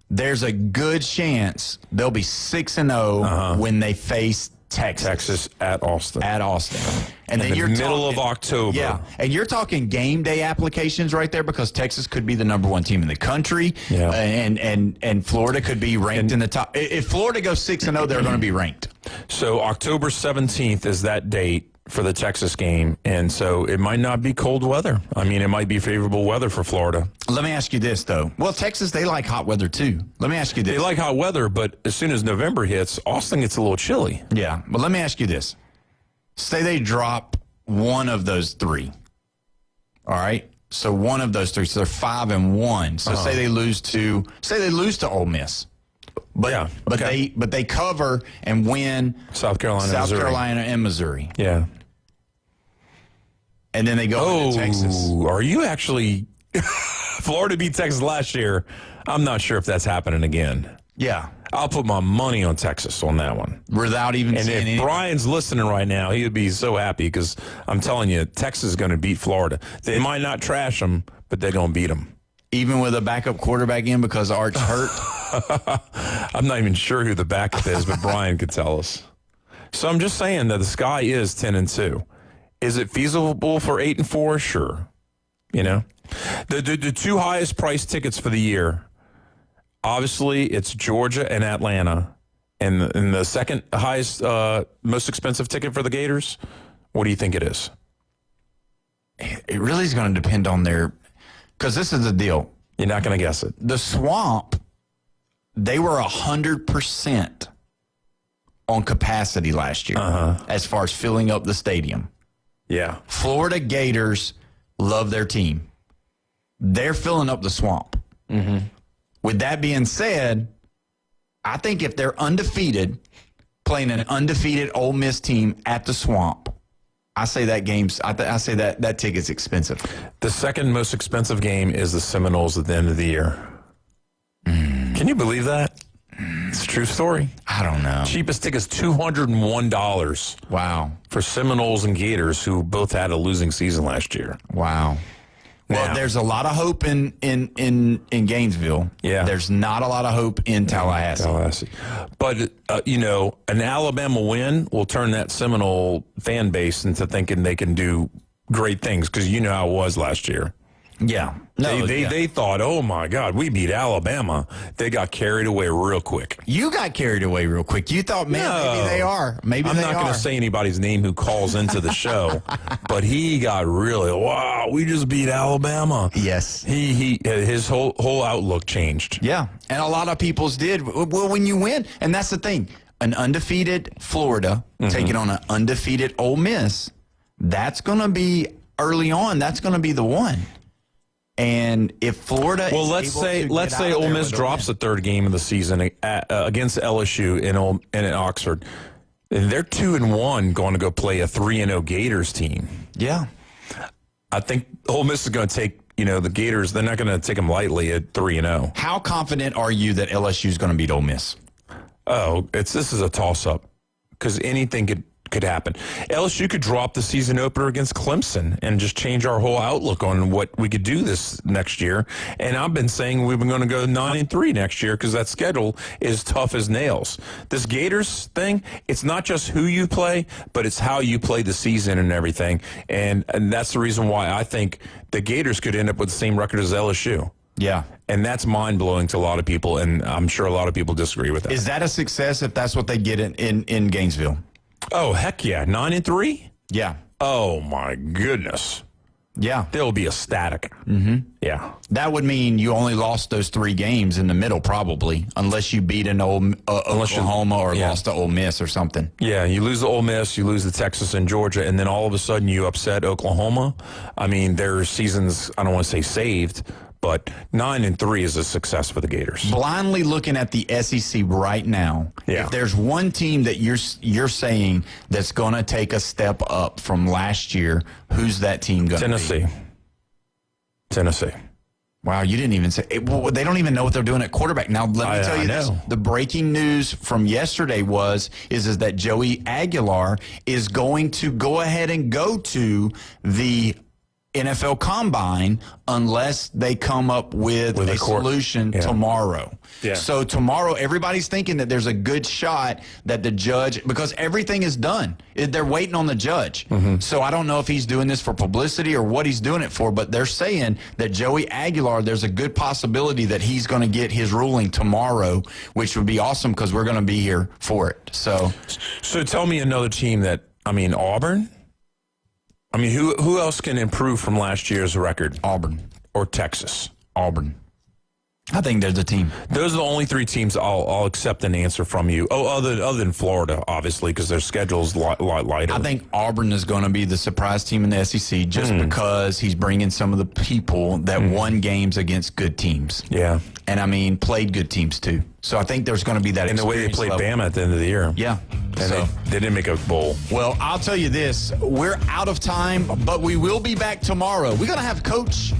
F: there's a good chance they'll be 6-0 when they face Texas
P: at Austin.
F: And then
P: you're middle of October.
F: Yeah. And you're talking game day applications right there, because Texas could be the #1 team in the country. Yeah. And Florida could be ranked in the top. If Florida goes 6-0, they're going to be ranked.
P: So October 17th is that date for the Texas game, and so it might not be cold weather. I mean, it might be favorable weather for Florida.
F: Let me ask you this, though. Well, Texas, they like hot weather, too. Let me ask you this.
P: They like hot weather, but as soon as November hits, Austin gets a little chilly.
F: Yeah, but let me ask you this. Say they drop one of those 3, all right? So one of those 3, so they're 5-1. So say they lose to Ole Miss. But they cover and win
P: South Carolina
F: and Missouri.
P: Yeah.
F: And then they go to Texas.
P: Are you actually Florida beat Texas last year? I'm not sure if that's happening again.
F: Yeah.
P: I'll put my money on Texas on that one.
F: Without even
P: seeing anything. And if Brian's listening right now, he would be so happy, because I'm telling you, Texas is going to beat Florida. They might not trash them, but they're going to beat them.
F: Even with a backup quarterback in because Arch hurt?
P: I'm not even sure who the backup is, but Brian could tell us. So I'm just saying that the sky is 10-2. Is it feasible for 8-4? Sure. You know, the 2 highest priced tickets for the year, obviously it's Georgia and Atlanta, and the second highest, most expensive ticket for the Gators. What do you think it is?
F: It really is going to depend on their. Because this is the deal.
P: You're not going to guess it.
F: The Swamp, they were 100% on capacity last year as far as filling up the stadium.
P: Yeah.
F: Florida Gators love their team. They're filling up the Swamp. Mm-hmm. With that being said, I think if they're undefeated, playing an undefeated Ole Miss team at the Swamp, I say that I say that ticket's expensive.
P: The second most expensive game is the Seminoles at the end of the year. Can you believe that? It's a true story.
F: I don't know.
P: Cheapest ticket's $201.
F: Wow.
P: For Seminoles and Gators, who both had a losing season last year.
F: Wow. Well, there's a lot of hope in Gainesville.
P: Yeah.
F: There's not a lot of hope in Tallahassee.
P: But, an Alabama win will turn that Seminole fan base into thinking they can do great things, because you know how it was last year.
F: Yeah.
P: They thought, oh, my God, we beat Alabama. They got carried away real quick.
F: You got carried away real quick. You thought, maybe they are.
P: I'm not going to say anybody's name who calls into the show, but he got really, wow, we just beat Alabama.
F: Yes.
P: His whole outlook changed.
F: Yeah, and a lot of people's did. Well, when you win, and that's the thing, an undefeated Florida taking on an undefeated Ole Miss, that's going to be early on. That's going to be the one. And if Florida,
P: let's say Ole Miss drops the third game of the season against LSU in Oxford, they're 2-1 going to go play a 3-0 Gators team.
F: Yeah, I think
P: Ole Miss is going to take the Gators. They're not going to take them lightly at 3-0.
F: How confident are you that LSU is going to beat Ole Miss?
P: Oh, this is a toss up, because anything could happen. LSU could drop the season opener against Clemson and just change our whole outlook on what we could do this next year. And I've been saying we've been going to go 9-3 next year, because that schedule is tough as nails. This Gators thing, it's not just who you play, but it's how you play the season and everything. And that's the reason why I think the Gators could end up with the same record as LSU.
F: Yeah.
P: And that's mind-blowing to a lot of people, and I'm sure a lot of people disagree with that.
F: Is that a success if that's what they get in Gainesville?
P: Oh, heck yeah. 9-3?
F: Yeah.
P: Oh, my goodness.
F: Yeah.
P: They'll be ecstatic.
F: Mm-hmm.
P: Yeah.
F: That would mean you only lost those 3 games in the middle, probably, unless you beat an Oklahoma or lost to Ole Miss or something.
P: Yeah, you lose to Ole Miss, you lose to Texas and Georgia, and then all of a sudden you upset Oklahoma. I mean, their season's, I don't want to say saved, but 9-3 is a success for the Gators.
F: Blindly looking at the SEC right now, if there's one team that you're saying that's going to take a step up from last year, who's that team going to be?
P: Tennessee.
F: Wow, you didn't even say it. Well, they don't even know what they're doing at quarterback. Now, let me tell you this. The breaking news from yesterday is that Joey Aguilar is going to go ahead and go to the NFL Combine unless they come up with a solution tomorrow. Yeah. So tomorrow, everybody's thinking that there's a good shot that the judge, because everything is done. They're waiting on the judge. So I don't know if he's doing this for publicity or what he's doing it for, but they're saying that Joey Aguilar, there's a good possibility that he's going to get his ruling tomorrow, which would be awesome because we're going to be here for it. So
P: tell me another team Auburn? I mean, who else can improve from last year's record?
F: Auburn.
P: Or Texas?
F: Auburn. I think there's a team.
P: Those are the only 3 teams I'll accept an answer from you. Oh, other than Florida, obviously, because their schedule's a lot lighter.
F: I think Auburn is going to be the surprise team in the SEC just because he's bringing some of the people that won games against good teams.
P: Yeah.
F: And, played good teams, too. So I think there's going to be that
P: experience. And the way they played Bama at the end of the year.
F: Yeah.
P: And they didn't make a bowl.
F: Well, I'll tell you this. We're out of time, but we will be back tomorrow. We're going to have Coach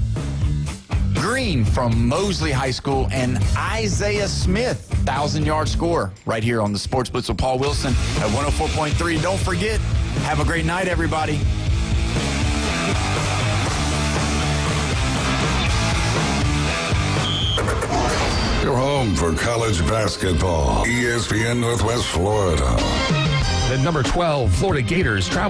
F: Green from Mosley High School and Isaiah Smith, 1,000-yard scorer, right here on the Sports Blitz with Paul Wilson at 104.3. Don't forget, have a great night, everybody.
A: Your home for college basketball. ESPN Northwest Florida.
U: The number 12 Florida Gators travel